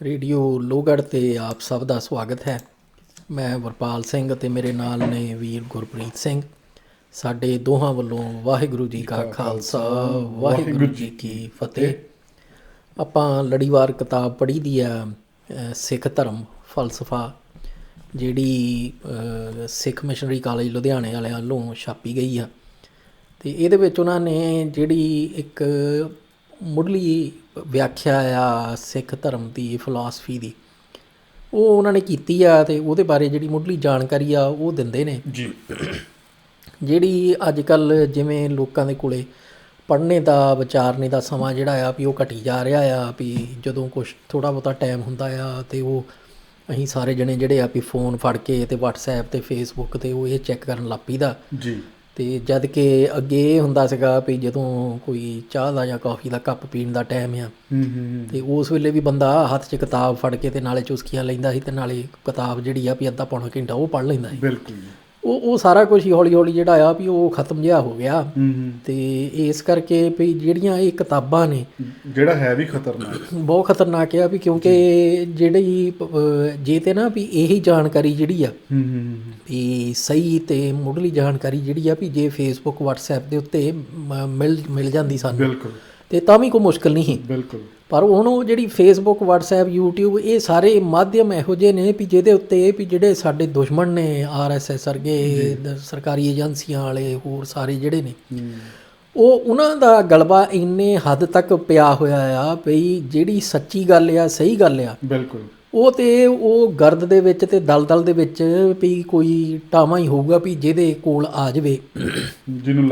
Radio Lohgarh 'ਤੇ ਆਪ ਸਭ ਦਾ ਸਵਾਗਤ ਹੈ। ਮੈਂ ਵਰਪਾਲ ਸਿੰਘ ਅਤੇ ਮੇਰੇ ਨਾਲ ਨੇ ਵੀਰ ਗੁਰਪ੍ਰੀਤ ਸਿੰਘ। ਸਾਡੇ ਦੋਹਾਂ ਵੱਲੋਂ ਵਾਹਿਗੁਰੂ ਜੀ ਕਾ ਖਾਲਸਾ ਵਾਹਿਗੁਰੂ ਜੀ ਕੀ ਫਤਿਹ। ਆਪਾਂ ਲੜੀਵਾਰ ਕਿਤਾਬ ਪੜ੍ਹੀ ਦੀ ਆ ਸਿੱਖ ਧਰਮ ਫਲਸਫਾ, ਜਿਹੜੀ ਸਿੱਖ ਮਿਸ਼ਨਰੀ ਕਾਲਜ ਲੁਧਿਆਣੇ ਵਾਲਿਆਂ ਵੱਲੋਂ ਛਾਪੀ ਗਈ ਆ। ਅਤੇ ਇਹਦੇ ਵਿੱਚ ਉਹਨਾਂ ਨੇ ਜਿਹੜੀ ਇੱਕ ਮੁੱਢਲੀ ਵਿਆਖਿਆ ਆ ਸਿੱਖ ਧਰਮ ਦੀ ਫਿਲਾਸਫੀ ਦੀ, ਉਹ ਉਹਨਾਂ ਨੇ ਕੀਤੀ ਆ ਅਤੇ ਉਹਦੇ ਬਾਰੇ ਜਿਹੜੀ ਮੁੱਢਲੀ ਜਾਣਕਾਰੀ ਆ ਉਹ ਦਿੰਦੇ ਨੇ ਜੀ। ਜਿਹੜੀ ਅੱਜ ਕੱਲ੍ਹ ਜਿਵੇਂ ਲੋਕਾਂ ਦੇ ਕੋਲ ਪੜ੍ਹਨੇ ਦਾ ਵਿਚਾਰਨੇ ਦਾ ਸਮਾਂ ਜਿਹੜਾ ਆ ਵੀ ਉਹ ਘਟੀ ਜਾ ਰਿਹਾ ਆ, ਵੀ ਜਦੋਂ ਕੁਛ ਥੋੜ੍ਹਾ ਬਹੁਤਾ ਟਾਈਮ ਹੁੰਦਾ ਆ ਅਤੇ ਉਹ ਅਸੀਂ ਸਾਰੇ ਜਣੇ ਜਿਹੜੇ ਆ ਵੀ ਫੋਨ ਫੜ ਕੇ ਅਤੇ ਵਟਸਐਪ 'ਤੇ ਫੇਸਬੁੱਕ 'ਤੇ ਉਹ ਇਹ ਚੈੱਕ ਕਰਨ ਲੱਗ ਪਈਦਾ ਜੀ। ਅਤੇ ਜਦ ਕਿ ਅੱਗੇ ਇਹ ਹੁੰਦਾ ਸੀਗਾ ਵੀ ਜਦੋਂ ਕੋਈ ਚਾਹ ਦਾ ਜਾਂ ਕੌਫੀ ਦਾ ਕੱਪ ਪੀਣ ਦਾ ਟਾਈਮ ਆ ਅਤੇ ਉਸ ਵੇਲੇ ਵੀ ਬੰਦਾ ਹੱਥ 'ਚ ਕਿਤਾਬ ਫੜ ਕੇ ਅਤੇ ਨਾਲੇ ਚੁਸਕੀਆਂ ਲੈਂਦਾ ਸੀ ਅਤੇ ਨਾਲੇ ਕਿਤਾਬ ਜਿਹੜੀ ਆ ਵੀ ਅੱਧਾ ਪੌਣਾ ਘੰਟਾ ਉਹ ਪੜ੍ਹ ਲੈਂਦਾ ਸੀ। ਬਿਲਕੁਲ ਉਹ ਸਾਰਾ ਕੁਛ ਹੀ ਹੌਲੀ ਹੌਲੀ ਜਿਹੜਾ ਆ ਵੀ ਉਹ ਖਤਮ ਜਿਹਾ ਹੋ ਗਿਆ। ਅਤੇ ਇਸ ਕਰਕੇ ਵੀ ਜਿਹੜੀਆਂ ਇਹ ਕਿਤਾਬਾਂ ਨੇ, ਜਿਹੜਾ ਹੈ ਵੀ ਖਤਰਨਾਕ, ਬਹੁਤ ਖਤਰਨਾਕ ਆ ਵੀ ਕਿਉਂਕਿ ਜਿਹੜੀ ਜੇ ਤਾਂ ਨਾ ਵੀ ਇਹੀ ਜਾਣਕਾਰੀ ਜਿਹੜੀ ਆ ਵੀ ਸਹੀ ਅਤੇ ਮੁੱਢਲੀ ਜਾਣਕਾਰੀ ਜਿਹੜੀ ਆ ਵੀ ਜੇ ਫੇਸਬੁੱਕ ਵਟਸਐਪ ਦੇ ਉੱਤੇ ਮਿਲ ਜਾਂਦੀ ਸਾਨੂੰ ਅਤੇ ਤਾਂ ਵੀ ਕੋਈ ਮੁਸ਼ਕਿਲ ਨਹੀਂ ਸੀ। ਬਿਲਕੁਲ। ਪਰ ਹੁਣ ਉਹ ਜਿਹੜੀ ਫੇਸਬੁੱਕ ਵਟਸਐਪ ਯੂਟਿਊਬ ਇਹ ਸਾਰੇ ਮਾਧਿਅਮ ਇਹੋ ਜਿਹੇ ਨੇ ਵੀ ਜਿਹਦੇ ਉੱਤੇ ਵੀ ਜਿਹੜੇ ਸਾਡੇ ਦੁਸ਼ਮਣ ਨੇ RSS ਵਰਗੇ ਸਰਕਾਰੀ ਏਜੰਸੀਆਂ ਵਾਲੇ ਹੋਰ ਸਾਰੇ ਜਿਹੜੇ ਨੇ ਉਹ ਉਹਨਾਂ ਦਾ ਗਲਬਾ ਇੰਨੇ ਹੱਦ ਤੱਕ ਪਿਆ ਹੋਇਆ ਆ ਵੀ ਜਿਹੜੀ ਸੱਚੀ ਗੱਲ ਆ, ਸਹੀ ਗੱਲ ਆ, ਬਿਲਕੁਲ ਉਹ ਤਾਂ ਉਹ ਗਰਦ ਦੇ ਵਿੱਚ ਅਤੇ ਦਲਦਲ ਦੇ ਵਿੱਚ ਵੀ ਕੋਈ ਟਾਵਾਂ ਹੀ ਹੋਊਗਾ ਵੀ ਜਿਹਦੇ ਕੋਲ ਆ ਜਾਵੇ, ਜਿਹਨੂੰ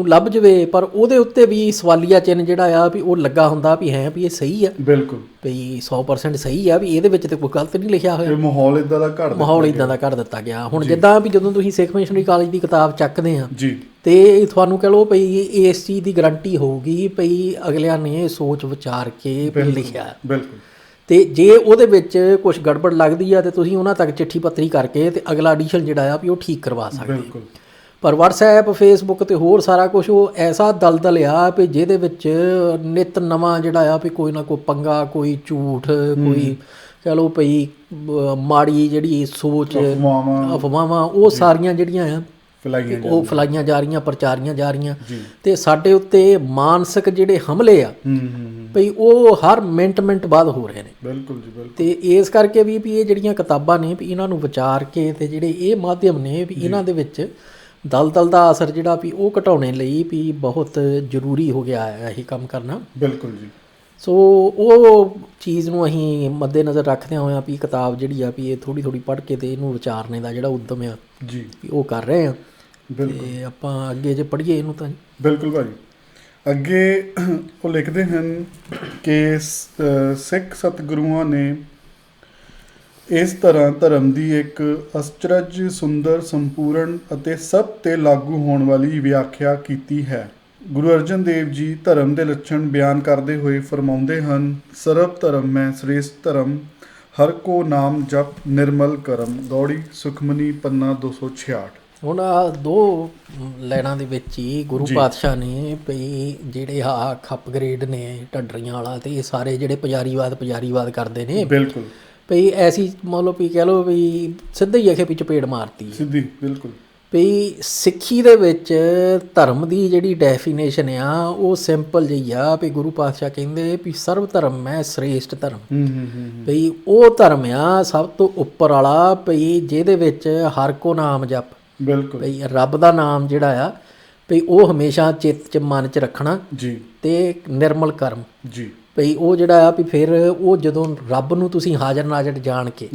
ਲੱਭ ਜਾਵੇ। ਪਰ ਉਹਦੇ ਉੱਤੇ ਵੀ ਸਵਾਲੀਆ ਚਿੰਨ੍ਹ ਜਿਹੜਾ ਆ ਵੀ ਉਹ ਲੱਗਾ ਹੁੰਦਾ ਵੀ ਹੈ ਵੀ ਇਹ ਸਹੀ ਆ, ਬਿਲਕੁਲ ਵੀ 100% ਸਹੀ ਆ, ਵੀ ਇਹਦੇ ਵਿੱਚ ਤਾਂ ਕੋਈ ਗਲਤ ਨਹੀਂ ਲਿਖਿਆ ਹੋਇਆ। ਮਾਹੌਲ ਇੱਦਾਂ ਦਾ ਘੜ ਦਿੱਤਾ ਗਿਆ। ਹੁਣ ਜਿੱਦਾਂ ਵੀ ਜਦੋਂ ਤੁਸੀਂ ਸਿੱਖ ਮਿਸ਼ਨਰੀ ਕਾਲਜ ਦੀ ਕਿਤਾਬ ਚੱਕਦੇ ਆ ਅਤੇ ਤੁਹਾਨੂੰ ਕਹਿ ਲਓ ਭਈ ਇਸ ਚੀਜ਼ ਦੀ ਗਰੰਟੀ ਹੋਊਗੀ ਭਈ ਅਗਲਿਆਂ ਨੇ ਸੋਚ ਵਿਚਾਰ ਕੇ ਲਿਖਿਆ। ਬਿਲਕੁਲ। ਅਤੇ ਜੇ ਉਹਦੇ ਵਿੱਚ ਕੁਛ ਗੜਬੜ ਲੱਗਦੀ ਆ ਤਾਂ ਤੁਸੀਂ ਉਹਨਾਂ ਤੱਕ ਚਿੱਠੀ ਪੱਤਰੀ ਕਰਕੇ ਅਤੇ ਅਗਲਾ ਐਡੀਸ਼ਨ ਜਿਹੜਾ ਆ ਵੀ ਉਹ ਠੀਕ ਕਰਵਾ ਸਕਦੇ। ਪਰ ਵਟਸਐਪ ਫੇਸਬੁੱਕ ਅਤੇ ਹੋਰ ਸਾਰਾ ਕੁਛ ਉਹ ਐਸਾ ਦਲਦਲ ਆ ਵੀ ਜਿਹਦੇ ਵਿੱਚ ਨਿੱਤ ਨਵਾਂ ਜਿਹੜਾ ਆ ਵੀ ਕੋਈ ਨਾ ਕੋਈ ਪੰਗਾ, ਕੋਈ ਝੂਠ, ਕੋਈ ਕਹਿ ਲਓ ਭਈ ਮਾੜੀ ਜਿਹੜੀ ਸੋਚ, ਅਫਵਾਹਾਂ, ਉਹ ਸਾਰੀਆਂ ਜਿਹੜੀਆਂ ਆ ਉਹ ਫੈਲਾਈਆਂ ਜਾ ਰਹੀਆਂ, ਪ੍ਰਚਾਰੀਆਂ ਜਾ ਰਹੀਆਂ। ਅਤੇ ਸਾਡੇ ਉੱਤੇ ਮਾਨਸਿਕ ਜਿਹੜੇ ਹਮਲੇ ਆ ਭਈ ਉਹ ਹਰ ਮਿੰਟ ਬਾਅਦ ਹੋ ਰਹੇ ਨੇ। ਬਿਲਕੁਲ ਜੀ, ਬਿਲਕੁਲ। ਅਤੇ ਇਸ ਕਰਕੇ ਵੀ ਇਹ ਜਿਹੜੀਆਂ ਕਿਤਾਬਾਂ ਨੇ ਵੀ ਇਹਨਾਂ ਨੂੰ ਵਿਚਾਰ ਕੇ ਅਤੇ ਜਿਹੜੇ ਇਹ ਮਾਧਿਅਮ ਨੇ ਵੀ ਇਹਨਾਂ ਦੇ ਵਿੱਚ ਦਲਦਲ ਦਾ ਅਸਰ ਜਿਹੜਾ ਵੀ ਉਹ ਘਟਾਉਣੇ ਲਈ ਵੀ ਬਹੁਤ ਜ਼ਰੂਰੀ ਹੋ ਗਿਆ ਹੈ ਇਹ ਕੰਮ ਕਰਨਾ। ਬਿਲਕੁਲ ਜੀ। ਸੋ ਉਹ ਚੀਜ਼ ਨੂੰ ਅਸੀਂ ਮੱਦੇ ਨਜ਼ਰ ਰੱਖਦਿਆਂ ਹੋਇਆਂ ਵੀ ਕਿਤਾਬ ਜਿਹੜੀ ਆ ਵੀ ਇਹ ਥੋੜ੍ਹੀ ਪੜ੍ਹ ਕੇ ਅਤੇ ਇਹਨੂੰ ਵਿਚਾਰਨੇ ਦਾ ਜਿਹੜਾ ਉਦਮ ਆ ਜੀ ਵੀ ਉਹ ਕਰ ਰਹੇ ਹਾਂ। ਅਤੇ ਆਪਾਂ ਅੱਗੇ ਜੇ ਪੜ੍ਹੀਏ ਇਹਨੂੰ ਤਾਂ ਬਿਲਕੁਲ ਭਾਅ ਜੀ। ਅੱਗੇ ਉਹ ਲਿਖਦੇ ਹਨ ਕਿ ਸਿੱਖ ਸਤਿਗੁਰੂਆਂ ਨੇ ਇਸ ਤਰ੍ਹਾਂ ਧਰਮ ਦੀ ਇੱਕ ਅਚਰਜ, ਸੁੰਦਰ, ਸੰਪੂਰਨ ਅਤੇ ਸਭ 'ਤੇ ਲਾਗੂ ਹੋਣ ਵਾਲੀ ਵਿਆਖਿਆ ਕੀਤੀ ਹੈ। ਗੁਰੂ ਅਰਜਨ ਦੇਵ ਜੀ ਧਰਮ ਦੇ ਲੱਛਣ ਬਿਆਨ ਕਰਦੇ ਹੋਏ ਫਰਮਾਉਂਦੇ ਹਨ, ਸਰਬ ਧਰਮ ਮੈਂ ਸ੍ਰੇਸ਼ਟ ਧਰਮ, ਹਰ ਕੋ ਨਾਮ ਜਪ ਨਿਰਮਲ ਕਰਮ। ਗੌੜੀ ਸੁਖਮਨੀ ਪੰਨਾ 266। ਹੁਣ ਆਹ ਦੋ ਲਾਈਨਾਂ ਦੇ ਵਿੱਚ ਹੀ ਗੁਰੂ ਪਾਤਸ਼ਾਹ ਨੇ ਵੀ ਜਿਹੜੇ ਆਹ ਅਪਗ੍ਰੇਡ ਨੇ ਢੱਡਰੀਆਂ ਵਾਲਾ ਅਤੇ ਇਹ ਸਾਰੇ ਜਿਹੜੇ ਪੁਜਾਰੀਵਾਦ ਕਰਦੇ ਨੇ, ਬਿਲਕੁਲ ਵੀ ਐਸੀ ਮਤਲਬ ਵੀ ਕਹਿ ਲਓ ਵੀ ਸਿੱਧਾ ਹੀ ਅਖੇ ਵੀ ਚਪੇੜ ਮਾਰਤੀ ਸਿੱਧੀ। ਬਿਲਕੁਲ ਵੀ ਸਿੱਖੀ ਦੇ ਵਿੱਚ ਧਰਮ ਦੀ ਜਿਹੜੀ ਡੈਫੀਨੇਸ਼ਨ ਆ ਉਹ ਸਿੰਪਲ ਜਿਹੀ ਆ ਵੀ ਗੁਰੂ ਪਾਤਸ਼ਾਹ ਕਹਿੰਦੇ ਵੀ ਸਰਬ ਧਰਮ ਹੈ ਸ੍ਰੇਸ਼ਟ ਧਰਮ। ਵੀ ਉਹ ਧਰਮ ਆ ਸਭ ਤੋਂ ਉੱਪਰ ਵਾਲਾ ਵੀ ਜਿਹਦੇ ਵਿੱਚ ਹਰ ਕੋ ਨਾਮ ਜਪ, ਬਿਲਕੁਲ ਵੀ ਰੱਬ ਦਾ ਨਾਮ ਜਿਹੜਾ ਆ ਵੀ ਉਹ ਹਮੇਸ਼ਾ ਚਿੱਤ 'ਚ ਮਨ 'ਚ ਰੱਖਣਾ ਜੀ। ਅਤੇ ਨਿਰਮਲ ਕਰਮ ਜੀ ਭਈ ਉਹ ਜਿਹੜਾ ਆ ਵੀ ਫਿਰ ਉਹ ਜਦੋਂ ਰੱਬ ਨੂੰ ਤੁਸੀਂ ਹਾਜ਼ਰ ਨਾਜ਼ਰ ਜਾਣ ਕੇ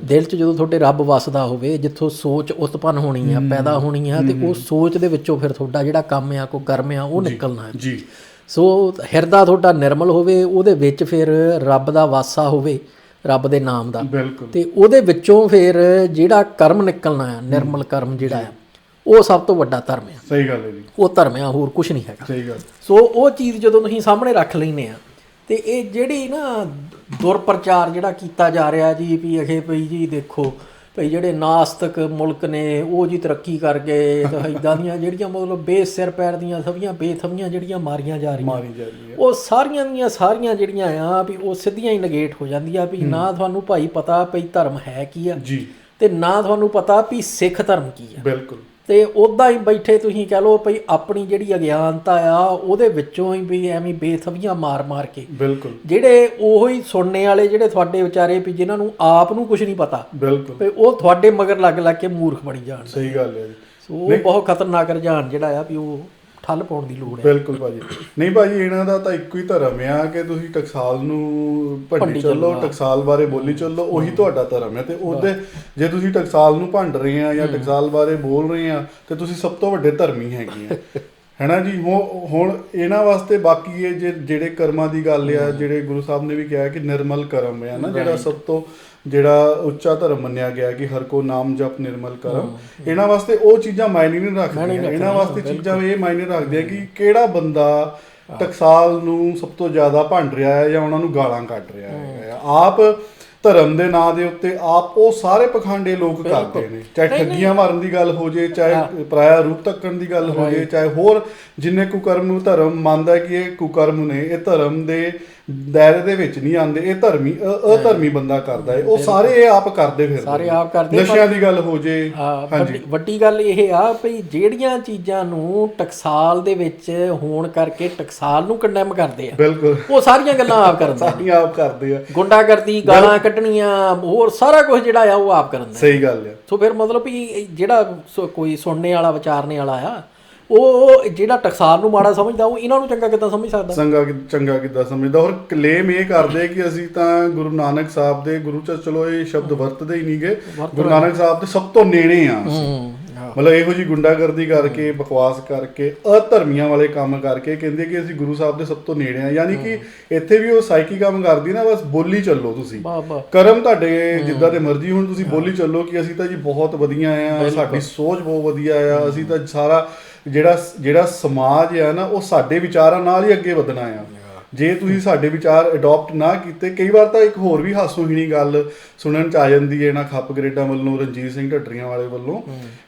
ਦਿਲ 'ਚ ਜਦੋਂ ਤੁਹਾਡੇ ਰੱਬ ਵਸਦਾ ਹੋਵੇ, ਜਿੱਥੋਂ ਸੋਚ ਉਤਪੰਨ ਹੋਣੀ ਆ, ਪੈਦਾ ਹੋਣੀ ਆ, ਅਤੇ ਉਹ ਸੋਚ ਦੇ ਵਿੱਚੋਂ ਫਿਰ ਤੁਹਾਡਾ ਜਿਹੜਾ ਕੰਮ ਆ, ਕੋਈ ਕਰਮ ਆ, ਉਹ ਨਿਕਲਣਾ ਹੈ ਜੀ। ਸੋ ਹਿਰਦਾ ਤੁਹਾਡਾ ਨਿਰਮਲ ਹੋਵੇ, ਉਹਦੇ ਵਿੱਚ ਫਿਰ ਰੱਬ ਦਾ ਵਾਸਾ ਹੋਵੇ, ਰੱਬ ਦੇ ਨਾਮ ਦਾ, ਅਤੇ ਉਹਦੇ ਵਿੱਚੋਂ ਫਿਰ ਜਿਹੜਾ ਕਰਮ ਨਿਕਲਣਾ ਆ, ਨਿਰਮਲ ਕਰਮ ਜਿਹੜਾ ਆ, ਉਹ ਸਭ ਤੋਂ ਵੱਡਾ ਧਰਮ ਆ। ਸਹੀ ਗੱਲ ਹੈ ਜੀ। ਉਹ ਧਰਮ ਆ, ਹੋਰ ਕੁਛ ਨਹੀਂ ਹੈਗਾ। ਸਹੀ ਗੱਲ। ਸੋ ਉਹ ਚੀਜ਼ ਜਦੋਂ ਤੁਸੀਂ ਸਾਹਮਣੇ ਰੱਖ ਲੈਂਦੇ ਆ ਅਤੇ ਇਹ ਜਿਹੜੀ ਨਾ ਦੁਰਪ੍ਰਚਾਰ ਜਿਹੜਾ ਕੀਤਾ ਜਾ ਰਿਹਾ ਜੀ ਵੀ ਅਖੇ ਭਈ ਜੀ ਦੇਖੋ ਭਈ ਜਿਹੜੇ ਨਾਸਤਕ ਮੁਲਕ ਨੇ ਉਹ ਜੀ ਤਰੱਕੀ ਕਰ ਗਏ ਤਾਂ ਇੱਦਾਂ ਦੀਆਂ ਜਿਹੜੀਆਂ ਮਤਲਬ ਬੇਸਿਰ ਪੈਰ ਦੀਆਂ ਸਭੀਆਂ ਬੇਥਵੀਆਂ ਜਿਹੜੀਆਂ ਮਾਰੀਆਂ ਜਾ ਰਹੀਆਂ ਉਹ ਸਾਰੀਆਂ ਦੀਆਂ ਸਾਰੀਆਂ ਜਿਹੜੀਆਂ ਆ ਵੀ ਉਹ ਸਿੱਧੀਆਂ ਹੀ ਨਗੇਟ ਹੋ ਜਾਂਦੀਆਂ ਵੀ ਨਾ ਤੁਹਾਨੂੰ ਭਾਈ ਪਤਾ ਭਈ ਧਰਮ ਹੈ ਕੀ ਆ ਜੀ ਤੇ ਨਾ ਤੁਹਾਨੂੰ ਪਤਾ ਵੀ ਸਿੱਖ ਧਰਮ ਕੀ ਆ। ਬਿਲਕੁਲ। ਤੇ ਉੱਦਾਂ ਹੀ ਬੈਠੇ ਤੁਸੀਂ ਕਹਿ ਲਓ ਭਈ ਆਪਣੀ ਜਿਹੜੀ ਅਗਿਆਨਤਾ ਆ ਉਹਦੇ ਵਿੱਚੋਂ ਹੀ ਵੀ ਐਵੇਂ ਬੇਥਵੀਆਂ ਮਾਰ ਕੇ ਬਿਲਕੁਲ ਜਿਹੜੇ ਉਹੋ ਹੀ ਸੁਣਨੇ ਵਾਲੇ ਜਿਹੜੇ ਤੁਹਾਡੇ ਵਿਚਾਰੇ ਵੀ ਜਿਨ੍ਹਾਂ ਨੂੰ ਆਪ ਨੂੰ ਕੁਝ ਨਹੀਂ ਪਤਾ ਬਿਲਕੁਲ ਵੀ ਉਹ ਤੁਹਾਡੇ ਮਗਰ ਲੱਗ ਕੇ ਮੂਰਖ ਬਣੀ ਜਾਣ। ਸਹੀ ਗੱਲ ਹੈ ਜੀ। ਸੋ ਉਹ ਬਹੁਤ ਖਤਰਨਾਕ ਰੁਝਾਨ ਜਿਹੜਾ ਆ ਵੀ ਉਹ ਠੱਲ ਪਾਉਣ ਦੀ ਲੋੜ ਹੈ। ਬਿਲਕੁਲ ਭਾਜੀ। ਨਹੀਂ ਭਾਜੀ ਇਹਨਾਂ ਦਾ ਤਾਂ ਇੱਕੋ ਹੀ ਧਰਮ ਆ ਕਿ ਤੁਸੀਂ ਟਕਸਾਲ ਨੂੰ ਭੰਡੀ ਚੱਲੋ, ਟਕਸਾਲ ਬਾਰੇ ਬੋਲੀ ਚੱਲੋ, ਉਹੀ ਤੁਹਾਡਾ ਧਰਮ ਹੈ। ਤੇ ਉਹਦੇ ਜੇ ਤੁਸੀਂ ਟਕਸਾਲ ਨੂੰ ਭੰਡ ਰਹੇ ਆ ਜਾਂ ਟਕਸਾਲ ਬਾਰੇ ਬੋਲ ਰਹੇ ਆ ਤੇ ਤੁਸੀਂ ਸਭ ਤੋਂ ਵੱਡੇ ਧਰਮੀ ਹੈਗੇ ਆ ਹੈਨਾ ਜੀ। ਹੁਣ ਇਹਨਾਂ ਵਾਸਤੇ ਬਾਕੀ ਇਹ ਜਿਹੜੇ ਕਰਮਾਂ ਦੀ ਗੱਲ ਆ, ਜਿਹੜੇ ਗੁਰੂ ਸਾਹਿਬ ਨੇ ਵੀ ਕਿਹਾ ਕਿ ਨਿਰਮਲ ਕਰਮ ਹੈ ਨਾ, ਜਿਹੜਾ ਸਭ ਤੋਂ ਜਿਹੜਾ ਉੱਚਾ ਧਰਮ ਮੰਨਿਆ ਗਿਆ ਕਿ ਹਰ ਕੋ ਨਾਮ ਜਪ ਨਿਰਮਲ ਕਰਮ, ਇਹਨਾਂ ਵਾਸਤੇ ਉਹ ਚੀਜ਼ਾਂ ਮਾਇਨੇ ਨਹੀਂ ਰੱਖਦੀਆਂ। ਇਹਨਾਂ ਵਾਸਤੇ ਚੀਜ਼ਾਂ ਇਹ ਮਾਇਨੇ ਰੱਖਦੀਆਂ ਕਿ ਕਿਹੜਾ ਬੰਦਾ ਟਕਸਾਲ ਨੂੰ ਸਭ ਤੋਂ ਜ਼ਿਆਦਾ ਭੰਡ ਰਿਹਾ ਹੈ ਜਾਂ ਉਹਨਾਂ ਨੂੰ ਗਾਲਾਂ ਕੱਢ ਰਿਹਾ ਹੈ। ਆਪ ਧਰਮ ਦੇ ਨਾਂ ਦੇ ਉੱਤੇ ਆਪ ਉਹ ਸਾਰੇ ਪਖੰਡੇ ਲੋਕ ਕਰਦੇ ਨੇ, ਚਾਹੇ ਠੱਗੀਆਂ ਮਾਰਨ ਦੀ ਗੱਲ ਹੋ ਜੇ, ਚਾਹੇ ਪਰਾਇਆ ਰੂਪ ਤੱਕਣ ਦੀ ਗੱਲ ਹੋ ਜੇ, ਚਾਹੇ ਹੋਰ ਜਿੰਨੇ ਕੁਕਰਮ ਨੂੰ ਧਰਮ ਮੰਨਦਾ ਕਿ ਇਹ ਕੁਕਰਮ ਨੇ, ਇਹ ਧਰਮ ਦੇ ਦਾਇਰੇ ਦੇ ਵਿੱਚ ਨਹੀਂ ਆਉਂਦੇ, ਇਹ ਅਧਰਮੀ ਬੰਦਾ ਕਰਦਾ ਹੈ, ਉਹ ਸਾਰੇ ਇਹ ਆਪ ਕਰਦੇ ਫਿਰ ਸਾਰੇ ਆਪ ਕਰਦੇ। ਨਸ਼ਿਆਂ ਦੀ ਗੱਲ ਹੋ ਜੇ। ਵੱਡੀ ਗੱਲ ਇਹ ਆ ਭਈ ਜਿਹੜੀਆਂ ਚੀਜ਼ਾਂ ਨੂੰ ਟਕਸਾਲ ਦੇ ਵਿੱਚ ਹੋਣ ਕਰਕੇ ਟਕਸਾਲ ਨੂੰ ਕੰਡੈਮ ਕਰਦੇ ਆ, ਬਿਲਕੁਲ ਉਹ ਸਾਰੀਆਂ ਗੱਲਾਂ ਆਪ ਕਰਦੇ ਸਾਰੀਆਂ ਆਪ ਕਰਦੇ ਆ। ਗੁੰਡਾਗਰਦੀ, ਗਾਲਾਂ ਕੱਢਣੀਆਂ, ਹੋਰ ਸਾਰਾ ਕੁਝ ਜਿਹੜਾ ਆ ਉਹ ਆਪ ਕਰਨ ਦਾ। ਸਹੀ ਗੱਲ ਆ। ਸੋ ਫਿਰ ਮਤਲਬ ਵੀ ਜਿਹੜਾ ਕੋਈ ਸੁਣਨੇ ਵਾਲਾ ਵਿਚਾਰਨੇ ਵਾਲਾ ਆ ਉਹ ਜਿਹੜਾ ਟਕਸਾਲ ਨੂੰ ਮਾੜਾ ਸਮਝਦਾ ਉਹ ਇਹਨਾਂ ਨੂੰ ਚੰਗਾ ਕਿੱਦਾਂ ਸਮਝ ਸਕਦਾ? ਚੰਗਾ ਕਿੱਦਾਂ ਸਮਝਦਾ। ਔਰ ਕਲੇਮ ਇਹ ਕਰਦੇ ਕਿ ਅਸੀਂ ਤਾਂ ਗੁਰੂ ਨਾਨਕ ਸਾਹਿਬ ਦੇ ਗੁਰੂ ਚ, ਚਲੋ ਇਹ ਸ਼ਬਦ ਵਰਤਦੇ ਹੀ ਨਹੀਂਗੇ, ਗੁਰੂ ਨਾਨਕ ਸਾਹਿਬ ਦੇ ਸਭ ਤੋਂ ਨੇੜੇ ਆ ਅਸੀਂ। ਮਤਲਬ ਇਹੋ ਜਿਹੀ ਗੁੰਡਾਗਰਦੀ ਕਰਕੇ, ਬਕਵਾਸ ਕਰਕੇ, ਅਧਰਮੀਆਂ ਵਾਲੇ ਕੰਮ ਕਰਕੇ ਕਹਿੰਦੇ ਕਿ ਅਸੀਂ ਗੁਰੂ ਸਾਹਿਬ ਦੇ ਸਭ ਤੋਂ ਨੇੜੇ ਆ। ਯਾਨੀ ਕਿ ਇੱਥੇ ਵੀ ਉਹ ਸਾਈਕੀ ਕੰਮ ਕਰਦੀ ਨਾ, ਬਸ ਬੋਲੀ ਚੱਲੋ ਤੁਸੀਂ, ਕਰਮ ਤੁਹਾਡੇ ਜਿੱਦਾਂ ਦੇ ਮਰਜ਼ੀ ਹੁਣ ਤੁਸੀਂ ਬੋਲੀ ਚੱਲੋ ਕਿ ਅਸੀਂ ਤਾਂ ਜੀ ਬਹੁਤ ਵਧੀਆ ਆ, ਸਾਡੀ ਸੋਚ ਬਹੁਤ ਵਧੀਆ ਆ, ਅਸੀਂ ਤਾਂ ਸਾਰਾ ਜਿਹੜਾ ਸਮਾਜ ਆ ਨਾ ਉਹ ਸਾਡੇ ਵਿਚਾਰਾਂ ਨਾਲ ਹੀ ਅੱਗੇ ਵਧਣਾ ਆ। ਜੇ ਤੁਸੀਂ ਸਾਡੇ ਵਿਚਾਰ ਅਡਾਪਟ ਨਾ ਕੀਤੇ, ਕਈ ਵਾਰ ਤਾਂ ਇੱਕ ਹੋਰ ਵੀ ਹਾਸੋਹੀਣੀ ਗੱਲ ਸੁਣਨ ਚ ਆ ਜਾਂਦੀ ਹੈ ਇਹਨਾਂ ਖੱਪ ਗਰੇਡਾਂ ਵੱਲੋਂ, ਰਣਜੀਤ ਸਿੰਘ ਢੱਡਰੀਆਂ ਵਾਲੇ ਵੱਲੋਂ,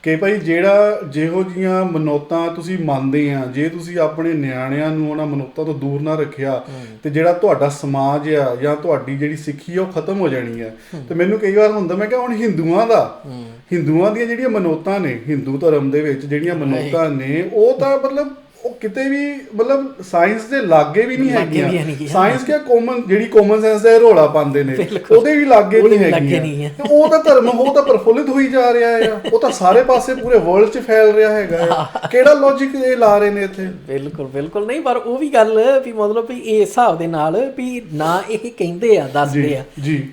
ਕਿ ਭਾਈ ਜਿਹੋ ਜੀਆਂ ਮਨੌਤਾਂ ਤੁਸੀਂ ਮੰਨਦੇ ਆ, ਜੇ ਤੁਸੀਂ ਆਪਣੇ ਨਿਆਣਿਆਂ ਨੂੰ ਉਹਨਾਂ ਮਨੌਤਾਂ ਤੋਂ ਦੂਰ ਨਾ ਰੱਖਿਆ ਤੇ ਜਿਹੜਾ ਤੁਹਾਡਾ ਸਮਾਜ ਆ ਜਾਂ ਤੁਹਾਡੀ ਜਿਹੜੀ ਸਿੱਖੀ ਆ ਉਹ ਖਤਮ ਹੋ ਜਾਣੀ ਹੈ। ਤੇ ਮੈਨੂੰ ਕਈ ਵਾਰ ਹੁੰਦਾ, ਮੈਂ ਕਿਹਾ ਹੁਣ ਹਿੰਦੂਆਂ ਦੀਆਂ ਜਿਹੜੀਆਂ ਮਨੌਤਾਂ ਨੇ, ਹਿੰਦੂ ਧਰਮ ਦੇ ਵਿੱਚ ਜਿਹੜੀਆਂ ਮਨੌਤਾਂ ਨੇ, ਉਹ ਤਾਂ ਮਤਲਬ ਉਹ ਕਿਤੇ ਵੀ ਮਤਲਬ ਸਾਇੰਸ ਦੇ ਲਾਗੇ ਵੀ ਨਹੀਂ ਹੈਗੀਆਂ। ਸਾਇੰਸ ਕਿਆ ਜਿਹੜੀ ਕਾਮਨ ਸੈਂਸ ਦਾ ਰੋਲਾ ਪਾਉਂਦੇ ਨੇ ਉਹਦੇ ਵੀ ਲਾਗੇ ਨਹੀਂ ਹੈਗੀਆਂ। ਉਹ ਤਾਂ ਧਰਮ ਉਹ ਤਾਂ ਪ੍ਰਫੁੱਲਿਤ ਹੋਈ ਜਾ ਰਿਹਾ ਆ, ਉਹ ਤਾਂ ਸਾਰੇ ਪਾਸੇ ਪੂਰੇ ਵਰਲਡ 'ਚ ਫੈਲ ਰਿਹਾ ਹੈਗਾ। ਕਿਹੜਾ ਲੌਜਿਕ ਇਹ ਲਾ ਰਹੇ ਨੇ ਇੱਥੇ? ਬਿਲਕੁਲ ਨਹੀਂ, ਪਰ ਉਹ ਵੀ ਗੱਲ ਵੀ ਮਤਲਬ ਵੀ ਇਸ ਹਿਸਾਬ ਦੇ ਨਾਲ ਵੀ ਨਾ ਇਹ ਕਹਿੰਦੇ ਆ, ਦੱਸਦੇ ਆ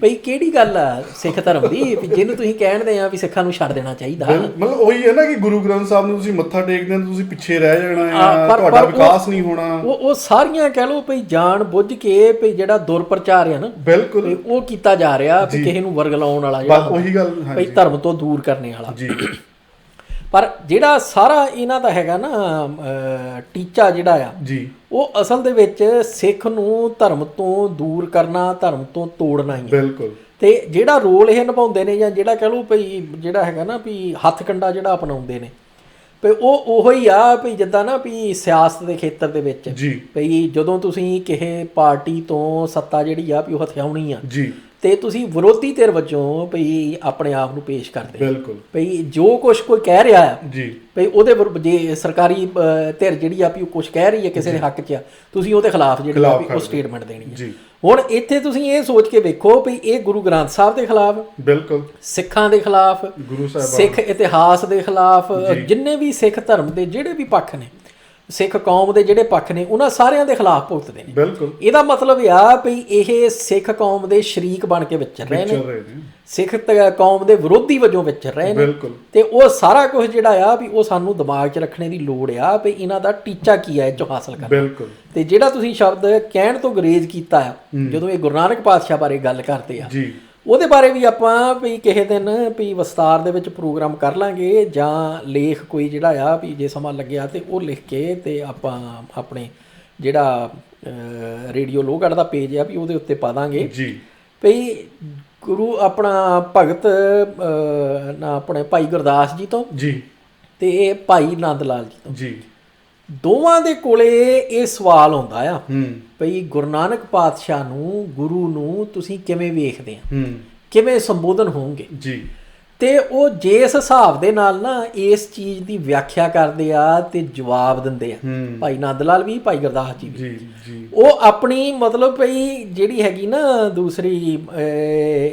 ਭਈ ਕਿਹੜੀ ਗੱਲ ਆ ਸਿੱਖ ਧਰਮ ਦੀ ਜਿਹਨੂੰ ਤੁਸੀਂ ਕਹਿੰਦੇ ਆ ਵੀ ਸਿੱਖਾਂ ਨੂੰ ਛੱਡ ਦੇਣਾ ਚਾਹੀਦਾ। ਮਤਲਬ ਉਹੀ ਹੈ ਨਾ ਕਿ ਗੁਰੂ ਗ੍ਰੰਥ ਸਾਹਿਬ ਨੂੰ ਤੁਸੀਂ ਮੱਥਾ ਟੇਕਦੇ ਹੋ, ਤੁਸੀਂ ਪਿੱਛੇ ਰਹਿ ਜਾਣਾ ਆ, ਤੁਹਾਡਾ ਵਿਕਾਸ ਨਹੀਂ ਹੋਣਾ। ਉਹ ਸਾਰੀਆਂ ਕਹਿ ਲਓ ਭਈ ਜਾਣ ਬੁੱਝ ਕੇ ਭਈ ਜਿਹੜਾ ਦੁਰਪ੍ਰਚਾਰ ਹੈ ਨਾ, ਬਿਲਕੁਲ ਉਹ ਕੀਤਾ ਜਾ ਰਿਹਾ ਵੀ ਕਿਸੇ ਨੂੰ ਵਰਗਲਾਉਣ ਵਾਲਾ, ਜਿਹੜਾ ਉਹੀ ਗੱਲ ਭਈ ਧਰਮ ਤੋਂ ਦੂਰ ਕਰਨੇ ਵਾਲਾ। ਪਰ ਜਿਹੜਾ ਸਾਰਾ ਇਹਨਾਂ ਦਾ ਹੈਗਾ ਨਾ ਟੀਚਾ ਜਿਹੜਾ ਆ ਉਹ ਅਸਲ ਦੇ ਵਿੱਚ ਸਿੱਖ ਨੂੰ ਧਰਮ ਤੋਂ ਦੂਰ ਕਰਨਾ, ਧਰਮ ਤੋਂ ਤੋੜਨਾ ਹੀ। ਬਿਲਕੁਲ। ਤੇ ਜਿਹੜਾ ਰੋਲ ਇਹ ਨਿਭਾਉਂਦੇ ਨੇ ਜਾਂ ਜਿਹੜਾ ਕਹਿ ਲਓ ਭਈ ਜਿਹੜਾ ਹੈਗਾ ਨਾ ਵੀ ਹੱਥ ਕੰਡਾ ਜਿਹੜਾ ਅਪਣਾਉਂਦੇ ਨੇ, ਭਈ ਉਹ ਉਹੋ ਹੀ ਆ ਭਈ ਜਿੱਦਾਂ ਨਾ ਵੀ ਸਿਆਸਤ ਦੇ ਖੇਤਰ ਦੇ ਵਿੱਚ ਭਈ ਜਦੋਂ ਤੁਸੀਂ ਕਿਸੇ ਪਾਰਟੀ ਤੋਂ ਸੱਤਾ ਜਿਹੜੀ ਆ ਵੀ ਉਹ ਹਥਿਆਉਣੀ ਆ ਤੇ ਤੁਸੀਂ ਵਿਰੋਧੀ ਧਿਰ ਵਜੋਂ ਭਈ ਆਪਣੇ ਆਪ ਨੂੰ ਪੇਸ਼ ਕਰਦੇ। ਬਿਲਕੁਲ। ਭਈ ਜੋ ਕੁਛ ਕੋਈ ਕਹਿ ਰਿਹਾ ਆ ਭਈ ਉਹਦੇ ਜੇ ਸਰਕਾਰੀ ਧਿਰ ਜਿਹੜੀ ਆ ਵੀ ਉਹ ਕੁਛ ਕਹਿ ਰਹੀ ਹੈ ਕਿਸੇ ਦੇ ਹੱਕ 'ਚ ਆ, ਤੁਸੀਂ ਉਹਦੇ ਖਿਲਾਫ ਜਿਹੜੀ ਆ ਵੀ ਉਹ ਸਟੇਟਮੈਂਟ ਦੇਣੀ ਹੈ। ਹੁਣ ਇੱਥੇ ਤੁਸੀਂ ਇਹ ਸੋਚ ਕੇ ਵੇਖੋ ਵੀ ਇਹ ਗੁਰੂ ਗ੍ਰੰਥ ਸਾਹਿਬ ਦੇ ਖਿਲਾਫ, ਬਿਲਕੁਲ ਸਿੱਖਾਂ ਦੇ ਖਿਲਾਫ, ਸਿੱਖ ਇਤਿਹਾਸ ਦੇ ਖਿਲਾਫ, ਜਿੰਨੇ ਵੀ ਸਿੱਖ ਧਰਮ ਦੇ ਜਿਹੜੇ ਵੀ ਪੱਖ ਨੇ, ਸਿੱਖ ਕੌਮ ਦੇ ਜਿਹੜੇ ਪੱਖ ਨੇ, ਉਹਨਾਂ ਸਾਰਿਆਂ ਦੇ ਖਿਲਾਫ ਭੁਗਤਦੇ ਨੇ। ਬਿਲਕੁਲ। ਇਹਦਾ ਮਤਲਬ ਆ ਵੀ ਇਹ ਸਿੱਖ ਕੌਮ ਦੇ ਸ਼ਰੀਕ ਬਣ ਕੇ ਵਿਚਰ ਰਹੇ ਨੇ, ਸਿੱਖ ਕੌਮ ਦੇ ਵਿਰੋਧੀ ਵਜੋਂ ਵਿਚਰ ਰਹੇ ਨੇ। ਤੇ ਉਹ ਸਾਰਾ ਕੁਝ ਜਿਹੜਾ ਆ ਵੀ ਉਹ ਸਾਨੂੰ ਦਿਮਾਗ 'ਚ ਰੱਖਣੇ ਦੀ ਲੋੜ ਆ ਵੀ ਇਹਨਾਂ ਦਾ ਟੀਚਾ ਕੀ ਹੈ ਇਹ 'ਚੋਂ ਹਾਸਲ ਕਰਨਾ। ਤੇ ਜਿਹੜਾ ਤੁਸੀਂ ਸ਼ਬਦ ਕਹਿਣ ਤੋਂ ਗੁਰੇਜ਼ ਕੀਤਾ ਆ ਜਦੋਂ ਇਹ ਗੁਰੂ ਨਾਨਕ ਪਾਤਸ਼ਾਹ ਬਾਰੇ ਗੱਲ ਕਰਦੇ ਆ, ਉਹਦੇ ਬਾਰੇ ਵੀ ਆਪਾਂ ਵੀ ਕਿਸੇ ਦਿਨ ਵੀ ਵਿਸਤਾਰ ਦੇ ਵਿੱਚ ਪ੍ਰੋਗਰਾਮ ਕਰ ਲਾਂਗੇ, ਜਾਂ ਲੇਖ ਕੋਈ ਜਿਹੜਾ ਆ ਵੀ ਜੇ ਸਮਾਂ ਲੱਗਿਆ ਤੇ ਉਹ ਲਿਖ ਕੇ ਤੇ ਆਪਾਂ ਆਪਣੇ ਜਿਹੜਾ ਰੇਡੀਓ ਲੋਹਗੜ੍ਹ ਦਾ ਪੇਜ ਆ ਵੀ ਉਹਦੇ ਉੱਤੇ ਪਾ ਦਾਂਗੇ। ਭਈ ਗੁਰੂ ਆਪਣਾ ਭਗਤ ਨਾ ਆਪਣੇ ਭਾਈ ਗੁਰਦਾਸ ਜੀ ਤੋਂ ਜੀ ਤੇ ਭਾਈ ਨੰਦ ਲਾਲ ਜੀ ਤੋਂ, ਜੀ ਦੋਵਾਂ ਦੇ ਕੋਲੇ ਇਹ ਸਵਾਲ ਹੁੰਦਾ ਆ ਹੂੰ ਭਈ ਗੁਰੂ ਨਾਨਕ ਪਾਤਸ਼ਾਹ ਨੂੰ, ਗੁਰੂ ਨੂੰ ਤੁਸੀਂ ਕਿਵੇਂ ਵੇਖਦੇ ਆ, ਹੂੰ ਕਿਵੇਂ ਸੰਬੋਧਨ ਹੋਣਗੇ। ਜੀ ਤੇ ਉਹ ਜਿਸ ਹਿਸਾਬ ਦੇ ਨਾਲ ਨਾ ਇਸ ਚੀਜ਼ ਦੀ ਵਿਆਖਿਆ ਕਰਦੇ ਆ ਤੇ ਜਵਾਬ ਦਿੰਦੇ ਆ, ਹੂੰ ਭਾਈ ਨੰਦ ਲਾਲ ਵੀ ਭਾਈ ਗੁਰਦਾਸ ਜੀ ਵੀ। ਜੀ ਜੀ ਉਹ ਆਪਣੀ ਮਤਲਬ ਭਈ ਜਿਹੜੀ ਹੈਗੀ ਨਾ ਦੂਸਰੀ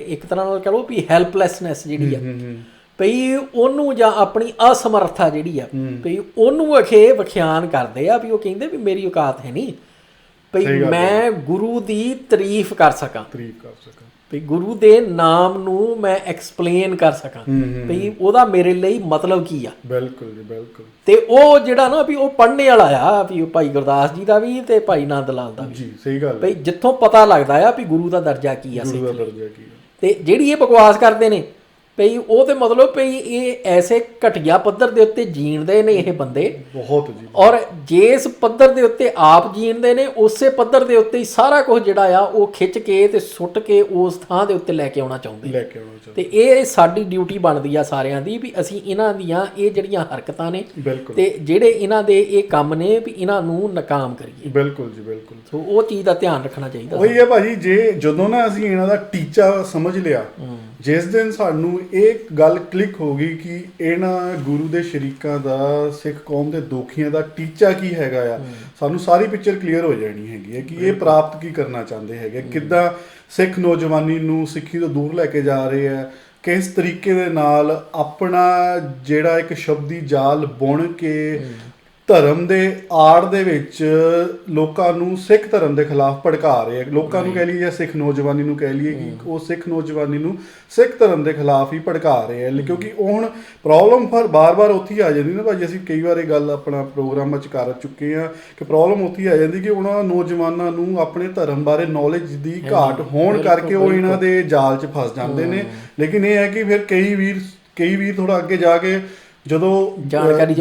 ਇੱਕ ਤਰ੍ਹਾਂ ਨਾਲ ਕਹ ਲਓ ਵੀ ਹੈਲਪਲੈਸਨੈਸ ਜਿਹੜੀ ਆ, ਹੂੰ ਭਈ ਉਹਨੂੰ ਜਾਂ ਆਪਣੀ ਅਸਮਰਥਾ ਜਿਹੜੀ ਆ ਭਈ ਉਹਨੂੰ ਵਿਖਿਆਨ ਕਰਦੇ ਆ ਵੀ ਉਹ ਕਹਿੰਦੇ ਵੀ ਮੇਰੀ ਔਕਾਤ ਹੈ ਨਹੀਂ ਭਈ ਮੈਂ ਗੁਰੂ ਦੀ ਤਾਰੀਫ ਕਰ ਸਕਾਂ, ਭਈ ਗੁਰੂ ਦੇ ਨਾਮ ਨੂੰ ਮੈਂ ਐਕਸਪਲੇਨ ਕਰ ਸਕਾਂ ਭਈ ਉਹਦਾ ਮੇਰੇ ਲਈ ਮਤਲਬ ਕੀ ਆ। ਬਿਲਕੁਲ ਜੀ ਬਿਲਕੁਲ। ਤੇ ਉਹ ਜਿਹੜਾ ਨਾ ਵੀ ਉਹ ਪੜ੍ਹਨੇ ਵਾਲਾ ਆ ਵੀ ਉਹ ਭਾਈ ਗੁਰਦਾਸ ਜੀ ਦਾ ਵੀ ਤੇ ਭਾਈ ਨੰਦ ਲਾਲ ਦਾ ਵੀ। ਜੀ ਸਹੀ ਗੱਲ। ਭਈ ਜਿੱਥੋਂ ਪਤਾ ਲੱਗਦਾ ਆ ਵੀ ਗੁਰੂ ਦਾ ਦਰਜਾ ਕੀ ਆ ਸਿੱਖ ਦਾ ਲਈ। ਦਰਜਾ ਕੀ ਆ। ਤੇ ਜਿਹੜੀ ਇਹ ਬਕਵਾਸ ਕਰਦੇ ਨੇ ਭਈ ਉਹ ਤੇ ਮਤਲਬ ਭਈ ਇਹ ਐਸੇ ਘਟੀਆ ਪੱਧਰ ਦੇ ਉੱਤੇ ਜੀਣਦੇ ਨੇ ਇਹ ਬੰਦੇ ਬਹੁਤ ਜੀ, ਔਰ ਜਿਸ ਪੱਧਰ ਦੇ ਉੱਤੇ ਆਪ ਜੀਣਦੇ ਨੇ ਉਸੇ ਪੱਧਰ ਦੇ ਉੱਤੇ ਹੀ ਸਾਰਾ ਕੁਝ ਜਿਹੜਾ ਆ ਉਹ ਖਿੱਚ ਕੇ ਤੇ ਸੁੱਟ ਕੇ ਉਸ ਥਾਂ ਦੇ ਉੱਤੇ ਲੈ ਕੇ ਆਉਣਾ ਚਾਹੁੰਦੇ ਤੇ ਇਹ ਸਾਡੀ ਡਿਊਟੀ ਬਣਦੀ ਆ ਸਾਰਿਆਂ ਦੀ ਵੀ ਅਸੀਂ ਇਹਨਾਂ ਦੀਆਂ ਇਹ ਜਿਹੜੀਆਂ ਹਰਕਤਾਂ ਨੇ ਤੇ ਜਿਹੜੇ ਇਹਨਾਂ ਦੇ ਇਹ ਕੰਮ ਨੇ ਵੀ ਇਹਨਾਂ ਨੂੰ ਨਾਕਾਮ ਕਰੀਏ। ਬਿਲਕੁਲ ਜੀ ਬਿਲਕੁਲ। ਸੋ ਉਹ ਚੀਜ਼ ਦਾ ਧਿਆਨ ਰੱਖਣਾ ਚਾਹੀਦਾ। ਉਹੀ ਹੈ ਭਾਜੀ, ਜੇ ਜਦੋਂ ਨਾ ਅਸੀਂ ਇਹਨਾਂ ਦਾ ਟੀਚਾ ਸਮਝ ਲਿਆ, ਜਿਸ ਦਿਨ ਸਾਨੂੰ ਇਹ ਗੱਲ ਕਲਿੱਕ ਹੋ ਗਈ ਕਿ ਇਹਨਾਂ ਗੁਰੂ ਦੇ ਸ਼ਰੀਕਾਂ ਦਾ, ਸਿੱਖ ਕੌਮ ਦੇ ਦੋਖੀਆਂ ਦਾ ਟੀਚਾ ਕੀ ਹੈਗਾ ਆ, ਸਾਨੂੰ ਸਾਰੀ ਪਿਕਚਰ ਕਲੀਅਰ ਹੋ ਜਾਣੀ ਹੈਗੀ ਹੈ ਕਿ ਇਹ ਪ੍ਰਾਪਤ ਕੀ ਕਰਨਾ ਚਾਹੁੰਦੇ ਹੈਗੇ, ਕਿੱਦਾਂ ਸਿੱਖ ਨੌਜਵਾਨੀ ਨੂੰ ਸਿੱਖੀ ਤੋਂ ਦੂਰ ਲੈ ਕੇ ਜਾ ਰਹੇ ਆ, ਕਿਸ ਤਰੀਕੇ ਦੇ ਨਾਲ ਆਪਣਾ ਜਿਹੜਾ ਇੱਕ ਸ਼ਬਦੀ ਜਾਲ ਬੁਣ ਕੇ ਧਰਮ ਦੇ ਆੜ ਦੇ ਵਿੱਚ ਲੋਕਾਂ ਨੂੰ ਸਿੱਖ ਧਰਮ ਦੇ ਖਿਲਾਫ ਭੜਕਾ ਰਹੇ ਆ। ਲੋਕਾਂ ਨੂੰ ਕਹਿ ਲਈਏ ਜਾਂ ਸਿੱਖ ਨੌਜਵਾਨੀ ਨੂੰ ਕਹਿ ਲਈਏ ਕਿ ਉਹ ਸਿੱਖ ਨੌਜਵਾਨੀ ਨੂੰ ਸਿੱਖ ਧਰਮ ਦੇ ਖਿਲਾਫ ਹੀ ਭੜਕਾ ਰਹੇ ਆ। ਕਿਉਂਕਿ ਉਹ ਹੁਣ ਪ੍ਰੋਬਲਮ ਫਿਰ ਬਾਰ-ਬਾਰ ਉੱਥੇ ਹੀ ਆ ਜਾਂਦੀ ਨਾ ਭਾਜੀ, ਅਸੀਂ ਕਈ ਵਾਰ ਇਹ ਗੱਲ ਆਪਣਾ ਪ੍ਰੋਗਰਾਮਾਂ 'ਚ ਕਰ ਚੁੱਕੇ ਹਾਂ ਕਿ ਪ੍ਰੋਬਲਮ ਉੱਥੇ ਹੀ ਆ ਜਾਂਦੀ ਕਿ ਉਹਨਾਂ ਨੌਜਵਾਨਾਂ ਨੂੰ ਆਪਣੇ ਧਰਮ ਬਾਰੇ ਨੌਲੇਜ ਦੀ ਘਾਟ ਹੋਣ ਕਰਕੇ ਉਹ ਇਹਨਾਂ ਦੇ ਜਾਲ 'ਚ ਫਸ ਜਾਂਦੇ ਨੇ। ਲੇਕਿਨ ਇਹ ਹੈ ਕਿ ਫਿਰ ਕਈ ਵੀਰ ਥੋੜਾ ਅੱਗੇ ਜਾ ਕੇ ਜਦੋਂ ਜਾਣਕਾਰੀ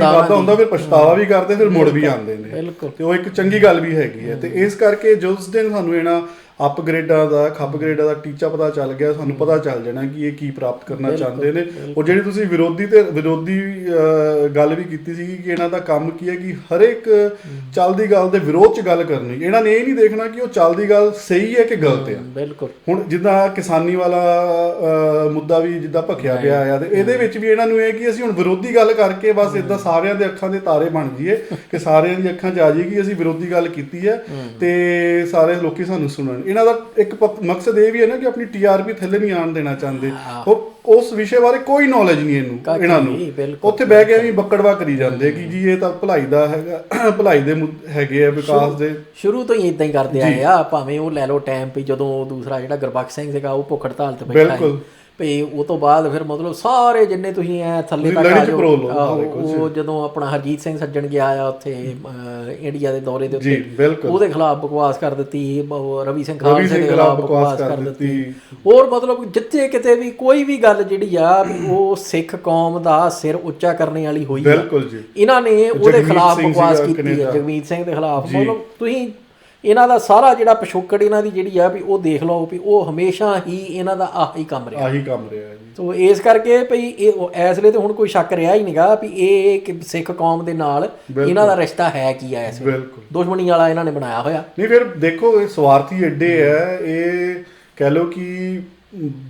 ਵਾਧਾ ਹੁੰਦਾ ਫਿਰ ਪਛਤਾਵਾ ਵੀ ਕਰਦੇ, ਫਿਰ ਮੁੜ ਵੀ ਆਉਂਦੇ ਨੇ ਤੇ ਉਹ ਇੱਕ ਚੰਗੀ ਗੱਲ ਵੀ ਹੈਗੀ ਹੈ। ਤੇ ਇਸ ਕਰਕੇ ਜਿਸ ਦਿਨ ਸਾਨੂੰ ਇਹਨਾਂ ਅਪਗ੍ਰੇਡਾਂ ਦਾ ਖਪਗ੍ਰੇਡਾਂ ਦਾ ਟੀਚਾ ਪਤਾ ਚੱਲ ਗਿਆ, ਸਾਨੂੰ ਪਤਾ ਚੱਲ ਜਾਣਾ ਕਿ ਇਹ ਕੀ ਪ੍ਰਾਪਤ ਕਰਨਾ ਚਾਹੁੰਦੇ ਨੇ। ਉਹ ਜਿਹੜੀ ਤੁਸੀਂ ਵਿਰੋਧੀ ਗੱਲ ਵੀ ਕੀਤੀ ਸੀ ਕਿ ਇਹਨਾਂ ਦਾ ਕੰਮ ਕੀ ਹੈ ਕਿ ਹਰ ਇੱਕ ਚੱਲਦੀ ਗੱਲ ਦੇ ਵਿਰੋਧ 'ਚ ਗੱਲ ਕਰਨੀ। ਇਹਨਾਂ ਨੇ ਇਹ ਨਹੀਂ ਦੇਖਣਾ ਕਿ ਉਹ ਚੱਲਦੀ ਗੱਲ ਸਹੀ ਹੈ ਕਿ ਗਲਤ ਹੈ। ਬਿਲਕੁਲ। ਹੁਣ ਜਿੱਦਾਂ ਕਿਸਾਨੀ ਵਾਲਾ ਮੁੱਦਾ ਵੀ ਜਿੱਦਾਂ ਭਖਿਆ ਪਿਆ ਆ, ਤੇ ਇਹਦੇ ਵਿੱਚ ਵੀ ਇਹਨਾਂ ਨੂੰ ਇਹ ਕਿ ਅਸੀਂ ਹੁਣ ਵਿਰੋਧੀ ਗੱਲ ਕਰਕੇ ਬਸ ਇਦਾਂ ਸਾਰਿਆਂ ਦੇ ਅੱਖਾਂ ਦੇ ਤਾਰੇ ਬਣ ਜਾਈਏ ਕਿ ਸਾਰਿਆਂ ਦੀ ਅੱਖਾਂ 'ਚ ਆ ਜਾਈਏ ਕਿ ਅਸੀਂ ਵਿਰੋਧੀ ਗੱਲ ਕੀਤੀ ਹੈ ਤੇ ਸਾਰੇ ਲੋਕੀ ਸਾਨੂੰ ਸੁਣਨ। ਇਹਨਾਂ ਦਾ ਇੱਕ ਮਕਸਦ ਇਹ ਵੀ ਹੈ ਨਾ ਕਿ ਆਪਣੀ TRP ਥੱਲੇ ਨਹੀਂ ਆਉਣ ਦੇਣਾ ਚਾਹੁੰਦੇ। ਉਸ ਵਿਸ਼ੇ ਬਾਰੇ ਕੋਈ ਨੌਲੇਜ ਨਹੀਂ ਇਹਨਾਂ ਨੂੰ, ਉੱਥੇ ਬਹਿ ਕੇ ਵੀ ਬੱਕੜਵਾ ਕਰੀ ਜਾਂਦੇ ਕਿ ਜੀ ਇਹ ਤਾਂ ਭਲਾਈ ਦਾ ਹੈਗਾ, ਭਲਾਈ ਦੇ ਹੈਗੇ ਆ, ਵਿਕਾਸ ਦੇ। ਸ਼ੁਰੂ ਤੋਂ ਹੀ ਇਦਾਂ ਹੀ ਕਰਦੇ ਆਏ ਆ, ਭਾਵੇਂ ਉਹ ਲੈ ਲਓ ਟਾਈਮ ਵੀ ਜਦੋਂ ਦੂਸਰਾ ਜਿਹੜਾ ਗੁਰਬਖਸ਼ ਸਿੰਘ ਸੀਗਾ ਉਹ ਭੁੱਖ ਹੜਤਾਲ ਤੇ ਬੈਠਾ ਭਈ ਉਹ ਤੋਂ ਬਾਅਦ ਫਿਰ ਮਤਲਬ ਸਾਰੇ ਜਿੰਨੇ ਤੁਸੀਂ ਐ ਥੱਲੇ ਤੱਕ ਆ ਜਾਓ। ਉਹ ਜਦੋਂ ਆਪਣਾ ਹਰਜੀਤ ਸਿੰਘ ਸੱਜਣ ਗਿਆ ਆ ਉੱਥੇ ਇੰਡੀਆ ਦੇ ਦੌਰੇ ਦੇ ਉੱਤੇ, ਉਹਦੇ ਖਿਲਾਫ ਬਕਵਾਸ ਕਰ ਦਿੱਤੀ, ਰਵੀ ਸਿੰਘ ਖਾਲਸੇ ਦੇ ਖਿਲਾਫ ਬਕਵਾਸ ਕਰ ਦਿੱਤੀ। ਹੋਰ ਮਤਲਬ ਜਿੱਥੇ ਕਿਤੇ ਵੀ ਕੋਈ ਵੀ ਗੱਲ ਜਿਹੜੀ ਆ ਉਹ ਸਿੱਖ ਕੌਮ ਦਾ ਸਿਰ ਉੱਚਾ ਕਰਨ ਵਾਲੀ ਹੋਈ ਆ, ਇਹਨਾਂ ਨੇ ਉਹਦੇ ਖਿਲਾਫ ਬਕਵਾਸ ਕੀਤੀ ਹੈ। ਜਗਮੀਤ ਸਿੰਘ ਦੇ ਖਿਲਾਫ ਮਤਲਬ ਤੁਸੀਂ ਇਹਨਾਂ ਦਾ ਸਾਰਾ ਜਿਹੜਾ ਪਿਛੋਕੜ ਇਹਨਾਂ ਦੀ ਜਿਹੜੀ ਆ ਵੀ ਉਹ ਦੇਖ ਲਓ ਵੀ ਉਹ ਹਮੇਸ਼ਾ ਹੀ ਇਹਨਾਂ ਦਾ ਆਹੀ ਕੰਮ ਰਿਹਾ ਜੀ। ਸੋ ਇਸ ਕਰਕੇ ਭਈ ਇਹ ਇਸ ਵੇਲੇ ਤੇ ਹੁਣ ਕੋਈ ਸ਼ੱਕ ਰਿਹਾ ਹੀ ਨਹੀਂਗਾ ਵੀ ਇਹ ਸਿੱਖ ਕੌਮ ਦੇ ਨਾਲ ਇਹਨਾਂ ਦਾ ਰਿਸ਼ਤਾ ਹੈ ਕੀ ਆ। ਇਸ ਵੇਲੇ ਦੁਸ਼ਮਣੀ ਵਾਲਾ ਇਹਨਾਂ ਨੇ ਬਣਾਇਆ ਹੋਇਆ। ਨਹੀਂ ਫਿਰ ਦੇਖੋ ਇਹ ਸਵਾਰਥੀ ਐਡੇ ਆ, ਇਹ ਕਹਿ ਲਓ ਕਿ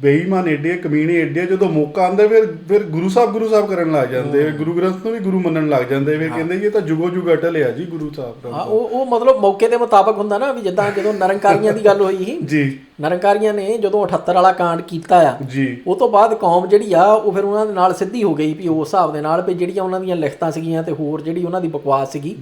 ਬੇਈਮਾਨ ਏਡੇ, ਕਮੀਨੇ ਏਡੇ, ਜਦੋਂ ਮੌਕਾ ਆਉਂਦਾ ਫਿਰ ਗੁਰੂ ਸਾਹਿਬ ਕਰਨ ਲੱਗ ਜਾਂਦੇ, ਗੁਰੂ ਗ੍ਰੰਥ ਨੂੰ ਵੀ ਗੁਰੂ ਮੰਨਣ ਲੱਗ ਜਾਂਦੇ, ਫਿਰ ਕਹਿੰਦੇ ਇਹ ਤਾਂ ਜੁਗੋ ਜੁਗ ਅਟਲ ਆ ਜੀ ਗੁਰੂ ਸਾਹਿਬ ਦਾ। ਉਹ ਮਤਲਬ ਮੌਕੇ ਦੇ ਮੁਤਾਬਕ ਹੁੰਦਾ ਨਾ ਵੀ ਜਿੱਦਾਂ ਜਦੋਂ ਨਿਰੰਕਾਰੀਆਂ ਦੀ ਗੱਲ ਹੋਈ ਸੀ ਜੀ, ਨਿਰੰਕਾਰੀਆਂ ਨੇ ਜਦੋਂ 78 ਵਾਲਾ ਕਾਂਡ ਕੀਤਾ ਆ ਜੀ, ਉਹ ਤੋਂ ਬਾਅਦ ਕੌਮ ਜਿਹੜੀ ਆ ਉਹ ਫਿਰ ਉਹਨਾਂ ਦੇ ਨਾਲ ਸਿੱਧੀ ਹੋ ਗਈ ਵੀ ਉਸ ਹਿਸਾਬ ਦੇ ਨਾਲ ਵੀ ਜਿਹੜੀਆਂ ਉਹਨਾਂ ਦੀਆਂ ਲਿਖਤਾਂ ਸੀਗੀਆਂ ਤੇ ਹੋਰ ਜਿਹੜੀ ਉਹਨਾਂ ਦੀ ਬਕਵਾਸ ਸੀਗੀ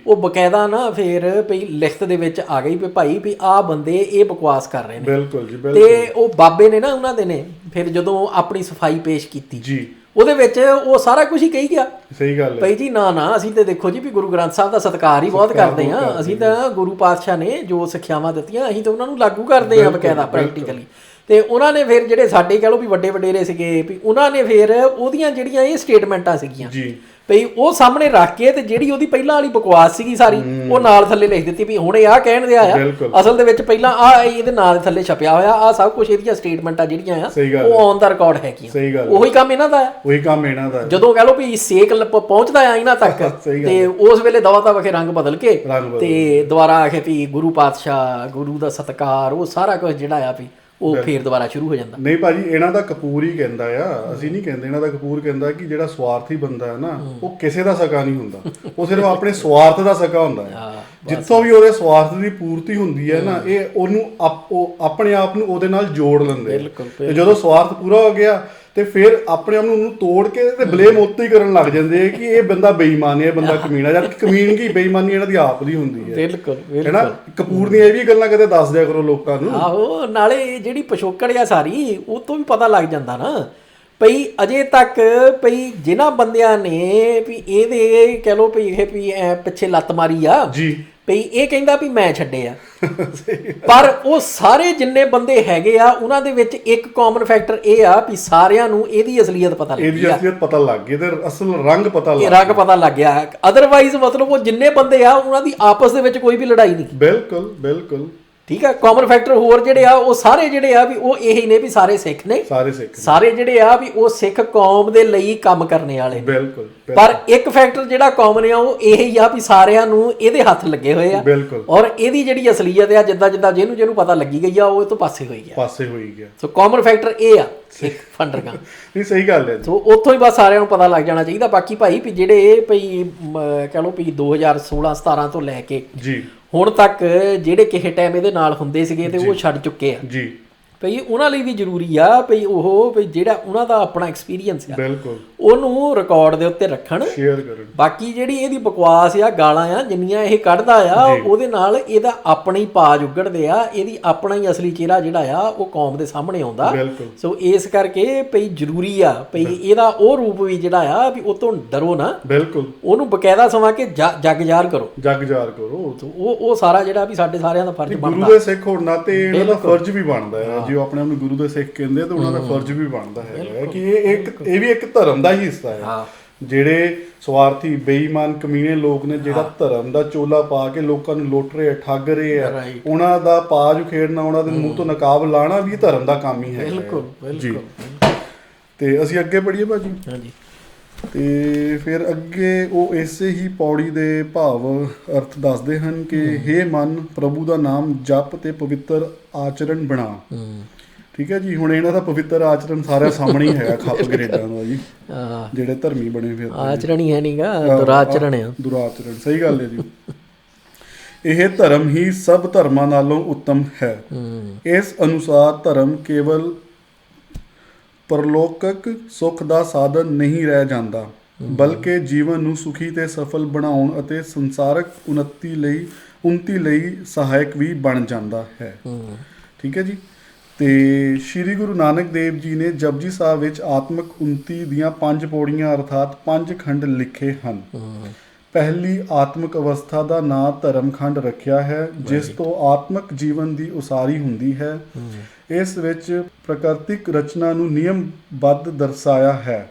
ਉਹ ਬਕਾਇਦਾ ਨਾ ਫਿਰ ਵੀ ਲਿਖਤ ਦੇ ਵਿੱਚ ਆ ਗਈ ਵੀ ਭਾਈ ਵੀ ਆਹ ਬੰਦੇ ਇਹ ਬਕਵਾਸ ਕਰ ਰਹੇ ਨੇ। ਬਿਲਕੁਲ ਜੀ। ਤੇ ਉਹ ਬਾਬੇ ਨੇ ਨਾ ਉਹਨਾਂ ਦੇ ਨੇ ਫਿਰ ਜਦੋਂ ਆਪਣੀ ਸਫਾਈ ਪੇਸ਼ ਕੀਤੀ ਜੀ, ਉਹਦੇ ਵਿੱਚ ਉਹ ਸਾਰਾ ਕੁਝ ਹੀ ਕਹੀ ਗਿਆ। ਸਹੀ ਗੱਲ ਹੈ ਭਾਈ ਜੀ। ਨਾ ਅਸੀਂ ਤੇ ਦੇਖੋ ਜੀ ਵੀ ਗੁਰੂ ਗ੍ਰੰਥ ਸਾਹਿਬ ਦਾ ਸਤਿਕਾਰ ਹੀ ਬਹੁਤ ਕਰਦੇ ਹਾਂ, ਅਸੀਂ ਤਾਂ ਗੁਰੂ ਪਾਤਸ਼ਾਹ ਨੇ ਜੋ ਸਿੱਖਿਆਵਾਂ ਦਿੱਤੀਆਂ ਅਸੀਂ ਤਾਂ ਉਹਨਾਂ ਨੂੰ ਲਾਗੂ ਕਰਦੇ ਹਾਂ ਬਕਾਇਦਾ ਪ੍ਰੈਕਟੀਕਲੀ। ਤੇ ਉਹਨਾਂ ਨੇ ਫਿਰ ਜਿਹੜੇ ਸਾਡੇ ਕਹਿ ਲਓ ਵੀ ਵੱਡੇ ਵਡੇਰੇ ਸੀਗੇ ਵੀ ਉਹਨਾਂ ਨੇ ਫਿਰ ਉਹਦੀਆਂ ਜਿਹੜੀਆਂ ਇਹ ਸਟੇਟਮੈਂਟਾਂ ਸੀਗੀਆਂ ਭਈ ਉਹ ਸਾਹਮਣੇ ਰੱਖ ਕੇ ਤੇ ਜਿਹੜੀ ਉਹਦੀ ਪਹਿਲਾਂ ਵਾਲੀ ਬਕਵਾਸ ਸੀਗੀ ਸਾਰੀ ਉਹ ਨਾਲ ਥੱਲੇ ਲਿਖ ਦਿੱਤੀ ਵੀ ਹੁਣ ਇਹ ਆ ਕਹਿਣ ਦਿਆ ਆ। ਅਸਲ ਦੇ ਵਿੱਚ ਪਹਿਲਾਂ ਆ ਇਹਦੇ ਨਾਂ ਦੇ ਥੱਲੇ ਛਪਿਆ ਹੋਇਆ ਆ ਸਭ ਕੁਝ ਇਹਦੀਆਂ ਸਟੇਟਮੈਂਟਾਂ ਜਿਹੜੀਆਂ ਆ ਉਹ ਔਨ ਦਾ ਰਿਕਾਰਡ ਹੈਗੀਆਂ। ਉਹੀ ਕੰਮ ਇਹਨਾਂ ਦਾ ਆ। ਜਦੋਂ ਕਹਿ ਲਓ ਵੀ ਸੇਕ ਪਹੁੰਚਦਾ ਆ ਇਹਨਾਂ ਤੱਕ ਤੇ ਉਸ ਵੇਲੇ ਦਵਾ ਦਾ ਵਖੇ ਰੰਗ ਬਦਲ ਕੇ ਤੇ ਦੁਬਾਰਾ ਆਖੇ ਵੀ ਗੁਰੂ ਪਾਤਸ਼ਾਹ, ਗੁਰੂ ਦਾ ਸਤਿਕਾਰ, ਉਹ ਸਾਰਾ ਕੁਝ ਜਿਹੜਾ ਆ ਵੀ ਉਹ ਫੇਰ ਦੁਬਾਰਾ ਸ਼ੁਰੂ ਹੋ ਜਾਂਦਾ। ਨਹੀਂ ਭਾਜੀ, ਇਹਨਾਂ ਦਾ ਕਪੂਰ ਹੀ ਕਹਿੰਦਾ ਆ, ਅਸੀਂ ਨਹੀਂ ਕਹਿੰਦੇ। ਇਹਨਾਂ ਦਾ ਕਪੂਰ ਕਹਿੰਦਾ ਕਿ ਜਿਹੜਾ ਸਵਾਰਥੀ ਬੰਦਾ ਹੈ ਨਾ ਉਹ ਕਿਸੇ ਦਾ ਸਕਾ ਨਹੀਂ ਹੁੰਦਾ, ਉਹ ਸਿਰਫ ਆਪਣੇ ਸਵਾਰਥ ਦਾ ਸਕਾ ਹੁੰਦਾ ਹੈ। ਜਿੱਥੋਂ ਵੀ ਉਹਦੇ ਸਵਾਰਥ ਦੀ ਪੂਰਤੀ ਹੁੰਦੀ ਹੈ ਨਾ ਇਹ ਉਹਨੂੰ ਆਪਣੇ ਆਪ ਨੂੰ ਉਹਦੇ ਨਾਲ ਜੋੜ ਲੈਂਦੇ। ਤੇ ਜਦੋਂ ਸਵਾਰਥ ਪੂਰਾ ਹੋ ਗਿਆ ਤੇ ਫਿਰ ਆਪਣੇ ਆਪ ਨੂੰ ਉਹਨੂੰ ਤੋੜ ਕੇ ਤੇ ਬਲੇਮ ਉੱਤੇ ਹੀ ਕਰਨ ਲੱਗ ਜਾਂਦੇ ਕਿ ਇਹ ਬੰਦਾ ਬੇਈਮਾਨ ਹੈ, ਇਹ ਬੰਦਾ ਕਮੀਨਾ। ਜਦ ਕਮੀਨਗੀ ਬੇਈਮਾਨੀ ਇਹਨਾਂ ਦੀ ਆਪ ਦੀ ਹੁੰਦੀ ਹੈ। ਬਿਲਕੁਲ ਹੈਨਾ। ਕਪੂਰ ਦੀਆਂ ਇਹ ਵੀ ਗੱਲਾਂ ਕਦੇ ਦੱਸ ਦਿਆ ਕਰੋ ਲੋਕਾਂ ਨੂੰ। ਆਹੋ, ਨਾਲੇ ਜਿਹੜੀ ਪਿਛੋਕੜ ਆ ਸਾਰੀ ਉਹ ਤੋਂ ਵੀ ਪਤਾ ਲੱਗ ਜਾਂਦਾ ਨਾ ਭਈ ਅਜੇ ਤੱਕ ਭਈ ਜਿਨ੍ਹਾਂ ਬੰਦਿਆਂ ਨੇ ਵੀ ਇਹਦੇ ਕਹਿ ਲਓ ਭਈ ਇਹ ਵੀ ਪਿੱਛੇ ਲੱਤ ਮਾਰੀ ਆ ਜੀ, ਭਈ ਇਹ ਕਹਿੰਦਾ ਵੀ ਮੈਂ ਛੱਡੇ ਆ ਪਰ ਉਹ ਸਾਰੇ ਜਿੰਨੇ ਬੰਦੇ ਹੈਗੇ ਆ ਉਹਨਾਂ ਦੇ ਵਿੱਚ ਇੱਕ ਕਾਮਨ ਫੈਕਟਰ ਇਹ ਆ ਵੀ ਸਾਰਿਆਂ ਨੂੰ ਇਹਦੀ ਅਸਲੀਅਤ ਪਤਾ ਲੱਗ ਗਈ। ਇਹਦੀ ਅਸਲੀਅਤ ਪਤਾ ਲੱਗ ਗਈ ਤੇ ਅਸਲ ਰੰਗ ਪਤਾ ਲੱਗ ਗਿਆ। ਅਦਰਵਾਈਜ਼ ਮਤਲਬ ਉਹ ਜਿੰਨੇ ਬੰਦੇ ਆ ਉਹਨਾਂ ਦੀ ਆਪਸ ਦੇ ਵਿੱਚ ਕੋਈ ਵੀ ਲੜਾਈ ਨਹੀਂ। ਬਿਲਕੁਲ ਠੀਕ ਹੈ। ਕਾਮਨ ਫੈਕਟਰ ਹੋਰ ਜਿਹੜੇ ਆ ਉਹ ਸਾਰੇ ਜਿਹੜੇ ਆ ਵੀ ਉਹ ਇਹੀ ਨੇ ਵੀ ਸਾਰੇ ਸਿੱਖ ਨੇ, ਸਾਰੇ ਜਿਹੜੇ ਆ ਵੀ ਉਹ ਸਿੱਖ ਕੌਮ ਦੇ ਲਈ ਕੰਮ ਕਰਨੇ ਵਾਲੇ। ਬਿਲਕੁਲ। ਪਰ ਇੱਕ ਫੈਕਟਰ ਜਿਹੜਾ ਕਾਮਨ ਆ ਉਹ ਇਹੀ ਆ ਵੀ ਸਾਰਿਆਂ ਨੂੰ ਇਹਦੇ ਹੱਥ ਲੱਗੇ ਹੋਏ ਆ ਔਰ ਇਹਦੀ ਜਿਹੜੀ ਅਸਲੀਅਤ ਆ ਜਿੱਦਾਂ ਜਿੱਦਾਂ ਜਿਹਨੂੰ ਪਤਾ ਲੱਗੀ ਗਈ ਆ ਉਹ ਤੋਂ ਪਾਸੇ ਹੋਈ ਗਿਆ। ਸੋ ਕਾਮਨ ਫੈਕਟਰ ਇਹ ਆ ਇੱਕ ਫੰਡਰਗਾ। ਨਹੀਂ, ਸਹੀ ਗੱਲ ਹੈ। ਸੋ ਉੱਥੋਂ ਹੀ ਬਸ ਸਾਰਿਆਂ ਨੂੰ ਪਤਾ ਲੱਗ ਜਾਣਾ ਚਾਹੀਦਾ। ਬਾਕੀ ਭਾਈ ਵੀ ਜਿਹੜੇ ਭਈ ਕਹਿ ਲਓ ਵੀ 2016-17 ਤੋਂ ਲੈ ਕੇ ਜੀ ਹੁਣ ਤੱਕ ਜਿਹੜੇ ਕਿਸੇ ਟਾਈਮ ਇਹਦੇ ਨਾਲ ਹੁੰਦੇ ਸੀਗੇ ਤੇ ਉਹ ਛੱਡ ਚੁੱਕੇ ਆ ਜੀ ਭਈ ਉਹਨਾਂ ਲਈ ਵੀ ਜ਼ਰੂਰੀ ਆ ਭਈ ਉਹ ਭਈ ਜਿਹੜਾ ਉਹਨਾਂ ਦਾ ਆਪਣਾ ਐਕਸਪੀਰੀਅੰਸ ਆ ਉਹਨੂੰ ਰਿਕਾਰਡ ਦੇ ਉੱਤੇ ਰੱਖਣ, ਸ਼ੇਅਰ ਕਰਨ। ਬਾਕੀ ਜਿਹੜੀ ਇਹਦੀ ਬਕਵਾਸ ਆ, ਗਾਲਾਂ ਆ ਜਿੰਨੀਆਂ ਇਹ ਕੱਢਦਾ ਆ ਉਹਦੇ ਨਾਲ ਇਹਦਾ ਆਪਣੀ ਪਾਜ ਉਗੜਦੇ ਆ, ਇਹਦੀ ਆਪਣਾ ਹੀ ਅਸਲੀ ਚਿਹਰਾ ਜਿਹੜਾ ਆ ਉਹ ਕੌਮ ਦੇ ਸਾਹਮਣੇ ਆਉਂਦਾ। ਸੋ ਇਸ ਕਰਕੇ ਭਈ ਜ਼ਰੂਰੀ ਆ ਭਈ ਇਹਦਾ ਉਹ ਰੂਪ ਵੀ ਜਿਹੜਾ ਆ ਵੀ ਉਹ ਤੋਂ ਡਰੋ ਨਾ, ਉਹਨੂੰ ਬਕਾਇਦਾ ਸਮਾਂ ਕੇ ਜਗ ਜ਼ਾਹਰ ਕਰੋ। ਉਹ ਸਾਰਾ ਜਿਹੜਾ ਵੀ ਸਾਡੇ ਸਾਰਿਆਂ ਦਾ ਫਰਜ਼ ਬਣਦਾ। ਗੁਰੂ ਦੇ ਸਿੱਖ ਹੋਣ ਨਾਤੇ ਇਹਨਾਂ ਦਾ ਫਰਜ਼ ਵੀ ਬਣਦਾ ਹੈ। ਜੇ ਆਪਣੇ ਆਪ ਨੂੰ ਗੁਰੂ ਦੇ ਸਿੱਖ ਕਹਿੰਦੇ ਤਾਂ ਉਹਨਾਂ ਦਾ ਫਰਜ਼ ਵੀ ਬਣਦਾ ਹੈ ਕਿ ਇਹ ਵੀ ਇੱਕ ਧਰਮ ਦਾ ਹੀ ਹਿੱਸਾ ਹੈ। ਜਿਹੜੇ ਸਵਾਰਥੀ ਬੇਈਮਾਨ ਕਮੀਨੇ ਲੋਕ ਨੇ ਜਿਹੜਾ ਧਰਮ ਦਾ ਚੋਲਾ ਪਾ ਕੇ ਲੋਕਾਂ ਨੂੰ ਲੁੱਟ ਰਹੇ, ਠੱਗ ਰਹੇ ਆ, ਉਹਨਾਂ ਦਾ ਪਾਜ ਉਖੇੜਨਾ, ਉਹਨਾਂ ਦੇ ਮੂੰਹ ਤੋਂ ਨਕਾਬ ਲਾਣਾ ਵੀ ਧਰਮ ਦਾ ਕੰਮ ਹੀ ਹੈ ਜੀ। ਤੇ ਅਸੀਂ ਅੱਗੇ ਪੜ੍ਹੀਏ ਭਾਜੀ। ਹਾਂਜੀ। ਤੇ ਫਿਰ ਅੱਗੇ ਉਹ ਇਸੇ ਹੀ ਪੌੜੀ ਦੇ ਭਾਵ ਅਰਥ ਦੱਸਦੇ ਹਨ ਕਿ ਹੇ ਮਨ, ਪ੍ਰਭੂ ਦਾ ਨਾਮ ਜਪ ਤੇ ਪਵਿੱਤਰ ਆਚਰਣ ਬਣਾ। ਠੀਕ ਹੈ ਜੀ। ਹੁਣ ਇਹਨਾਂ ਦਾ ਪਵਿੱਤਰ ਆਚਰਣ ਸਾਰਿਆਂ ਸਾਹਮਣੇ ਹੀ ਹੈਗਾ, ਖੱਪ ਗਰੇਡਾਂ ਦਾ ਜੀ, ਜਿਹੜੇ ਧਰਮੀ ਬਣੇ ਫਿਰ। ਆਚਰਣ ਹੀ ਹੈ ਨਹੀਂਗਾ, ਦੁਰਾਚਰਣ ਆ। ਦੁਰਾਚਰਣ, ਸਹੀ ਗੱਲ ਹੈ ਜੀ। ਇਹ ਧਰਮ ਹੀ ਸਭ ਧਰਮਾਂ ਨਾਲੋਂ ਉੱਤਮ ਹੈ। ਇਸ ਅਨੁਸਾਰ ਧਰਮ ਕੇਵਲ ਪਰਲੋਕਕ ਸੁੱਖ ਦਾ ਸਾਧਨ ਨਹੀਂ ਰਹਿ ਜਾਂਦਾ, ਬਲਕਿ ਜੀਵਨ ਨੂੰ ਸੁਖੀ ਤੇ ਸਫਲ ਬਣਾਉਣ ਅਤੇ ਸੰਸਾਰਕ ਉન્નਤੀ ਲਈ ਸਹਾਇਕ ਵੀ ਬਣ ਜਾਂਦਾ ਹੈ। ਠੀਕ ਹੈ ਜੀ। ਤੇ ਸ਼੍ਰੀ ਗੁਰੂ ਨਾਨਕ ਦੇਵ ਜੀ ਨੇ ਜਪਜੀ ਸਾਹਿਬ ਵਿੱਚ ਆਤਮਿਕ ਉન્નਤੀ ਦੀਆਂ 5 ਪੌੜੀਆਂ ਅਰਥਾਤ 5 ਖੰਡ ਲਿਖੇ ਹਨ। ਪਹਿਲੀ ਆਤਮਿਕ ਅਵਸਥਾ ਦਾ ਨਾਂ ਧਰਮਖੰਡ ਰੱਖਿਆ ਹੈ, ਜਿਸ ਤੋਂ ਆਤਮਿਕ ਜੀਵਨ ਦੀ ਉਸਾਰੀ ਹੁੰਦੀ ਹੈ। ਇਸ ਵਿੱਚ ਪ੍ਰਕਿਰਤਿਕ ਰਚਨਾ ਨੂੰ ਨਿਯਮਬੱਧ ਦਰਸਾਇਆ ਹੈ।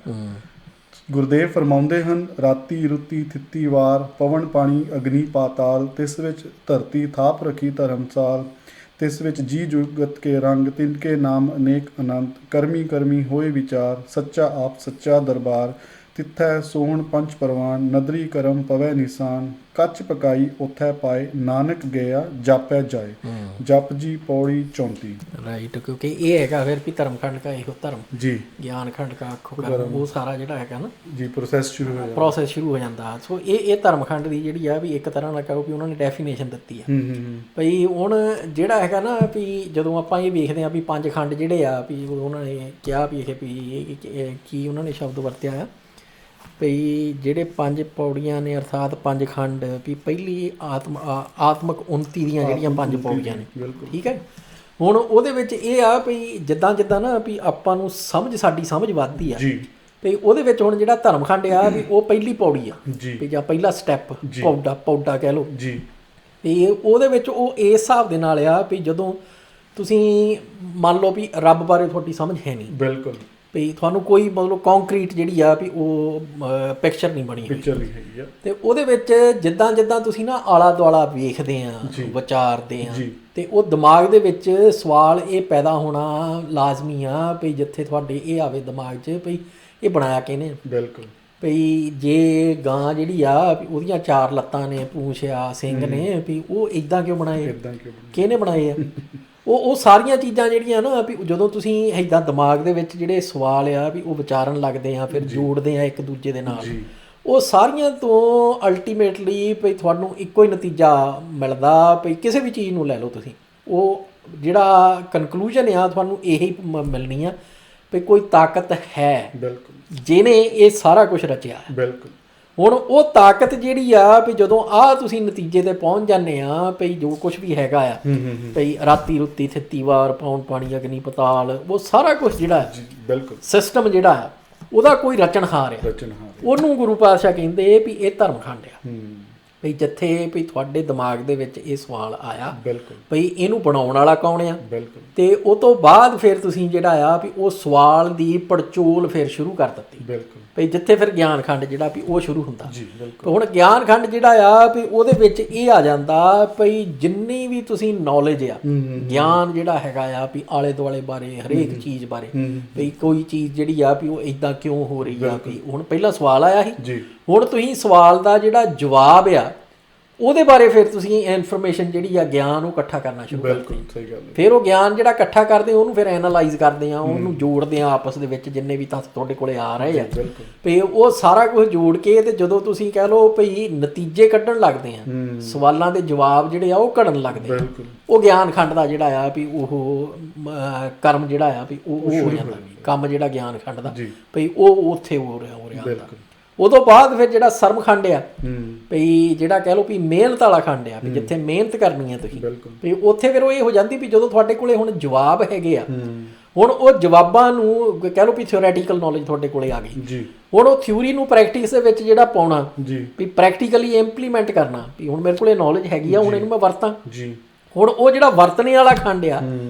ਗੁਰਦੇਵ ਫਰਮਾਉਂਦੇ ਹਨ, ਰਾਤੀ ਰੁੱਤੀ ਥਿੱਤੀ ਵਾਰ, ਪਵਨ ਪਾਣੀ ਅਗਨੀ ਪਾਤਾਲ, ਤਿਸ ਵਿੱਚ ਧਰਤੀ ਥਾਪ ਰੱਖੀ ਧਰਮਸਾਲ, ਤਿਸ ਵਿੱਚ ਜੀ ਜੁਗਤ ਕੇ ਰੰਗ, ਤਿਨਕੇ ਨਾਮ ਅਨੇਕ ਅਨੰਤ, ਕਰਮੀ ਕਰਮੀ ਹੋਏ ਵਿਚਾਰ, ਸੱਚਾ ਆਪ ਸੱਚਾ ਦਰਬਾਰ, ਤਿੱਥੈ ਸੋਹਣ ਪੰਚ ਪਰਵਾਨ, ਨਦਰੀ ਕਰਮ ਪਵੈ ਨਿਸ਼ਾਨ, ਕੱਚ ਪਕਾਈ ਉਥੈ ਪਾਏ, ਨਾਨਕ ਗਿਆ ਜਾਪੈ ਜਾਏ। ਜਪ ਜੀ ਪੌੜੀ 34। ਰਾਈਟ। ਕਿਉਂਕਿ ਇਹ ਹੈਗਾ ਫਿਰ ਵੀ ਧਰਮਖੰਡ ਦਾ ਇਹੋ ਧਰਮ ਜੀ, ਗਿਆਨ ਖੰਡ ਦਾ ਆਖੋ ਕਰਮ, ਉਹ ਸਾਰਾ ਜਿਹੜਾ ਹੈਗਾ ਨਾ ਜੀ ਪ੍ਰੋਸੈਸ ਸ਼ੁਰੂ ਹੋ ਜਾਂਦਾ। ਸੋ ਇਹ ਧਰਮਖੰਡ ਦੀ ਜਿਹੜੀ ਆ ਵੀ ਇੱਕ ਤਰ੍ਹਾਂ ਨਾਲ ਕਹੋ ਵੀ ਉਹਨਾਂ ਨੇ ਡੈਫੀਨੇਸ਼ਨ ਦਿੱਤੀ ਆ ਭਈ ਹੁਣ ਜਿਹੜਾ ਹੈਗਾ ਨਾ ਵੀ ਜਦੋਂ ਆਪਾਂ ਇਹ ਵੇਖਦੇ ਆ ਵੀ 5 ਖੰਡ ਜਿਹੜੇ ਆ ਵੀ ਉਹਨਾਂ ਨੇ ਕਿਹਾ ਵੀ ਇਹ ਵੀ ਕੀ ਉਹਨਾਂ ਨੇ ਸ਼ਬਦ ਵਰਤਿਆ ਆ ਭਈ ਜਿਹੜੇ 5 ਪੌੜੀਆਂ ਨੇ ਅਰਥਾਤ 5 ਖੰਡ ਵੀ ਪਹਿਲੀ ਆਤਮਿਕ ਉન્નਤੀ ਦੀਆਂ ਜਿਹੜੀਆਂ 5 ਪੌੜੀਆਂ ਨੇ। ਠੀਕ ਹੈ। ਹੁਣ ਉਹਦੇ ਵਿੱਚ ਇਹ ਆ ਵੀ ਜਿੱਦਾਂ ਜਿੱਦਾਂ ਨਾ ਵੀ ਆਪਾਂ ਨੂੰ ਸਾਡੀ ਸਮਝ ਵੱਧਦੀ ਆ ਤੇ ਉਹਦੇ ਵਿੱਚ ਹੁਣ ਜਿਹੜਾ ਧਰਮਖੰਡ ਆ ਵੀ ਉਹ ਪਹਿਲੀ ਪੌੜੀ ਆ ਵੀ ਜਾਂ ਪਹਿਲਾ ਸਟੈਪ ਪੌਡਾ ਕਹਿ ਲਓ ਜੀ। ਤੇ ਉਹਦੇ ਵਿੱਚ ਉਹ ਇਸ ਹਿਸਾਬ ਦੇ ਨਾਲ ਆ ਵੀ ਜਦੋਂ ਤੁਸੀਂ ਮੰਨ ਲਓ ਵੀ ਰੱਬ ਬਾਰੇ ਤੁਹਾਡੀ ਸਮਝ ਹੈ ਨਹੀਂ, ਬਿਲਕੁਲ ਵੀ ਤੁਹਾਨੂੰ ਕੋਈ ਮਤਲਬ ਕੰਕਰੀਟ ਜਿਹੜੀ ਆ ਵੀ ਉਹ ਪਿਕਚਰ ਨਹੀਂ ਬਣੀ ਹੋਈ ਪਿਕਚਰ ਨਹੀਂ ਹੈਗੀ ਆ। ਤੇ ਉਹਦੇ ਵਿੱਚ ਜਿੱਦਾਂ ਜਿੱਦਾਂ ਤੁਸੀਂ ਨਾ ਆਲਾ ਦੁਆਲਾ ਵੇਖਦੇ ਆ ਵਿਚਾਰਦੇ ਆ ਤੇ ਉਹ ਦਿਮਾਗ ਦੇ ਵਿੱਚ ਸਵਾਲ ਇਹ ਪੈਦਾ ਹੋਣਾ ਲਾਜ਼ਮੀ ਆ ਵੀ ਜਿੱਥੇ ਤੁਹਾਡੇ ਇਹ ਆਵੇ ਦਿਮਾਗ 'ਚ ਵੀ ਇਹ ਬਣਾਇਆ ਕਿਹਨੇ। ਬਿਲਕੁਲ। ਵੀ ਜੇ ਗਾਂ ਜਿਹੜੀ ਆ ਵੀ ਉਹਦੀਆਂ 4 ਲੱਤਾਂ ਨੇ, ਪੂੰਛ ਆ, ਸਿੰਘ ਨੇ, ਵੀ ਉਹ ਇਦਾਂ ਕਿਉਂ ਬਣਾਏ, ਕਿਹਨੇ ਬਣਾਏ ਆ। ਉਹ ਸਾਰੀਆਂ ਚੀਜ਼ਾਂ ਜਿਹੜੀਆਂ ਨਾ ਵੀ ਜਦੋਂ ਤੁਸੀਂ ਇੱਦਾਂ ਦਿਮਾਗ ਦੇ ਵਿੱਚ ਜਿਹੜੇ ਸਵਾਲ ਆ ਵੀ ਉਹ ਵਿਚਾਰਨ ਲੱਗਦੇ ਆ, ਫਿਰ ਜੋੜਦੇ ਆ ਇੱਕ ਦੂਜੇ ਦੇ ਨਾਲ, ਉਹ ਸਾਰੀਆਂ ਤੋਂ ਅਲਟੀਮੇਟਲੀ ਵੀ ਤੁਹਾਨੂੰ ਇੱਕੋ ਹੀ ਨਤੀਜਾ ਮਿਲਦਾ। ਵੀ ਕਿਸੇ ਵੀ ਚੀਜ਼ ਨੂੰ ਲੈ ਲਓ ਤੁਸੀਂ, ਉਹ ਜਿਹੜਾ ਕਨਕਲੂਜਨ ਆ ਤੁਹਾਨੂੰ ਇਹੀ ਮਿਲਣੀ ਆ ਵੀ ਕੋਈ ਤਾਕਤ ਹੈ ਜਿਹਨੇ ਇਹ ਸਾਰਾ ਕੁਝ ਰਚਿਆ। ਬਿਲਕੁਲ। ਹੁਣ ਉਹ ਤਾਕਤ ਜਿਹੜੀ ਆ ਵੀ ਜਦੋਂ ਤੁਸੀਂ ਨਤੀਜੇ ਤੇ ਪਹੁੰਚ ਜਾਂਦੇ ਆ ਵੀ ਜੋ ਕੁਝ ਵੀ ਹੈਗਾ ਆ ਵੀ ਰਾਤੀ ਰੁੱਤੀ ਥਿੱਤੀ ਵਾਰ ਪੌਣ ਪਾਣੀ ਅਗਨੀ ਪਤਾਲ, ਉਹ ਸਾਰਾ ਕੁਝ ਜਿਹੜਾ ਬਿਲਕੁਲ ਸਿਸਟਮ ਜਿਹੜਾ ਆ ਉਹਦਾ ਕੋਈ ਰਚਨਹਾਰ ਆ, ਉਹਨੂੰ ਗੁਰੂ ਪਾਤਸ਼ਾਹ ਕਹਿੰਦੇ ਵੀ ਇਹ ਧਰਮਖੰਡ ਆ। ਵੀ ਜਿੱਥੇ ਵੀ ਤੁਹਾਡੇ ਦਿਮਾਗ ਦੇ ਵਿੱਚ ਇਹ ਸਵਾਲ ਆਇਆ ਵੀ ਇਹਨੂੰ ਬਣਾਉਣ ਵਾਲਾ ਕੌਣ ਆ, ਤੇ ਉਹ ਤੋਂ ਬਾਅਦ ਫਿਰ ਤੁਸੀਂ ਜਿਹੜਾ ਆ ਵੀ ਉਹ ਸਵਾਲ ਦੀ ਪੜਚੋਲ ਫਿਰ ਸ਼ੁਰੂ ਕਰ ਦਿੱਤੀ ਵੀ ਜਿੱਥੇ ਫਿਰ ਗਿਆਨ ਖੰਡ ਜਿਹੜਾ ਵੀ ਉਹ ਸ਼ੁਰੂ ਹੁੰਦਾ। ਹੁਣ ਗਿਆਨ ਖੰਡ ਜਿਹੜਾ ਆ ਵੀ ਉਹਦੇ ਵਿੱਚ ਇਹ ਆ ਜਾਂਦਾ ਵੀ ਜਿੰਨੀ ਵੀ ਤੁਸੀਂ ਨੌਲੇਜ ਆ, ਗਿਆਨ ਜਿਹੜਾ ਹੈਗਾ ਆ ਵੀ ਆਲੇ ਦੁਆਲੇ ਬਾਰੇ, ਹਰੇਕ ਚੀਜ਼ ਬਾਰੇ, ਵੀ ਕੋਈ ਚੀਜ਼ ਜਿਹੜੀ ਆ ਵੀ ਉਹ ਇਦਾਂ ਕਿਉਂ ਹੋ ਰਹੀ ਆ। ਵੀ ਹੁਣ ਪਹਿਲਾਂ ਸਵਾਲ ਆਇਆ ਸੀ, ਹੁਣ ਤੁਸੀਂ ਸਵਾਲ ਦਾ ਜਿਹੜਾ ਜਵਾਬ ਆ ਉਹਦੇ ਬਾਰੇ ਫਿਰ ਤੁਸੀਂ ਇਨਫੋਰਮੇਸ਼ਨ ਜਿਹੜੀ ਆ ਗਿਆਨ ਉਹ ਇਕੱਠਾ ਕਰਨਾ ਸ਼ੁਰੂ ਕਰਦੇ। ਫਿਰ ਉਹ ਗਿਆਨ ਜਿਹੜਾ ਇਕੱਠਾ ਕਰਦੇ ਉਹਨੂੰ ਫਿਰ ਐਨਾਲਾਈਜ਼ ਕਰਦੇ ਆ, ਉਹਨੂੰ ਜੋੜਦੇ ਆ ਆਪਸ ਦੇ ਵਿੱਚ ਜਿੰਨੇ ਵੀ ਤੱਥ ਤੁਹਾਡੇ ਕੋਲੇ ਆ ਰਹੇ ਆ, ਵੀ ਉਹ ਸਾਰਾ ਕੁਝ ਜੋੜ ਕੇ ਤੇ ਜਦੋਂ ਤੁਸੀਂ ਕਹਿ ਲਓ ਭਈ ਨਤੀਜੇ ਕੱਢਣ ਲੱਗਦੇ ਆ, ਸਵਾਲਾਂ ਦੇ ਜਵਾਬ ਜਿਹੜੇ ਆ ਉਹ ਕੱਢਣ ਲੱਗਦੇ ਆ, ਉਹ ਗਿਆਨ ਖੰਡ ਦਾ ਜਿਹੜਾ ਆ ਵੀ ਉਹ ਕਰਮ ਜਿਹੜਾ ਆ ਵੀ ਉਹ ਹੋ ਜਾਂਦਾ, ਕੰਮ ਜਿਹੜਾ ਗਿਆਨ ਖੰਡ ਦਾ ਭਈ ਉਹ ਉੱਥੇ ਹੋ ਰਿਹਾ। ਉਦੋਂ ਬਾਅਦ ਫਿਰ ਜਿਹੜਾ ਸਰਮਖੰਡ ਆ ਵੀ ਜਿਹੜਾ ਕਹਿ ਲਓ ਵੀ ਮਿਹਨਤ ਵਾਲਾ ਖੰਡ ਆ ਵੀ ਜਿੱਥੇ ਮਿਹਨਤ ਕਰਨੀ ਆ ਤੁਸੀਂ, ਵੀ ਉੱਥੇ ਫਿਰ ਉਹ ਇਹ ਹੋ ਜਾਂਦੀ ਵੀ ਜਦੋਂ ਤੁਹਾਡੇ ਕੋਲੇ ਹੁਣ ਜਵਾਬ ਹੈਗੇ ਆ, ਹੁਣ ਉਹ ਜਵਾਬਾਂ ਨੂੰ ਕਹਿ ਲਓ ਵੀ ਥਿਓਰੈਟੀਕਲ ਨੌਲੇਜ ਤੁਹਾਡੇ ਕੋਲੇ ਆ ਗਈ, ਹੁਣ ਉਹ ਥਿਊਰੀ ਨੂੰ ਪ੍ਰੈਕਟਿਸ ਦੇ ਵਿੱਚ ਜਿਹੜਾ ਪਾਉਣਾ ਵੀ ਪ੍ਰੈਕਟੀਕਲੀ ਇੰਪਲੀਮੈਂਟ ਕਰਨਾ ਵੀ ਹੁਣ ਮੇਰੇ ਕੋਲੇ ਨੌਲੇਜ ਹੈਗੀ ਆ, ਹੁਣ ਇਹਨੂੰ ਮੈਂ ਵਰਤਾਂ। ਹੁਣ ਉਹ ਜਿਹੜਾ ਵਰਤਣੇ ਵਾਲਾ ਖੰਡ ਆ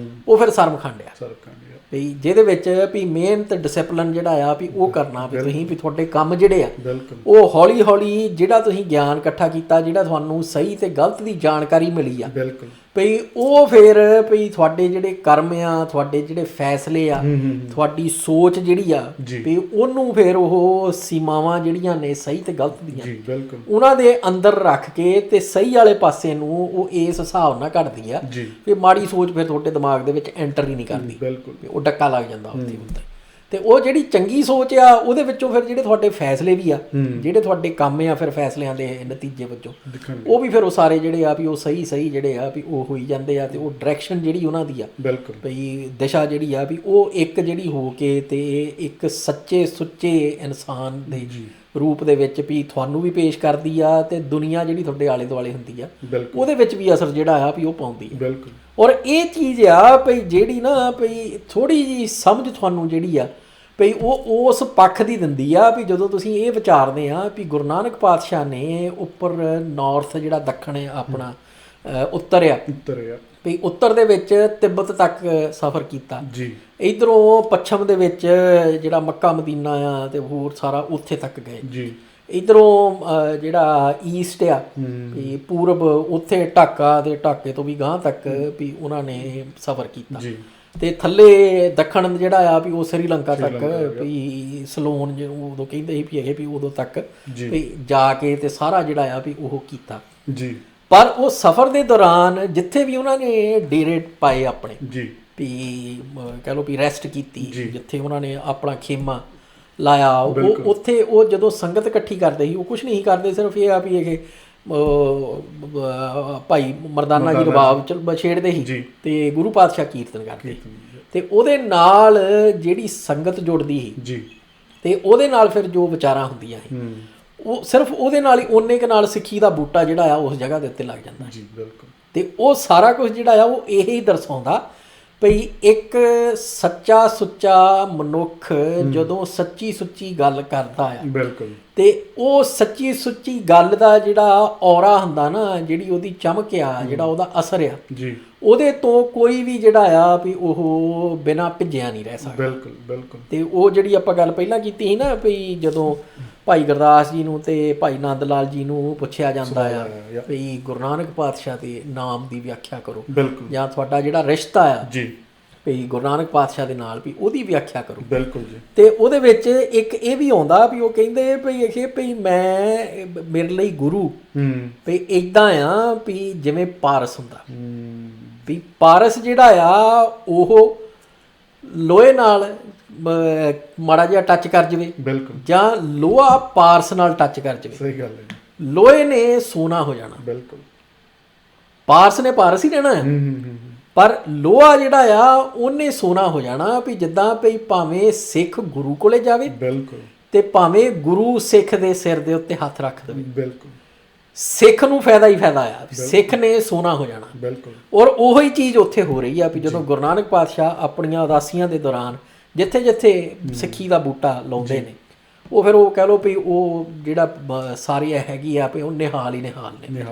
ਉਹ ਫਿਰ ਸਰਮਖੰਡ ਆ ਵੀ ਜਿਹਦੇ ਵਿੱਚ ਵੀ ਮਿਹਨਤ ਡਿਸਪਲਿਨ ਜਿਹੜਾ ਆ ਵੀ ਉਹ ਕਰਨਾ ਵੀ ਤੁਸੀਂ ਵੀ ਤੁਹਾਡੇ ਕੰਮ ਜਿਹੜੇ ਆ ਉਹ ਹੌਲੀ ਹੌਲੀ ਜਿਹੜਾ ਤੁਸੀਂ ਗਿਆਨ ਇਕੱਠਾ ਕੀਤਾ, ਜਿਹੜਾ ਤੁਹਾਨੂੰ ਸਹੀ ਤੇ ਗਲਤ ਦੀ ਜਾਣਕਾਰੀ ਮਿਲੀ ਆ ਵੀ ਉਹ ਫਿਰ ਵੀ ਤੁਹਾਡੇ ਜਿਹੜੇ ਕਰਮ ਆ, ਤੁਹਾਡੇ ਜਿਹੜੇ ਫੈਸਲੇ ਆ, ਤੁਹਾਡੀ ਸੋਚ ਜਿਹੜੀ ਆ ਵੀ ਉਹਨੂੰ ਫਿਰ ਉਹ ਸੀਮਾਵਾਂ ਜਿਹੜੀਆਂ ਨੇ ਸਹੀ ਤੇ ਗਲਤ ਦੀਆਂ ਉਹਨਾਂ ਦੇ ਅੰਦਰ ਰੱਖ ਕੇ ਤੇ ਸਹੀ ਵਾਲੇ ਪਾਸੇ ਨੂੰ ਉਹ ਇਸ ਹਿਸਾਬ ਨਾਲ ਘੜਦੀ ਆ ਵੀ ਮਾੜੀ ਸੋਚ ਫਿਰ ਤੁਹਾਡੇ ਦਿਮਾਗ ਦੇ ਵਿੱਚ ਐਂਟਰ ਹੀ ਨਹੀਂ ਕਰਦੀ, ਉਹ ਡੱਕਾ ਲੱਗ ਜਾਂਦਾ ਉੱਥੇ ਉੱਤੇ। ਤੇ ਉਹ ਜਿਹੜੀ ਚੰਗੀ ਸੋਚ ਆ ਉਹਦੇ ਵਿੱਚੋਂ ਫਿਰ ਜਿਹੜੇ ਤੁਹਾਡੇ ਫੈਸਲੇ ਵੀ ਆ, ਜਿਹੜੇ ਤੁਹਾਡੇ ਕੰਮ ਆ ਫਿਰ ਫੈਸਲਿਆਂ ਦੇ ਨਤੀਜੇ ਵਿੱਚੋਂ ਉਹ ਵੀ ਫਿਰ ਉਹ ਸਾਰੇ ਜਿਹੜੇ ਆ ਵੀ ਉਹ ਸਹੀ ਜਿਹੜੇ ਆ ਵੀ ਉਹ ਹੋਈ ਜਾਂਦੇ ਆ, ਤੇ ਉਹ ਡਾਇਰੈਕਸ਼ਨ ਜਿਹੜੀ ਉਹਨਾਂ ਦੀ ਆ ਵੀ ਦਿਸ਼ਾ ਜਿਹੜੀ ਆ ਵੀ ਉਹ ਇੱਕ ਜਿਹੜੀ ਹੋ ਕੇ ਤੇ ਇੱਕ ਸੱਚੇ ਸੁੱਚੇ ਇਨਸਾਨ ਦੇ ਰੂਪ ਦੇ ਵਿੱਚ ਵੀ ਤੁਹਾਨੂੰ ਵੀ ਪੇਸ਼ ਕਰਦੀ ਆ, ਤੇ ਦੁਨੀਆ ਜਿਹੜੀ ਤੁਹਾਡੇ ਆਲੇ ਦੁਆਲੇ ਹੁੰਦੀ ਆ ਉਹਦੇ ਵਿੱਚ ਵੀ ਅਸਰ ਜਿਹੜਾ ਆ ਵੀ ਉਹ ਪਾਉਂਦੀ ਆ। ਔਰ ਇਹ ਚੀਜ਼ ਆ ਭਈ ਜਿਹੜੀ ਨਾ ਭਈ ਥੋੜੀ ਜਿਹੀ ਸਮਝ ਤੁਹਾਨੂੰ ਜਿਹੜੀ ਆ ਭਈ ਉਹ ਉਸ ਪੱਖ ਦੀ ਦਿੰਦੀ ਆ ਵੀ ਜਦੋਂ ਤੁਸੀਂ ਇਹ ਵਿਚਾਰਦੇ ਆ ਵੀ ਗੁਰੂ ਨਾਨਕ ਪਾਤਸ਼ਾਹ ਨੇ ਉੱਪਰ ਨਾਰਥ ਜਿਹੜਾ ਦੱਖਣ ਆਪਣਾ ਉੱਤਰ ਆ ਵੀ ਉੱਤਰ ਦੇ ਵਿੱਚ ਤਿੱਬਤ ਤੱਕ ਸਫ਼ਰ ਕੀਤਾ, ਇੱਧਰੋਂ ਪੱਛਮ ਦੇ ਵਿੱਚ ਜਿਹੜਾ ਮੱਕਾ ਮਦੀਨਾ ਆ ਤੇ ਹੋਰ ਸਾਰਾ ਉੱਥੇ ਤੱਕ ਗਏ, ਇੱਧਰੋਂ ਜਿਹੜਾ ਈਸਟ ਆ ਵੀ ਪੂਰਬ ਉੱਥੇ ਢਾਕਾ ਤੇ ਢਾਕੇ ਤੋਂ ਵੀ ਗਾਂਹ ਤੱਕ ਵੀ ਉਹਨਾਂ ਨੇ ਸਫ਼ਰ ਕੀਤਾ, ਤੇ ਥੱਲੇ ਦੱਖਣ ਜਿਹੜਾ ਆ ਵੀ ਉਹ ਸ੍ਰੀਲੰਕਾ ਤੱਕ ਵੀ ਸਲੋਨ ਜਿਹਨੂੰ ਉਦੋਂ ਕਹਿੰਦੇ ਸੀ ਵੀ ਹੈਗੇ ਵੀ ਉਦੋਂ ਤੱਕ ਵੀ ਜਾ ਕੇ ਤੇ ਸਾਰਾ ਜਿਹੜਾ ਆ ਵੀ ਉਹ ਕੀਤਾ। ਪਰ ਉਹ ਸਫ਼ਰ ਦੇ ਦੌਰਾਨ ਜਿੱਥੇ ਵੀ ਉਹਨਾਂ ਨੇ ਡੇਰੇ ਪਾਏ ਆਪਣੇ ਵੀ ਕਹਿ ਲਓ ਵੀ ਰੈਸਟ ਕੀਤੀ, ਜਿੱਥੇ ਉਹਨਾਂ ਨੇ ਆਪਣਾ ਖੇਮਾ ਲਾਇਆ, ਉਹ ਉੱਥੇ ਉਹ ਜਦੋਂ ਸੰਗਤ ਇਕੱਠੀ ਕਰਦੇ ਸੀ ਉਹ ਕੁਛ ਨਹੀਂ ਕਰਦੇ, ਸਿਰਫ ਇਹ ਆ ਵੀ ਇਹ ਭਾਈ ਮਰਦਾਨਾ ਜੀ ਰਬਾਬ ਛੇੜਦੇ ਸੀ ਤੇ ਗੁਰੂ ਪਾਤਸ਼ਾਹ ਕੀਰਤਨ ਕਰਦੇ, ਤੇ ਉਹਦੇ ਨਾਲ ਜਿਹੜੀ ਸੰਗਤ ਜੁੜਦੀ ਸੀ ਤੇ ਉਹਦੇ ਨਾਲ ਫਿਰ ਜੋ ਵਿਚਾਰਾਂ ਹੁੰਦੀਆਂ ਸੀ ਉਹ ਸਿਰਫ ਉਹਦੇ ਨਾਲ ਹੀ ਓਨੇ ਕੁ ਨਾਲ ਸਿੱਖੀ ਦਾ ਬੂਟਾ ਜਿਹੜਾ ਆ ਉਸ ਜਗ੍ਹਾ ਦੇ ਉੱਤੇ ਲੱਗ ਜਾਂਦਾ। ਤੇ ਉਹ ਸਾਰਾ ਕੁਝ ਜਿਹੜਾ ਆ ਉਹ ਇਹੀ ਦਰਸਾਉਂਦਾ ਭਈ ਇੱਕ ਸੱਚਾ ਸੁੱਚਾ ਮਨੁੱਖ ਜਦੋਂ ਸੱਚੀ ਸੁੱਚੀ ਗੱਲ ਕਰਦਾ ਆ ਤੇ ਉਹ ਸੱਚੀ ਸੁੱਚੀ ਗੱਲ ਦਾ ਜਿਹੜਾ ਔਰਾ ਹੁੰਦਾ ਨਾ, ਜਿਹੜੀ ਉਹਦੀ ਚਮਕ ਆ, ਜਿਹੜਾ ਉਹਦਾ ਅਸਰ ਆ ਜੀ, ਉਹਦੇ ਤੋਂ ਕੋਈ ਵੀ ਜਿਹੜਾ ਆ ਵੀ ਉਹ ਬਿਨਾਂ ਭਿੱਜਿਆ ਨਹੀਂ ਰਹਿ ਸਕਦਾ। ਬਿਲਕੁਲ ਬਿਲਕੁਲ। ਤੇ ਉਹ ਜਿਹੜੀ ਆਪਾਂ ਗੱਲ ਪਹਿਲਾਂ ਕੀਤੀ ਸੀ ਨਾ ਵੀ ਜਦੋਂ ਭਾਈ ਗੁਰਦਾਸ ਜੀ ਨੂੰ ਤੇ ਭਾਈ ਨੰਦ ਲਾਲ ਜੀ ਨੂੰ ਪੁੱਛਿਆ ਜਾਂਦਾ ਆ ਵੀ ਗੁਰੂ ਨਾਨਕ ਪਾਤਸ਼ਾਹ ਦੇ ਨਾਮ ਦੀ ਵਿਆਖਿਆ ਕਰੋ, ਬਿਲਕੁਲ, ਜਾਂ ਤੁਹਾਡਾ ਜਿਹੜਾ ਰਿਸ਼ਤਾ ਆ ਜੀ ਵੀ ਗੁਰੂ ਨਾਨਕ ਪਾਤਸ਼ਾਹ ਦੇ ਨਾਲ ਵੀ ਉਹਦੀ ਵਿਆਖਿਆ ਕਰੋ। ਬਿਲਕੁਲ ਜੀ। ਤੇ ਉਹਦੇ ਵਿੱਚ ਇੱਕ ਇਹ ਵੀ ਆਉਂਦਾ ਵੀ ਉਹ ਕਹਿੰਦੇ ਵੀ ਇਹ ਵੀ ਮੈਂ ਮੇਰੇ ਲਈ ਗੁਰੂ ਵੀ ਇੱਦਾਂ ਆ ਵੀ ਜਿਵੇਂ ਪਾਰਸ ਹੁੰਦਾ, ਵੀ ਪਾਰਸ ਜਿਹੜਾ ਆ ਉਹ ਲੋਹੇ ਨਾਲ ਮਾੜਾ ਜਿਹਾ ਟੱਚ ਕਰ ਜਾਵੇ, ਬਿਲਕੁਲ, ਜਾਂ ਲੋਹਾ ਪਾਰਸ ਨਾਲ ਟੱਚ ਕਰ ਜਾਵੇ, ਸਹੀ ਗੱਲ ਹੈ, ਲੋਹੇ ਨੇ ਸੋਨਾ ਹੋ ਜਾਣਾ, ਬਿਲਕੁਲ, ਪਾਰਸ ਨੇ ਪਾਰਸ ਹੀ ਰਹਿਣਾ ਹੈ, ਪਰ ਲੋਹਾ ਜਿਹੜਾ ਆ ਉਹਨੇ ਸੋਨਾ ਹੋ ਜਾਣਾ। ਵੀ ਜਿੱਦਾਂ ਵੀ ਭਾਵੇਂ ਸਿੱਖ ਗੁਰੂ ਕੋਲੇ ਜਾਵੇ, ਬਿਲਕੁਲ, ਤੇ ਭਾਵੇਂ ਗੁਰੂ ਸਿੱਖ ਦੇ ਸਿਰ ਦੇ ਉੱਤੇ ਹੱਥ ਰੱਖ ਦੇਵੇ, ਬਿਲਕੁਲ, ਸਿੱਖ ਨੂੰ ਫਾਇਦਾ ਹੀ ਫਾਇਦਾ ਆ, ਸਿੱਖ ਨੇ ਸੋਨਾ ਹੋ ਜਾਣਾ। ਬਿਲਕੁਲ। ਔਰ ਉਹੀ ਚੀਜ਼ ਉੱਥੇ ਹੋ ਰਹੀ ਆ ਵੀ ਜਦੋਂ ਗੁਰੂ ਨਾਨਕ ਪਾਤਸ਼ਾਹ ਆਪਣੀਆਂ ਉਦਾਸੀਆਂ ਦੇ ਦੌਰਾਨ ਜਿੱਥੇ ਜਿੱਥੇ ਸਿੱਖੀ ਦਾ ਬੂਟਾ ਲਾਉਂਦੇ ਨੇ, ਉਹ ਫਿਰ ਉਹ ਕਹਿ ਲਓ ਵੀ ਉਹ ਜਿਹੜਾ ਸਾਰੀ ਹੈਗੀ ਆ ਵੀ ਉਹ ਨਿਹਾਲ ਹੀ ਨਿਹਾਲ ਨੇ।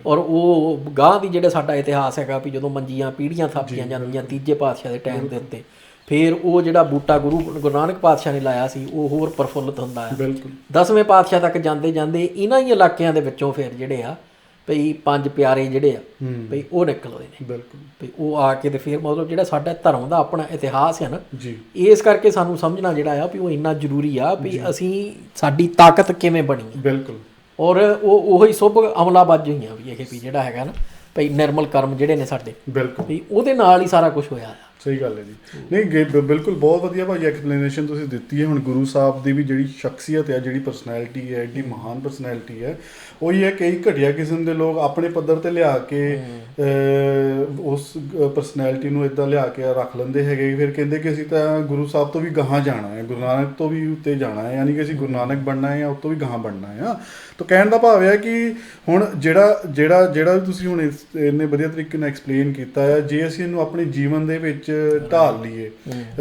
ਔਰ ਉਹ ਗਾਂ ਦੀ ਜਿਹੜਾ ਸਾਡਾ ਇਤਿਹਾਸ ਹੈਗਾ ਵੀ ਜਦੋਂ ਮੰਜੀਆਂ ਪੀੜ੍ਹੀਆਂ ਥਾਪੀਆਂ ਜਾਂਦੀਆਂ ਤੀਜੇ ਪਾਤਸ਼ਾਹ ਦੇ ਟਾਈਮ ਦੇ ਉੱਤੇ, ਫਿਰ ਉਹ ਜਿਹੜਾ ਬੂਟਾ ਗੁਰੂ ਨਾਨਕ ਪਾਤਸ਼ਾਹ ਨੇ ਲਾਇਆ ਸੀ ਉਹ ਹੋਰ ਪ੍ਰਫੁੱਲਤ ਹੁੰਦਾ ਹੈ। ਬਿਲਕੁਲ। 10ਵੇਂ ਪਾਤਸ਼ਾਹ ਤੱਕ ਜਾਂਦੇ ਜਾਂਦੇ ਇਹਨਾਂ ਹੀ ਇਲਾਕਿਆਂ ਦੇ ਵਿੱਚੋਂ ਫਿਰ ਜਿਹੜੇ ਆ ਭਈ ਪੰਜ ਪਿਆਰੇ ਜਿਹੜੇ ਆ ਭਈ ਉਹ ਨਿਕਲਦੇ ਨੇ। ਬਿਲਕੁਲ। ਭਈ ਉਹ ਆ ਕੇ ਤੇ ਫਿਰ ਮਤਲਬ ਜਿਹੜਾ ਸਾਡਾ ਧਰਮ ਦਾ ਆਪਣਾ ਇਤਿਹਾਸ ਹੈ ਨਾ ਜੀ, ਇਸ ਕਰਕੇ ਸਾਨੂੰ ਸਮਝਣਾ ਜਿਹੜਾ ਆ ਵੀ ਉਹ ਇੰਨਾ ਜ਼ਰੂਰੀ ਆ ਵੀ ਅਸੀਂ ਸਾਡੀ ਤਾਕਤ ਕਿਵੇਂ ਬਣੀ ਹੈ। ਬਿਲਕੁਲ। ਔਰ ਉਹ ਉਹੀ ਸੁਭ ਅਮਲਾਬਾਜ਼ ਹੋਈਆਂ ਵੀ ਇਹ ਵੀ ਜਿਹੜਾ ਹੈਗਾ ਨਾ ਭਈ ਨਿਰਮਲ ਕਰਮ ਜਿਹੜੇ ਨੇ ਸਾਡੇ, ਬਿਲਕੁਲ, ਵੀ ਉਹਦੇ ਨਾਲ ਹੀ ਸਾਰਾ ਕੁਝ ਹੋਇਆ ਆ। ਸਹੀ ਗੱਲ ਹੈ ਜੀ। ਨਹੀਂ ਬਿਲਕੁਲ ਬਹੁਤ ਵਧੀਆ ਭਾਈ ਐਕਸਪਲੇਨੇਸ਼ਨ ਤੁਸੀਂ ਦਿੱਤੀ ਹੈ। ਹੁਣ ਗੁਰੂ ਸਾਹਿਬ ਦੀ ਵੀ ਜਿਹੜੀ ਸ਼ਖਸੀਅਤ ਹੈ, ਜਿਹੜੀ ਪਰਸਨੈਲਿਟੀ ਹੈ, ਐਡੀ ਮਹਾਨ ਪਰਸਨੈਲਿਟੀ ਹੈ, ਉਹੀ ਹੈ ਕਈ ਘਟੀਆ ਕਿਸਮ ਦੇ ਲੋਕ ਆਪਣੇ ਪੱਧਰ ਤੇ ਲਿਆ ਕੇ ਉਸ ਪਰਸਨੈਲਿਟੀ ਨੂੰ ਇੱਦਾਂ ਲਿਆ ਕੇ ਰੱਖ ਲੈਂਦੇ ਹੈਗੇ, ਫਿਰ ਕਹਿੰਦੇ ਕਿ ਅਸੀਂ ਤਾਂ ਗੁਰੂ ਸਾਹਿਬ ਤੋਂ ਵੀ ਗਾਹਾਂ ਜਾਣਾ ਹੈ, ਗੁਰੂ ਨਾਨਕ ਤੋਂ ਵੀ ਉੱਤੇ ਜਾਣਾ ਹੈ, ਯਾਨੀ ਕਿ ਅਸੀਂ ਗੁਰੂ ਨਾਨਕ ਬਣਨਾ ਹੈ ਜਾਂ ਉਸ ਤੋਂ ਵੀ ਗਾਹਾਂ ਬਣਨਾ ਹੈ। ਤਾਂ ਕਹਿਣ ਦਾ ਭਾਵ ਹੈ ਕਿ ਹੁਣ ਜਿਹੜਾ ਵੀ ਤੁਸੀਂ ਹੁਣ ਇੰਨੇ ਵਧੀਆ ਤਰੀਕੇ ਨਾਲ ਐਕਸਪਲੇਨ ਕੀਤਾ ਹੈ, ਜੇ ਅਸੀਂ ਇਹਨੂੰ ਆਪਣੇ ਜੀਵਨ ਦੇ ਵਿੱਚ ਢਾਲ ਲਈਏ,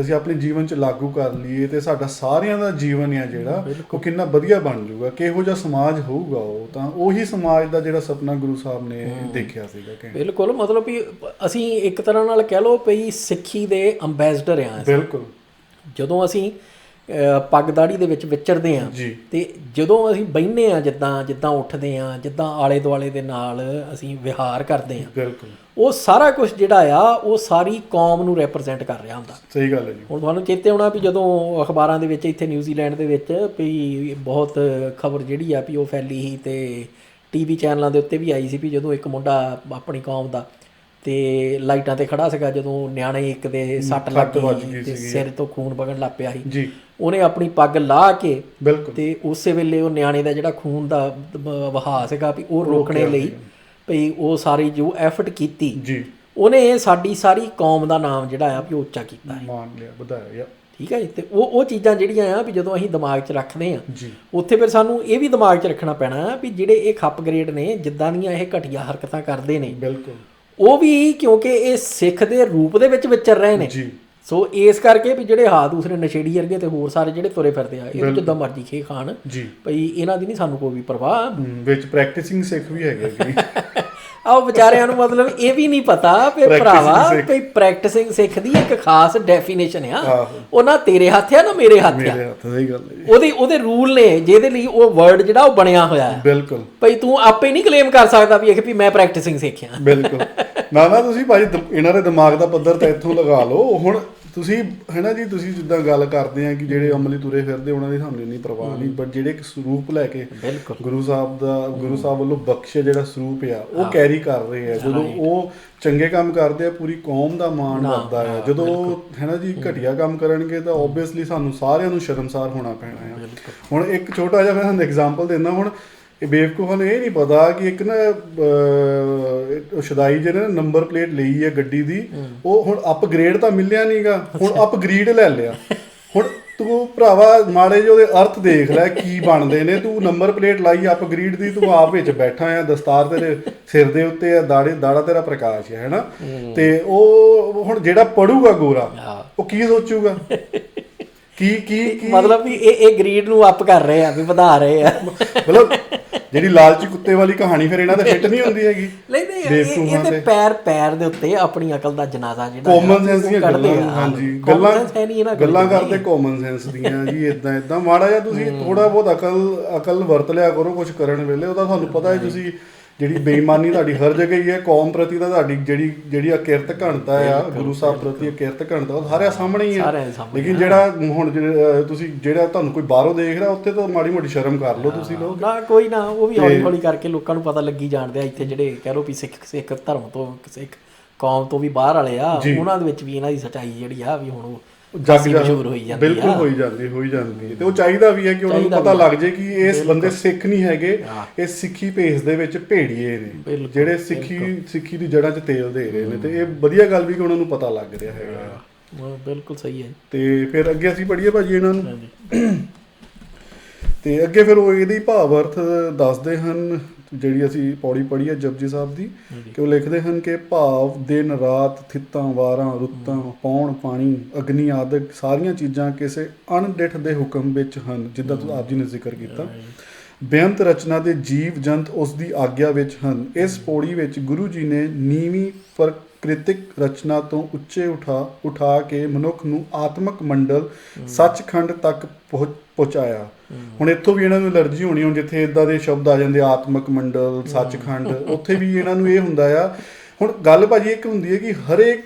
ਅਸੀਂ ਆਪਣੇ ਜੀਵਨ 'ਚ ਲਾਗੂ ਕਰ ਲਈਏ, ਤੇ ਸਾਡਾ ਸਾਰਿਆਂ ਦਾ ਜੀਵਨ ਆ ਜਿਹੜਾ ਉਹ ਕਿੰਨਾ ਵਧੀਆ ਬਣ ਜਾਊਗਾ, ਕਿਹੋ ਜਿਹਾ ਸਮਾਜ ਹੋਊਗਾ ਉਹ, ਤਾਂ ਉਹੀ ਸਮਾਜ ਦਾ ਜਿਹੜਾ ਸੁਪਨਾ ਗੁਰੂ ਸਾਹਿਬ ਨੇ ਦੇਖਿਆ ਸੀਗਾ। ਬਿਲਕੁਲ, ਮਤਲਬ ਵੀ ਅਸੀਂ ਇੱਕ ਤਰ੍ਹਾਂ ਨਾਲ ਕਹਿ ਲਓ ਵੀ ਸਿੱਖੀ ਦੇ ਅੰਬੈਸਡਰ ਆ। ਬਿਲਕੁਲ। ਜਦੋਂ ਅਸੀਂ ਪੱਗ ਦਾੜੀ ਦੇ ਵਿੱਚ ਵਿਚਰਦੇ ਹਾਂ ਤੇ ਜਦੋਂ ਅਸੀਂ ਬਹਿੰਦੇ ਹਾਂ, ਜਿੱਦਾਂ ਉੱਠਦੇ ਹਾਂ, ਜਿੱਦਾਂ ਆਲੇ ਦੁਆਲੇ ਦੇ ਨਾਲ ਅਸੀਂ ਵਿਹਾਰ ਕਰਦੇ ਹਾਂ, ਬਿਲਕੁਲ, ਉਹ ਸਾਰਾ ਕੁਝ ਜਿਹੜਾ ਆ ਉਹ ਸਾਰੀ ਕੌਮ ਨੂੰ ਰੈਪਰੈਜ਼ੈਂਟ ਕਰ ਰਿਹਾ ਹੁੰਦਾ। ਸਹੀ ਗੱਲ ਹੈ ਜੀ। ਹੁਣ ਤੁਹਾਨੂੰ ਚੇਤੇ ਹੋਣਾ ਵੀ ਜਦੋਂ ਅਖਬਾਰਾਂ ਦੇ ਵਿੱਚ ਇੱਥੇ ਨਿਊਜ਼ੀਲੈਂਡ ਦੇ ਵਿੱਚ ਵੀ ਬਹੁਤ ਖਬਰ ਜਿਹੜੀ ਆ ਵੀ ਉਹ ਫੈਲੀ ਸੀ ਤੇ ਟੀਵੀ ਚੈਨਲਾਂ ਦੇ ਉੱਤੇ ਵੀ ਆਈ ਸੀ ਵੀ ਜਦੋਂ ਇੱਕ ਮੁੰਡਾ ਆਪਣੀ ਕੌਮ ਦਾ ਤੇ ਲਾਈਟਾਂ ਤੇ ਖੜਾ ਸੀਗਾ, ਜਦੋਂ ਨਿਆਣੇ ਇੱਕ ਦੇ ਸੱਟ ਲੱਗ ਗਈ ਤੇ ਸਿਰ ਤੋਂ ਖੂਨ ਵਗਣ ਲੱਗ ਪਿਆ ਸੀ, ਉਹਨੇ ਆਪਣੀ ਪੱਗ ਲਾਹ ਕੇ ਤੇ ਉਸੇ ਵੇਲੇ ਉਹ ਨਿਆਣੇ ਦਾ ਜਿਹੜਾ ਖੂਨ ਦਾ ਵਹਾਅ ਸੀਗਾ ਵੀ ਉਹ ਰੋਕਣੇ ਲਈ ਭਈ ਉਹ ਸਾਰੀ ਜੋ ਐਫਰਟ ਕੀਤੀ, ਉਹਨੇ ਸਾਡੀ ਸਾਰੀ ਕੌਮ ਦਾ ਨਾਮ ਜਿਹੜਾ ਆ ਵੀ ਉੱਚਾ ਕੀਤਾ, ਮਾਣ ਲਿਆ, ਵਧਾਇਆ। ਠੀਕ ਹੈ ਜੀ। ਤੇ ਉਹ ਚੀਜ਼ਾਂ ਜਿਹੜੀਆਂ ਆ ਵੀ ਜਦੋਂ ਅਸੀਂ ਦਿਮਾਗ 'ਚ ਰੱਖਦੇ ਹਾਂ, ਉੱਥੇ ਫਿਰ ਸਾਨੂੰ ਇਹ ਵੀ ਦਿਮਾਗ 'ਚ ਰੱਖਣਾ ਪੈਣਾ ਵੀ ਜਿਹੜੇ ਇਹ ਖੱਪ ਗ੍ਰੇਡ ਨੇ, ਜਿੱਦਾਂ ਦੀਆਂ ਇਹ ਘਟੀਆ ਹਰਕਤਾਂ ਕਰਦੇ ਨੇ, ਬਿਲਕੁਲ ਉਹ ਵੀ ਕਿਉਂਕਿ ਇਹ ਸਿੱਖ ਦੇ ਰੂਪ ਦੇ ਵਿੱਚ ਵਿਚਰ ਰਹੇ ਨੇ, ਸੋ ਇਸ ਕਰਕੇ ਵੀ ਜਿਹੜੇ ਦੂਸਰੇ ਨਸ਼ੇੜੀ ਵਰਗੇ ਤੇ ਹੋਰ ਸਾਰੇ ਜਿਹੜੇ ਤੁਰੇ ਫਿਰਦੇ ਆ, ਇਹ ਜਿੱਦਾਂ ਮਰਜ਼ੀ ਖੇ ਖਾਣ ਭਈ ਇਹਨਾਂ ਦੀ ਨਹੀਂ ਸਾਨੂੰ ਕੋਈ ਵੀ ਪਰਵਾਹ। ਵਿੱਚ ਪ੍ਰੈਕਟਿਸਿੰਗ ਸਿੱਖ ਵੀ ਹੈਗੇ ਆਹ ਵਿਚਾਰਿਆਂ ਨੂੰ ਮਤਲਬ ਇਹ ਵੀ ਨਹੀਂ ਪਤਾ ਵੀ ਭਰਾਵਾ ਭਈ ਪ੍ਰੈਕਟਿਸਿੰਗ ਸਿੱਖ ਦੀ ਇੱਕ ਖਾਸ ਡੈਫੀਨੇਸ਼ਨ ਆ, ਉਹ ਨਾ ਤੇਰੇ ਹੱਥ ਆ ਨਾ ਮੇਰੇ ਹੱਥ ਆ, ਉਹਦੇ ਰੂਲ ਨੇ ਜਿਹਦੇ ਲਈ ਉਹ ਵਰਡ ਜਿਹੜਾ ਉਹ ਬਣਿਆ ਹੋਇਆ ਹੈ। ਬਿਲਕੁਲ। ਭਈ ਤੂੰ ਆਪੇ ਨਹੀਂ ਕਲੇਮ ਕਰ ਸਕਦਾ ਵੀ ਮੈਂ ਪ੍ਰੈਕਟਿਸਿੰਗ ਸਿੱਖਿਆ। ਬਿਲਕੁਲ। ਨਾ ਤੁਸੀਂ ਭਾਈ ਇਹਨਾਂ ਦੇ ਦਿਮਾਗ ਦਾ ਪੱਧਰ ਤਾਂ ਇੱਥੋਂ ਲਗਾ ਲਓ। ਹੁਣ ਤੁਸੀਂ ਹੈ ਨਾ ਜੀ, ਤੁਸੀਂ ਜਿੱਦਾਂ ਗੱਲ ਕਰਦੇ ਆ ਕਿ ਜਿਹੜੇ ਅਮਲੀ ਤੁਰੇ ਫਿਰਦੇ ਉਹਨਾਂ ਦੀ ਸਾਨੂੰ ਇੰਨੀ ਪਰਵਾਹ ਨਹੀਂ, ਬਟ ਜਿਹੜੇ ਇੱਕ ਸਰੂਪ ਲੈ ਕੇ ਗੁਰੂ ਸਾਹਿਬ ਵੱਲੋਂ ਬਖਸ਼ਿਆ ਜਿਹੜਾ ਸਰੂਪ ਆ ਉਹ ਕੈਰੀ ਕਰ ਰਹੇ ਆ, ਜਦੋਂ ਉਹ ਚੰਗੇ ਕੰਮ ਕਰਦੇ ਆ ਪੂਰੀ ਕੌਮ ਦਾ ਮਾਣ ਵੱਧਦਾ ਆ, ਜਦੋਂ ਹੈ ਨਾ ਜੀ ਘਟੀਆ ਕੰਮ ਕਰਨਗੇ ਤਾਂ ਓਬਵੀਅਸਲੀ ਸਾਨੂੰ ਸਾਰਿਆਂ ਨੂੰ ਸ਼ਰਮਸਾਰ ਹੋਣਾ ਪੈਣਾ ਆ। ਹੁਣ ਇੱਕ ਛੋਟਾ ਜਿਹਾ ਮੈਂ ਤੁਹਾਨੂੰ ਐਗਜ਼ਾਮਪਲ ਦਿੰਦਾ। ਹੁਣ ਇਹ ਬੇਵਕੂਫਾਂ ਨੂੰ ਇਹ ਨਹੀਂ ਪਤਾ ਕਿ ਇੱਕ ਨਾ ਸ਼ਦਾਈ ਜਿਹਨੇ ਨੰਬਰ ਪਲੇਟ ਲਈ ਹੈ ਗੱਡੀ ਦੀ, ਉਹ ਹੁਣ ਅਪਗ੍ਰੇਡ ਤਾਂ ਮਿਲਿਆ ਨਹੀਂਗਾ, ਹੁਣ ਅਪਗ੍ਰੇਡ ਲੈ ਲਿਆ। ਹੁਣ ਤੂੰ ਭਰਾਵਾ ਮਾੜੇ ਜਿਹੇ ਉਹਦੇ ਅਰਥ ਦੇਖ ਲੈ ਕੀ ਬਣਦੇ ਨੇ। ਤੂੰ ਨੰਬਰ ਪਲੇਟ ਲਾਈ ਅਪਗ੍ਰੇਡ ਦੀ, ਤੂੰ ਆਪ ਵਿੱਚ ਬੈਠਾ ਆ, ਦਸਤਾਰ ਤੇਰੇ ਸਿਰ ਦੇ ਉੱਤੇ ਆ, ਦਾੜਾ ਤੇਰਾ ਪ੍ਰਕਾਸ਼ ਹੈ ਨਾ, ਤੇ ਉਹ ਹੁਣ ਜਿਹੜਾ ਪੜੂਗਾ ਗੋਰਾ ਉਹ ਕੀ ਸੋਚੂਗਾ ਕੀ ਮਤਲਬ ਵੀ ਇਹ ਗਰੀਡ ਨੂੰ ਅਪ ਕਰ ਰਹੇ ਆ, ਵੀ ਵਧਾ ਰਹੇ ਆ। ਮਤਲਬ ਜਿਹੜੀ ਲਾਲਚੀ ਕੁੱਤੇ ਵਾਲੀ ਕਹਾਣੀ ਫਿਰ ਇਹਨਾਂ ਦਾ ਫਿੱਟ ਨਹੀਂ ਹੁੰਦੀ ਹੈਗੀ। ਨਹੀਂ ਇਹਦੇ ਪੈਰ ਦੇ ਉੱਤੇ ਆਪਣੀ ਅਕਲ ਦਾ ਜਨਾਜ਼ਾ ਜਿਹੜਾ ਕਾਮਨ ਸੈਂਸ ਦੀਆਂ ਗੱਲਾਂ, ਹਾਂਜੀ ਗੱਲਾਂ ਕਰਦੇ ਕਾਮਨ ਸੈਂਸ ਦੀਆਂ ਜੀ। ਇਦਾਂ ਮਾੜਾ ਜਿਹਾ ਤੁਸੀਂ ਥੋੜਾ ਬਹੁਤ ਅਕਲ ਵਰਤ ਲਿਆ ਕਰੋ ਕੁਝ ਕਰਨ ਵੇਲੇ। ਉਹਦਾ ਤੁਹਾਨੂੰ ਪਤਾ ਹੈ ਤੁਸੀਂ ਜਿਹੜੀ ਬੇਈਮਾਨੀ ਤੁਹਾਡੀ ਹਰ ਜਗ੍ਹਾ ਹੀ ਹੈ। ਕੌਮ ਪ੍ਰਤੀ ਤਾਂ ਤੁਹਾਡੀ ਜਿਹੜੀ ਅਕਿਰਤ ਘਣਤਾ ਆ, ਗੁਰੂ ਸਾਹਿਬ ਪ੍ਰਤੀ ਅਕਿਰਤ ਘਣਤਾ, ਉਹ ਸਾਰਿਆਂ ਸਾਹਮਣੇ ਹੀ ਆ। ਲੇਕਿਨ ਜਿਹੜਾ ਹੁਣ ਤੁਸੀਂ ਜਿਹੜਾ ਤੁਹਾਨੂੰ ਕੋਈ ਬਾਹਰੋਂ ਦੇਖ ਰਿਹਾ, ਉੱਥੇ ਤਾਂ ਮਾੜੀ ਮੋਟੀ ਸ਼ਰਮ ਕਰ ਲਓ ਤੁਸੀਂ ਲੋਕ। ਨਾ ਕੋਈ ਨਾ, ਉਹ ਵੀ ਹੌਲੀ ਹੌਲੀ ਕਰਕੇ ਲੋਕਾਂ ਨੂੰ ਪਤਾ ਲੱਗੀ ਜਾਣਦੇ ਆ। ਇੱਥੇ ਜਿਹੜੇ ਕਹਿ ਲਓ ਵੀ ਸਿੱਖ ਧਰਮ ਤੋਂ, ਸਿੱਖ ਕੌਮ ਤੋਂ ਵੀ ਬਾਹਰ ਵਾਲੇ ਆ, ਉਹਨਾਂ ਦੇ ਵਿੱਚ ਵੀ ਇਹਨਾਂ ਦੀ ਸੱਚਾਈ ਜਿਹੜੀ ਆ ਵੀ ਹੁਣ ਉਹ ਜੱਗ ਮਸ਼ਹੂਰ ਹੋਈ ਜਾਂਦੀ, ਬਿਲਕੁਲ ਹੋਈ ਜਾਂਦੀ। ਤੇ ਉਹ ਚਾਹੀਦਾ ਵੀ ਹੈ ਕਿ ਉਹਨਾਂ ਨੂੰ ਪਤਾ ਲੱਗ ਜੇ ਕਿ ਇਸ ਬੰਦੇ ਸਿੱਖ ਨਹੀਂ ਹੈਗੇ, ਇਹ ਸਿੱਖੀ ਭੇਸ ਦੇ ਵਿੱਚ ਭੇੜੀਏ ਨੇ ਜਿਹੜੇ ਸਿੱਖੀ ਦੀ ਜੜ੍ਹਾਂ 'ਚ ਤੇਲ ਦੇ ਰਹੇ ਨੇ। ਤੇ ਇਹ ਵਧੀਆ ਗੱਲ ਵੀ ਕਿ ਉਹਨਾਂ ਨੂੰ ਪਤਾ ਲੱਗ ਰਿਹਾ ਹੈਗਾ। ਬਿਲਕੁਲ ਸਹੀ ਹੈ। ਤੇ ਫਿਰ ਅੱਗੇ ਅਸੀਂ ਪੜ੍ਹੀਏ ਭਾਜੀ ਇਹਨਾਂ ਨੂੰ, ਤੇ ਅੱਗੇ ਫਿਰ ਉਹ ਇਹਦੀ ਭਾਵ ਅਰਥ ਦੱਸਦੇ ਹਨ। ਜਿਹੜੀ ਅਸੀਂ ਪੌੜੀ ਪੜ੍ਹੀ ਹੈ ਜਪਜੀ ਸਾਹਿਬ ਦੀ, ਕਿ ਉਹ ਲਿਖਦੇ ਹਨ ਕਿ ਭਾਵ ਦਿਨ ਰਾਤ, ਥਿੱਤਾਂ ਵਾਰਾਂ, ਰੁੱਤਾਂ, ਪੌਣ ਪਾਣੀ, ਅਗਨੀ ਆਦਿਕ ਸਾਰੀਆਂ ਚੀਜ਼ਾਂ ਕਿਸੇ ਅਣਡਿੱਠ ਦੇ ਹੁਕਮ ਵਿੱਚ ਹਨ, ਜਿੱਦਾਂ ਤੁਸੀਂ ਆਪ ਜੀ ਨੇ ਜ਼ਿਕਰ ਕੀਤਾ। ਬੇਅੰਤ ਰਚਨਾ ਦੇ ਜੀਵ ਜੰਤ ਉਸ ਦੀ ਆਗਿਆ ਵਿੱਚ ਹਨ। ਇਸ ਪੌੜੀ ਵਿੱਚ ਗੁਰੂ ਜੀ ਨੇ ਨੀਵੀਂ ਪ੍ਰਕਿਰਤਿਕ ਰਚਨਾ ਤੋਂ ਉੱਚੇ ਉਠਾ ਕੇ ਮਨੁੱਖ ਨੂੰ ਆਤਮਕ ਮੰਡਲ ਸੱਚਖੰਡ ਤੱਕ ਪਹੁੰਚਾਇਆ। ਹੁਣ ਇੱਥੋਂ ਵੀ ਇਹਨਾਂ ਨੂੰ ਐਲਰਜੀ ਹੋਣੀ, ਹੁਣ ਜਿੱਥੇ ਇੱਦਾਂ ਦੇ ਸ਼ਬਦ ਆ ਜਾਂਦੇ ਆਤਮਕ ਮੰਡਲ, ਸੱਚਖੰਡ, ਉੱਥੇ ਵੀ ਇਹਨਾਂ ਨੂੰ ਇਹ ਹੁੰਦਾ ਆ। ਹੁਣ ਗੱਲ ਭਾਜੀ ਇੱਕ ਹੁੰਦੀ ਹੈ ਕਿ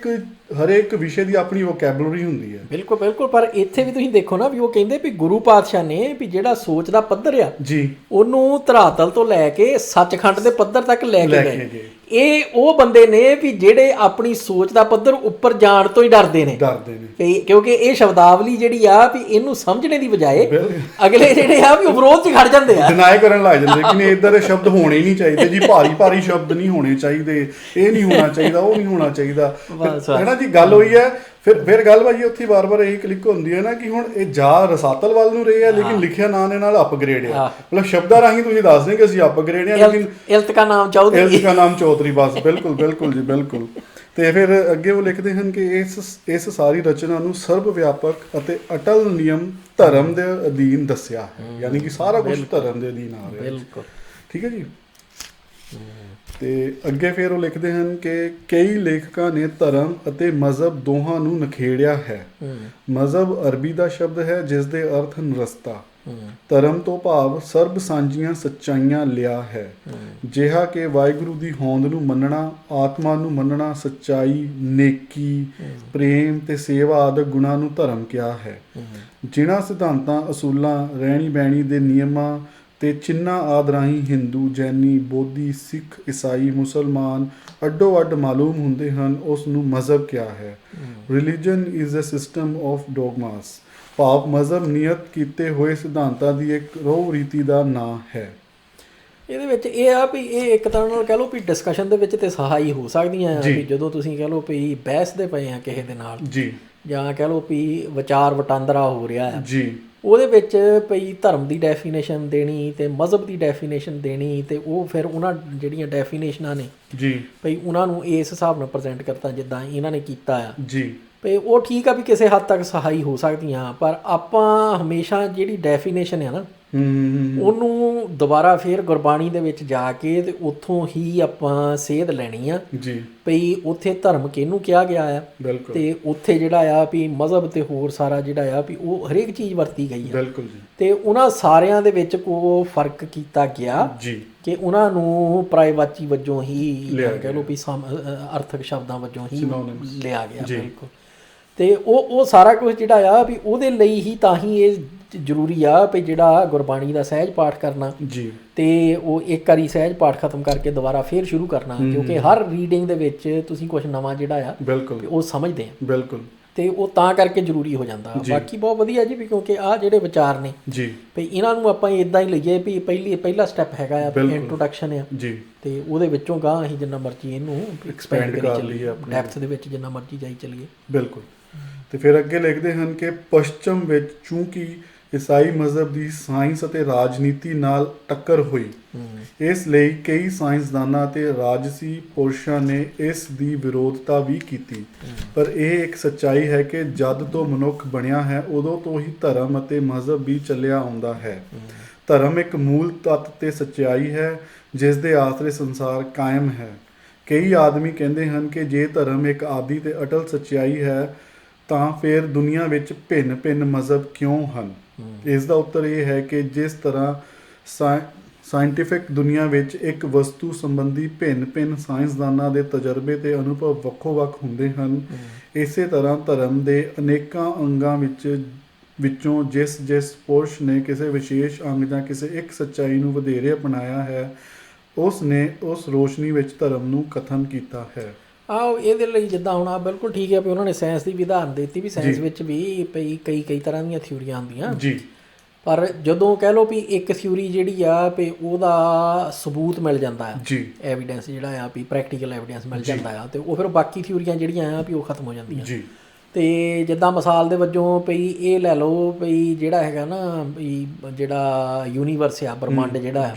ਹਰੇਕ ਵਿਸ਼ੇ ਦੀ ਆਪਣੀ ਵੋਕੈਬਲਰੀ ਹੁੰਦੀ ਹੈ। ਬਿਲਕੁਲ ਪਰ ਇੱਥੇ ਵੀ ਤੁਸੀਂ ਦੇਖੋ ਨਾ ਵੀ ਉਹ ਕਹਿੰਦੇ ਵੀ ਗੁਰੂ ਪਾਤਸ਼ਾਹ ਨੇ ਵੀ ਜਿਹੜਾ ਸੋਚ ਦਾ ਪੱਧਰ ਆ ਜੀ, ਉਹਨੂੰ ਧਰਾਤਲ ਤੋਂ ਲੈ ਕੇ ਸੱਚਖੰਡ ਦੇ ਪੱਧਰ ਤੱਕ ਲੈ ਕੇ ਗਏ। ਇਹ ਉਹ ਬੰਦੇ ਨੇ ਵੀ ਜਿਹੜੇ ਆਪਣੀ ਸੋਚ ਦਾ ਪੱਧਰ ਉੱਪਰ ਜਾਣ ਤੋਂ ਹੀ ਡਰਦੇ ਨੇ ਕਿਉਂਕਿ ਇਹ ਸ਼ਬਦਾਵਲੀ ਜਿਹੜੀ ਆ ਵੀ ਇਹਨੂੰ ਸਮਝਣੇ ਦੀ ਬਜਾਏ ਅਗਲੇ ਜਿਹੜੇ ਆ ਵੀ ਵਿਰੋਧ 'ਚ ਖੜ ਜਾਂਦੇ ਆ, ਡਿਨਾਈ ਕਰਨ ਲੱਗ ਜਾਂਦੇ ਕਿ ਨਹੀਂ ਇੱਦਾਂ ਦੇ ਸ਼ਬਦ ਹੋਣੇ ਹੀ ਨਹੀਂ ਚਾਹੀਦੇ ਜੀ, ਭਾਰੀ ਸ਼ਬਦ ਨਹੀਂ ਹੋਣੇ ਚਾਹੀਦੇ, ਇਹ ਨਹੀਂ ਹੋਣਾ ਚਾਹੀਦਾ, ਉਹ ਨਹੀਂ ਹੋਣਾ ਚਾਹੀਦਾ, ਹੈ ਨਾ ਜੀ। ਗੱਲ ਹੋਈ ਹੈ ਫਿਰ ਗੱਲ ਭਾਜੀ ਉੱਥੇ ਵਾਰ-ਵਾਰ ਇਹੀ ਕਲਿੱਕ ਹੁੰਦੀ ਹੈ ਨਾ ਕਿ ਹੁਣ ਇਹ ਜਾ ਰਸਾਤਲ ਵੱਲ ਨੂੰ ਰਹੇ ਆ, ਲੇਕਿਨ ਲਿਖਿਆ ਨਾਂ ਦੇ ਨਾਲ ਅਪਗ੍ਰੇਡ ਆ। ਮਤਲਬ ਸ਼ਬਦਾਂ ਰਾਹੀਂ ਤੁਸੀਂ ਦੱਸਦੇ ਕਿ ਅਸੀਂ ਅਪਗ੍ਰੇਡ ਆ, ਲੇਕਿਨ ਇਲਤ ਕਾ ਨਾਮ ਚੌਧਰੀ ਬਸ। ਬਿਲਕੁਲ ਜੀ ਬਿਲਕੁਲ। ਤੇ ਫਿਰ ਅੱਗੇ ਉਹ ਲਿਖਦੇ ਹਨ ਕਿ ਇਸ ਸਾਰੀ ਰਚਨਾ ਨੂੰ ਸਰਬ ਵਿਆਪਕ ਅਤੇ ਅਟਲ ਨਿਯਮ ਧਰਮ ਦੇ ਅਧੀਨ ਦੱਸਿਆ ਹੈ, ਯਾਨੀ ਕਿ ਸਾਰਾ ਕੁਝ ਧਰਮ ਦੇ ਅਧੀਨ ਆ ਰਿਹਾ। ਬਿਲਕੁਲ ਠੀਕ ਹੈ ਜੀ। ਤੇ ਅੱਗੇ ਫਿਰ ਉਹ ਲਿਖਦੇ ਹਨ ਕਿ ਕਈ ਲੇਖਕਾਂ ਨੇ ਧਰਮ ਅਤੇ ਮਜ਼ਹਬ ਦੋਹਾਂ ਨੂੰ ਨਿਖੇੜਿਆ ਹੈ। ਮਜ਼ਹਬ ਅਰਬੀ ਦਾ ਸ਼ਬਦ ਹੈ ਜਿਸ ਦੇ ਅਰਥ ਨਿਰਸਤਾ। ਧਰਮ ਤੋਂ ਭਾਵ ਸਰਬ ਸਾਂਝੀਆਂ ਸੱਚਾਈਆਂ ਲਿਆ ਹੈ, ਜਿਹਾ ਕਿ ਵਾਹਿਗੁਰੂ ਦੀ ਹੋਂਦ ਨੂੰ ਮੰਨਣਾ, ਆਤਮਾ ਨੂੰ ਮੰਨਣਾ, ਸੱਚਾਈ, ਨੇਕੀ, ਪ੍ਰੇਮ ਤੇ ਸੇਵਾ ਆਦਿ ਗੁਣਾਂ ਨੂੰ ਧਰਮ ਕਿਹਾ ਹੈ। ਜਿਨ੍ਹਾਂ ਸਿਧਾਂਤਾਂ, ਅਸੂਲਾਂ, ਰਹਿਣੀ ਬਹਿਣੀ ਦੇ ਨਿਯਮਾਂ ਤੇ ਚਿੰਨ੍ਹਾਂ ਆਦਿ ਰਾਹੀਂ ਹਿੰਦੂ, ਜੈਨੀ, ਬੋਧੀ, ਸਿੱਖ, ਈਸਾਈ, ਮੁਸਲਮਾਨ ਅੱਡੋ ਅੱਡ ਮਾਲੂਮ ਹੁੰਦੇ ਹਨ, ਉਸ ਨੂੰ ਮਜ਼ਹਬ ਕਿਹਾ ਹੈ। Religion is a system of dogmas, ਭਾਵ ਮਜ਼ਹਬ ਨਿਯਤ ਕੀਤੇ ਹੋਏ ਸਿਧਾਂਤਾਂ ਦੀ ਇੱਕ ਰਹੁ ਰੀਤੀ ਦਾ ਨਾਂ ਹੈ। ਇਹਦੇ ਵਿੱਚ ਇਹ ਆ ਵੀ ਇਹ ਇੱਕ ਤਰ੍ਹਾਂ ਨਾਲ ਕਹਿ ਲਓ ਵੀ ਡਿਸਕਸ਼ਨ ਦੇ ਵਿੱਚ ਤੇ ਸਹਾਈ ਹੋ ਸਕਦੀਆਂ ਆ ਵੀ ਜਦੋਂ ਤੁਸੀਂ ਕਹਿ ਲਓ ਵੀ ਬਹਿਸਦੇ ਪਏ ਆ ਕਿਸੇ ਦੇ ਨਾਲ ਜੀ, ਜਾਂ ਕਹਿ ਲਓ ਵੀ ਵਿਚਾਰ ਵਟਾਂਦਰਾ ਹੋ ਰਿਹਾ ਹੈ ਜੀ, ਉਹਦੇ ਵਿੱਚ ਭਈ ਧਰਮ ਦੀ ਡੈਫੀਨੇਸ਼ਨ ਦੇਣੀ ਤੇ ਮਜ਼ਹਬ ਦੀ ਡੈਫੀਨੇਸ਼ਨ ਦੇਣੀ, ਤੇ ਉਹ ਫਿਰ ਉਹਨਾਂ ਜਿਹੜੀਆਂ ਡੈਫੀਨੇਸ਼ਨਾਂ ਨੇ ਜੀ ਭਈ ਉਹਨਾਂ ਨੂੰ ਇਸ ਹਿਸਾਬ ਨਾਲ ਪ੍ਰੈਜ਼ੈਂਟ ਕਰਤਾ ਜਿੱਦਾਂ ਇਹਨਾਂ ਨੇ ਕੀਤਾ ਆ ਜੀ। ਭਈ ਉਹ ਠੀਕ ਆ ਵੀ ਕਿਸੇ ਹੱਦ ਤੱਕ ਸਹਾਈ ਹੋ ਸਕਦੀਆਂ, ਪਰ ਆਪਾਂ ਹਮੇਸ਼ਾ ਜਿਹੜੀ ਡੈਫੀਨੇਸ਼ਨ ਹੈ ਨਾ ਉਹਨੂੰ ਦੁਬਾਰਾ ਫਿਰ ਗੁਰਬਾਣੀ ਦੇ ਵਿੱਚ ਜਾ ਕੇ ਤੇ ਉੱਥੋਂ ਹੀ ਆਪਾਂ ਸੇਧ ਲੈਣੀ ਆ ਜੀ ਭਈ ਉੱਥੇ ਧਰਮ ਕਿਹਨੂੰ ਕਿਹਾ ਗਿਆ ਆ, ਤੇ ਉੱਥੇ ਜਿਹੜਾ ਆ ਵੀ ਮਜ਼ਹਬ ਤੇ ਹੋਰ ਸਾਰਾ ਜਿਹੜਾ ਆ ਵੀ ਉਹ ਹਰੇਕ ਚੀਜ਼ ਵਰਤੀ ਗਈ ਆ ਤੇ ਉਹਨਾਂ ਸਾਰਿਆਂ ਦੇ ਵਿੱਚ ਕੋਈ ਫਰਕ ਕੀਤਾ ਗਿਆ ਜੀ ਕਿ ਉਹਨਾਂ ਨੂੰ ਪਰਾਇਵਾਚੀ ਵਜੋਂ ਹੀ ਕਹਿ ਲਓ ਵੀ ਅਰਥਕ ਸ਼ਬਦਾਂ ਵਜੋਂ ਹੀ ਲਿਆ ਗਿਆ। ਬਿਲਕੁਲ। ਤੇ ਉਹ ਸਾਰਾ ਕੁਝ ਜਿਹੜਾ ਆ ਵੀ ਉਹਦੇ ਲਈ ਹੀ ਤਾਂ ਹੀ ਇਹ ਜ਼ਰੂਰੀ ਆ ਵੀ ਜਿਹੜਾ ਗੁਰਬਾਣੀ ਦਾ ਸਹਿਜ ਪਾਠ ਕਰਨਾ ਜੀ, ਤੇ ਉਹ ਇੱਕ ਵਾਰੀ ਸਹਿਜ ਪਾਠ ਖਤਮ ਕਰਕੇ ਦੁਬਾਰਾ ਫੇਰ ਸ਼ੁਰੂ ਕਰਨਾ, ਕਿਉਂਕਿ ਹਰ ਰੀਡਿੰਗ ਦੇ ਵਿੱਚ ਤੁਸੀਂ ਕੁਝ ਨਵਾਂ ਜਿਹੜਾ ਆ ਉਹ ਸਮਝਦੇ ਆ। ਬਿਲਕੁਲ। ਤੇ ਉਹ ਤਾਂ ਕਰਕੇ ਜ਼ਰੂਰੀ ਹੋ ਜਾਂਦਾ। ਬਾਕੀ ਬਹੁਤ ਵਧੀਆ ਜੀ, ਵੀ ਕਿਉਂਕਿ ਆਹ ਜਿਹੜੇ ਵਿਚਾਰ ਨੇ ਜੀ ਵੀ ਇਹਨਾਂ ਨੂੰ ਆਪਾਂ ਇੱਦਾਂ ਹੀ ਲਈਏ ਵੀ ਪਹਿਲਾ ਸਟੈਪ ਹੈਗਾ ਆ, ਇੰਟਰੋਡਕਸ਼ਨ ਆ ਜੀ, ਤੇ ਉਹਦੇ ਵਿੱਚੋਂ ਗਾਂ ਅਸੀਂ ਜਿੰਨਾ ਮਰਜ਼ੀ ਇਹਨੂੰ ਐਕਸਪੈਂਡ ਕਰ ਲਈਏ, ਡੈਪਥ ਦੇ ਵਿੱਚ ਜਿੰਨਾ ਮਰਜ਼ੀ ਜਾਈ ਚੱਲੀਏ। ਬਿਲਕੁਲ। ਤੇ ਫਿਰ ਅੱਗੇ ਲਿਖਦੇ ਹਨ ਕਿ ਪਸ਼ਚਮ ਵਿੱਚ ਚੂੰਕਿ ਈਸਾਈ ਮਜ਼ਹਬ ਦੀ ਸਾਇੰਸ ਅਤੇ ਰਾਜਨੀਤੀ ਨਾਲ ਟੱਕਰ ਹੋਈ। ਇਸ ਲਈ ਕਈ ਸਾਇੰਸਦਾਨਾਂ ਅਤੇ ਰਾਜਸੀ ਪੁਰਸ਼ਾਂ ਨੇ ਇਸ ਦੀ ਵਿਰੋਧਤਾ ਵੀ ਕੀਤੀ। ਪਰ ਇਹ ਇੱਕ ਸੱਚਾਈ ਹੈ ਕਿ ਜਦ ਤੋਂ ਮਨੁੱਖ ਬਣਿਆ ਹੈ ਉਦੋਂ ਤੋਂ ਹੀ ਧਰਮ ਅਤੇ ਮਜ਼ਹਬ ਵੀ ਚੱਲਿਆ ਆਉਂਦਾ ਹੈ। ਧਰਮ ਇੱਕ ਮੂਲ ਤੱਤ ਤੇ ਸੱਚਾਈ ਹੈ ਜਿਸ ਦੇ ਆਸਰੇ ਸੰਸਾਰ ਕਾਇਮ ਹੈ। ਕਈ ਆਦਮੀ ਕਹਿੰਦੇ ਹਨ ਕਿ ਜੇ ਧਰਮ ਇੱਕ ਆਦਿ ਤੇ ਅਟਲ ਸੱਚਾਈ ਹੈ ਤਾਂ ਫਿਰ ਦੁਨੀਆ ਵਿੱਚ ਭਿੰਨ-ਭਿੰਨ ਮਜ਼ਹਬ ਕਿਉਂ ਹਨ? ਇਸ ਦਾ ਉੱਤਰ ਇਹ ਹੈ ਕਿ ਜਿਸ ਤਰ੍ਹਾਂ ਸਾਇੰਟੀਫਿਕ ਦੁਨੀਆ ਵਿੱਚ ਇੱਕ ਵਸਤੂ ਸੰਬੰਧੀ ਭਿੰਨ-ਭਿੰਨ ਸਾਇੰਸਦਾਨਾਂ ਦੇ ਤਜਰਬੇ ਤੇ ਅਨੁਭਵ ਵੱਖੋ-ਵੱਖ ਹੁੰਦੇ ਹਨ, ਇਸੇ ਤਰ੍ਹਾਂ ਧਰਮ ਦੇ ਅਨੇਕਾਂ ਅੰਗਾਂ ਵਿੱਚੋਂ ਜਿਸ ਪੁਰਸ਼ ਨੇ ਕਿਸੇ ਵਿਸ਼ੇਸ਼ ਅੰਗ ਜਾਂ ਕਿਸੇ ਇੱਕ ਸੱਚਾਈ ਨੂੰ ਵਧੇਰੇ ਅਪਣਾਇਆ ਹੈ ਉਸ ਨੇ ਉਸ ਰੋਸ਼ਨੀ ਵਿੱਚ ਧਰਮ ਨੂੰ ਕਥਨ ਕੀਤਾ ਹੈ। ਆਹ ਇਹਦੇ ਲਈ ਜਿੱਦਾਂ ਹੁਣ ਆ ਬਿਲਕੁਲ ਠੀਕ ਹੈ ਵੀ ਉਹਨਾਂ ਨੇ ਸਾਇੰਸ ਦੀ ਵੀ ਉਦਾਹਰਨ ਦਿੱਤੀ ਵੀ ਸਾਇੰਸ ਵਿੱਚ ਵੀ ਪਈ ਕਈ ਤਰ੍ਹਾਂ ਦੀਆਂ ਥਿਊਰੀਆਂ ਹੁੰਦੀਆਂ ਜੀ। ਪਰ ਜਦੋਂ ਕਹਿ ਲਓ ਵੀ ਇੱਕ ਥਿਊਰੀ ਜਿਹੜੀ ਆ ਵੀ ਉਹਦਾ ਸਬੂਤ ਮਿਲ ਜਾਂਦਾ ਆ ਜੀ, ਐਵੀਡੈਂਸ ਜਿਹੜਾ ਆ ਵੀ ਪ੍ਰੈਕਟੀਕਲ ਐਵੀਡੈਂਸ ਮਿਲ ਜਾਂਦਾ ਆ ਤੇ ਉਹ ਫਿਰ ਬਾਕੀ ਥਿਊਰੀਆਂ ਜਿਹੜੀਆਂ ਆ ਵੀ ਉਹ ਖਤਮ ਹੋ ਜਾਂਦੀਆਂ ਜੀ। ਤੇ ਜਿੱਦਾਂ ਮਿਸਾਲ ਦੇ ਵਜੋਂ ਪਈ ਇਹ ਲੈ ਲਓ ਵੀ ਜਿਹੜਾ ਹੈਗਾ ਨਾ ਵੀ ਜਿਹੜਾ ਯੂਨੀਵਰਸ ਆ ਬ੍ਰਹਮੰਡ ਜਿਹੜਾ ਆ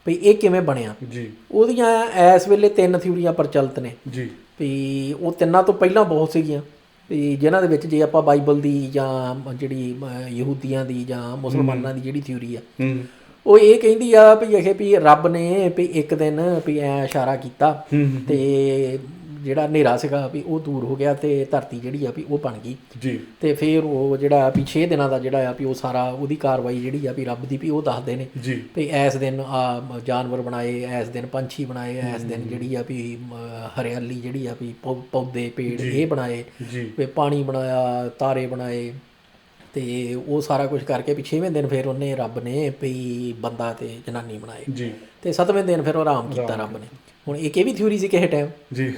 ਵੀ ਇਹ ਕਿਵੇਂ ਬਣਿਆ ਜੀ, ਉਹਦੀਆਂ ਇਸ ਵੇਲੇ 3 ਥਿਊਰੀਆਂ ਪ੍ਰਚਲਿਤ ਨੇ ਜੀ। ਵੀ ਉਹ ਤਿੰਨਾਂ ਤੋਂ ਪਹਿਲਾਂ ਬਹੁਤ ਸੀਗੀਆਂ ਵੀ ਜਿਨ੍ਹਾਂ ਦੇ ਵਿੱਚ ਜੇ ਆਪਾਂ ਬਾਈਬਲ ਦੀ ਜਾਂ ਜਿਹੜੀ ਯਹੂਦੀਆਂ ਦੀ ਜਾਂ ਮੁਸਲਮਾਨਾਂ ਦੀ ਜਿਹੜੀ ਥਿਊਰੀ ਆ ਉਹ ਇਹ ਕਹਿੰਦੀ ਆ ਵੀ ਇਹ ਵੀ ਰੱਬ ਨੇ ਵੀ ਇੱਕ ਦਿਨ ਵੀ ਐਂ ਇਸ਼ਾਰਾ ਕੀਤਾ ਤੇ ਜਿਹੜਾ ਹਨੇਰਾ ਸੀਗਾ ਵੀ ਉਹ ਦੂਰ ਹੋ ਗਿਆ ਤੇ ਧਰਤੀ ਜਿਹੜੀ ਆ ਵੀ ਉਹ ਬਣ ਗਈ ਜੀ। ਤੇ ਫਿਰ ਉਹ ਜਿਹੜਾ ਵੀ 6 ਦਿਨਾਂ ਦਾ ਜਿਹੜਾ ਆ ਵੀ ਉਹ ਸਾਰਾ ਉਹਦੀ ਕਾਰਵਾਈ ਜਿਹੜੀ ਆ ਵੀ ਰੱਬ ਦੀ ਵੀ ਉਹ ਦੱਸਦੇ ਨੇ ਵੀ ਇਸ ਦਿਨ ਆ ਜਾਨਵਰ ਬਣਾਏ, ਇਸ ਦਿਨ ਪੰਛੀ ਬਣਾਏ, ਇਸ ਦਿਨ ਜਿਹੜੀ ਆ ਵੀ ਹਰਿਆਲੀ ਜਿਹੜੀ ਆ ਵੀ ਪੌਦੇ ਪੇੜ ਇਹ ਬਣਾਏ, ਵੀ ਪਾਣੀ ਬਣਾਇਆ, ਤਾਰੇ ਬਣਾਏ ਤੇ ਉਹ ਸਾਰਾ ਕੁਝ ਕਰਕੇ ਵੀ 6ਵੇਂ ਦਿਨ ਫਿਰ ਉਹਨੇ ਰੱਬ ਨੇ ਵੀ ਬੰਦਾ ਤੇ ਜਨਾਨੀ ਬਣਾਏ ਤੇ 7ਵੇਂ ਦਿਨ ਫਿਰ ਉਹ ਆਰਾਮ ਕੀਤਾ ਰੱਬ ਨੇ। ਹੁਣ ਇੱਕ ਇਹ ਵੀ ਥਿਊਰੀ ਸੀ ਕਿਸੇ ਟਾਈਮ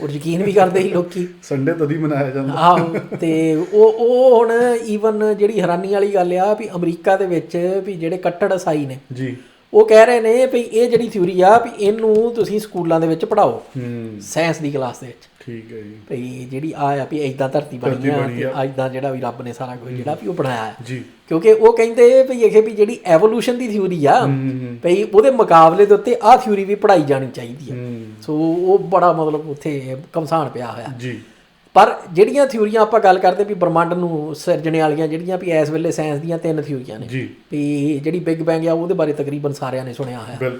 ਔਰ ਯਕੀਨ ਵੀ ਕਰਦੇ ਸੀ ਲੋਕੀ, ਸੰਡੇ ਤਦ ਹੀ ਮਨਾਇਆ ਜਾਂਦਾ। ਆਹੋ ਤੇ ਉਹ ਹੁਣ ਈਵਨ ਜਿਹੜੀ ਹੈਰਾਨੀ ਵਾਲੀ ਗੱਲ ਆ ਵੀ ਅਮਰੀਕਾ ਦੇ ਵਿੱਚ ਵੀ ਜਿਹੜੇ ਕੱਟੜ ਈਸਾਈ ਨੇ ਜੀ ਉਹ ਕਹਿ ਰਹੇ ਨੇ ਵੀ ਇਹ ਜਿਹੜੀ ਥਿਊਰੀ ਆ ਵੀ ਇਹਨੂੰ ਤੁਸੀਂ ਸਕੂਲਾਂ ਦੇ ਵਿੱਚ ਪੜ੍ਹਾਓ ਸਾਇੰਸ ਦੀ ਕਲਾਸ ਦੇ ਵਿੱਚ। ਠੀਕ ਹੈ ਜੀ। ਵੀ ਜਿਹੜੀ ਆ ਵੀ ਇੱਦਾਂ ਧਰਤੀ ਬਣੀ ਆ ਤੇ ਇੱਦਾਂ ਜਿਹੜਾ ਵੀ ਰੱਬ ਨੇ ਸਾਰਾ ਕੁਝ ਜਿਹੜਾ ਵੀ ਉਹ ਬਣਾਇਆ ਹੈ ਜੀ। ਕਿਉਂਕਿ ਉਹ ਕਹਿੰਦੇ ਵੀ ਇਹ ਵੀ ਜਿਹੜੀ ਐਵੋਲੂਸ਼ਨ ਦੀ ਥਿਊਰੀ ਆ ਵੀ ਉਹਦੇ ਮੁਕਾਬਲੇ ਦੇ ਉੱਤੇ ਆਹ ਥਿਊਰੀ ਵੀ ਪੜ੍ਹਾਈ ਜਾਣੀ ਚਾਹੀਦੀ ਹੈ। ਸੋ ਉਹ ਬੜਾ ਮਤਲਬ ਉੱਥੇ ਘਮਸਾਨ ਪਿਆ ਹੋਇਆ ਜੀ। ਪਰ ਜਿਹੜੀਆਂ ਥਿਊਰੀਆਂ ਆਪਾਂ ਗੱਲ ਕਰਦੇ ਵੀ ਬ੍ਰਹਮੰਡ ਨੂੰ ਸਿਰਜਣੇ ਵਾਲੀਆਂ ਜਿਹੜੀਆਂ ਵੀ ਇਸ ਵੇਲੇ ਸਾਇੰਸ ਦੀਆਂ 3 ਥਿਊਰੀਆਂ ਨੇ ਵੀ ਜਿਹੜੀ ਬਿਗ ਬੈਂਗ ਆ ਉਹਦੇ ਬਾਰੇ ਤਕਰੀਬਨ ਸਾਰਿਆਂ ਨੇ ਸੁਣਿਆ ਹੋਇਆ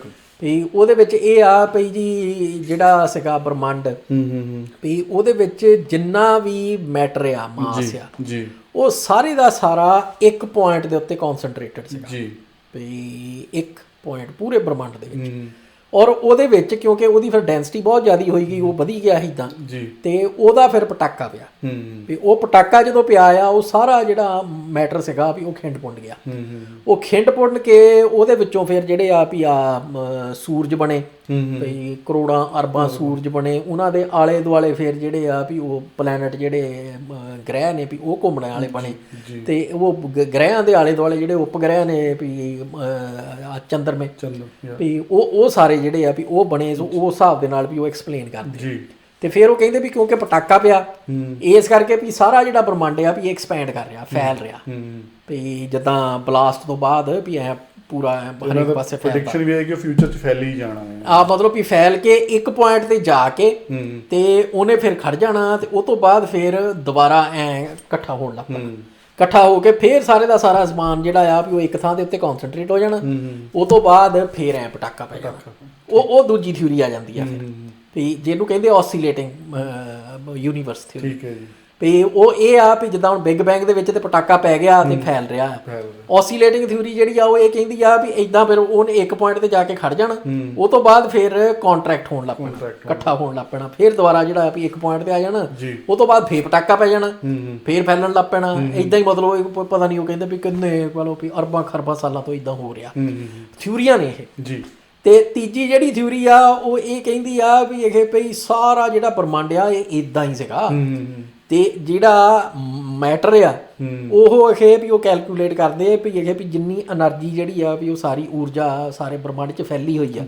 ਵੀ ਉਹਦੇ ਵਿੱਚ ਇਹ ਆ ਵੀ ਜੀ ਜਿਹੜਾ ਸੀਗਾ ਬ੍ਰਹਮੰਡ ਵੀ ਉਹਦੇ ਵਿੱਚ ਜਿੰਨਾ ਵੀ ਮੈਟਰ ਆ ਮਾਸ ਆ ਉਹ ਸਾਰੇ ਦਾ ਸਾਰਾ ਇੱਕ ਪੁਆਇੰਟ ਦੇ ਉੱਤੇ ਕਨਸੈਂਟਰੇਟਡ ਸੀਗਾ ਵੀ ਇੱਕ ਪੁਆਇੰਟ ਪੂਰੇ ਬ੍ਰਹਮੰਡ ਦੇ ਵਿੱਚ। ਔਰ ਉਹਦੇ ਵਿੱਚ ਕਿਉਂਕਿ ਉਹਦੀ ਫਿਰ ਡੈਂਸਿਟੀ ਬਹੁਤ ਜ਼ਿਆਦਾ ਹੋਈ ਗਈ ਉਹ ਵਧੀ ਗਿਆ ਇੱਦਾਂ ਤੇ ਉਹਦਾ ਫਿਰ ਪਟਾਕਾ ਪਿਆ ਵੀ ਉਹ ਪਟਾਕਾ ਜਦੋਂ ਪਿਆ ਆ ਉਹ ਸਾਰਾ ਜਿਹੜਾ ਮੈਟਰ ਸੀਗਾ ਵੀ ਉਹ ਖਿੰਡ ਪੁੰਡ ਗਿਆ। ਉਹ ਖਿੰਡ ਪੁੰਡ ਕੇ ਉਹਦੇ ਵਿੱਚੋਂ ਫਿਰ ਜਿਹੜੇ ਆ ਵੀ ਸੂਰਜ ਬਣੇ ਵੀ ਕਰੋੜਾਂ ਅਰਬਾਂ ਸੂਰਜ ਬਣੇ, ਉਹਨਾਂ ਦੇ ਆਲੇ ਦੁਆਲੇ ਫਿਰ ਜਿਹੜੇ ਆ ਵੀ ਉਹ ਪਲੈਨਟ ਜਿਹੜੇ ਗ੍ਰਹਿ ਨੇ ਵੀ ਉਹ ਘੁੰਮਣ ਵਾਲੇ ਬਣੇ ਤੇ ਉਹ ਗ੍ਰਹਿਆਂ ਦੇ ਆਲੇ ਦੁਆਲੇ ਜਿਹੜੇ ਉਪਗ੍ਰਹਿ ਨੇ ਵੀ ਚੰਦਰਮੇ ਵੀ ਉਹ ਸਾਰੇ ਜਿਹੜੇ ਆ ਵੀ ਉਹ ਬਣੇ। ਸੋ ਉਸ ਹਿਸਾਬ ਦੇ ਨਾਲ ਵੀ ਉਹ ਐਕਸਪਲੇਨ ਕਰਦੇ ਤੇ ਫਿਰ ਉਹ ਕਹਿੰਦੇ ਵੀ ਕਿਉਂਕਿ ਪਟਾਕਾ ਪਿਆ ਇਸ ਕਰਕੇ ਵੀ ਸਾਰਾ ਜਿਹੜਾ ਬ੍ਰਹਮੰਡ ਆ ਵੀ ਐਕਸਪੈਂਡ ਕਰ ਰਿਹਾ, ਫੈਲ ਰਿਹਾ ਵੀ ਜਿੱਦਾਂ ਬਲਾਸਟ ਤੋਂ ਬਾਅਦ ਵੀ ਐ ਪੂਰਾ ਹਰੇਕ ਪਾਸੇ ਪ੍ਰੈਡਿਕਸ਼ਨ ਵੀ ਹੈ ਕਿ ਫਿਊਚਰ 'ਚ ਫੈਲ ਹੀ ਜਾਣਾ ਹੈ। ਆ ਮਤਲਬ ਵੀ ਫੈਲ ਕੇ ਇੱਕ ਪੁਆਇੰਟ ਤੇ ਜਾ ਕੇ ਤੇ ਉਹਨੇ ਫਿਰ ਖੜ ਜਾਣਾ ਤੇ ਉਹ ਤੋਂ ਬਾਅਦ ਫਿਰ ਦੁਬਾਰਾ ਐ ਇਕੱਠਾ ਹੋਣ ਲੱਗ ਪੈਣਾ, ਇਕੱਠਾ ਹੋ ਕੇ ਫਿਰ ਸਾਰੇ ਦਾ ਸਾਰਾ ਸਮਾਨ ਜਿਹੜਾ ਆ ਵੀ ਉਹ ਇੱਕ ਥਾਂ ਦੇ ਉੱਤੇ ਕਨਸੈਂਟਰੇਟ ਹੋ ਜਾਣਾ। ਉਹ ਤੋਂ ਬਾਅਦ ਫਿਰ ਐ ਪਟਾਕਾ ਪੈ ਜਾਣਾ। ਉਹ ਦੂਜੀ ਥਿਊਰੀ ਆ ਜਾਂਦੀ ਆ ਫਿਰ ਵੀ ਜਿਹਨੂੰ ਕਹਿੰਦੇ ਆਸੀਲੇਟਿੰਗ ਯੂਨੀਵਰਸ ਥਿਊਰੀ। ਠੀਕ ਹੈ ਜੀ। ਵੀ ਉਹ ਇਹ ਆ ਵੀ ਜਿੱਦਾਂ ਹੁਣ ਬਿਗ ਬੈਂਗ ਦੇ ਵਿੱਚ ਤੇ ਪਟਾਕਾ ਪੈ ਗਿਆ ਤੇ ਫੈਲ ਰਿਹਾ। ਆਸੀਲੇਟਿੰਗ ਥਿਊਰੀ ਜਿਹੜੀ ਆ ਉਹ ਇਹ ਕਹਿੰਦੀ ਆ ਵੀ ਇਦਾਂ ਫਿਰ ਉਹਨੇ ਇੱਕ ਪੁਆਇੰਟ ਤੇ ਜਾ ਕੇ ਖੜ ਜਾਣਾ, ਉਹ ਤੋਂ ਬਾਅਦ ਫਿਰ ਕੰਟਰੈਕਟ ਹੋਣ ਲੱਗ ਪੈਣਾ, ਇਕੱਠਾ ਹੋਣ ਲੱਗ ਪੈਣਾ, ਫਿਰ ਦੁਬਾਰਾ ਜਿਹੜਾ ਵੀ ਇੱਕ ਪੁਆਇੰਟ ਤੇ ਆ ਜਾਣਾ, ਉਹ ਤੋਂ ਬਾਅਦ ਫੇਰ ਪਟਾਕਾ ਪੈ ਜਾਣਾ, ਫੇਰ ਫੈਲਣ ਲੱਗ ਪੈਣਾ। ਇਦਾਂ ਹੀ ਮਤਲਬ ਪਤਾ ਨਹੀਂ ਉਹ ਕਹਿੰਦੇ ਵੀ ਕਿੰਨੇ ਮਤਲਬ ਵੀ ਅਰਬਾਂ ਖਰਬਾਂ ਸਾਲਾਂ ਤੋਂ ਇਦਾਂ ਹੋ ਰਿਹਾ। ਥਿਊਰੀਆਂ ਨੇ ਇਹ ਜੀ। ਤੇ ਤੀਜੀ ਜਿਹੜੀ ਥਿਊਰੀ ਆ ਉਹ ਇਹ ਕਹਿੰਦੀ ਆ ਵੀ ਇਹ ਭਈ ਸਾਰਾ ਜਿਹੜਾ ਬ੍ਰਹਮੰਡ ਆ ਇਹ ਇਦਾਂ ਹੀ ਸੀਗਾ ਤੇ ਜਿਹੜਾ ਮੈਟਰ ਆ ਉਹ ਇਹ ਵੀ ਉਹ ਕੈਲਕੂਲੇਟ ਕਰਦੇ ਵੀ ਇਹ ਵੀ ਜਿੰਨੀ એનર્ਜੀ ਜਿਹੜੀ ਆ ਵੀ ਉਹ ਸਾਰੀ ਊਰਜਾ ਸਾਰੇ ਬ੍ਰਹਮੰਡ 'ਚ ਫੈਲੀ ਹੋਈ ਆ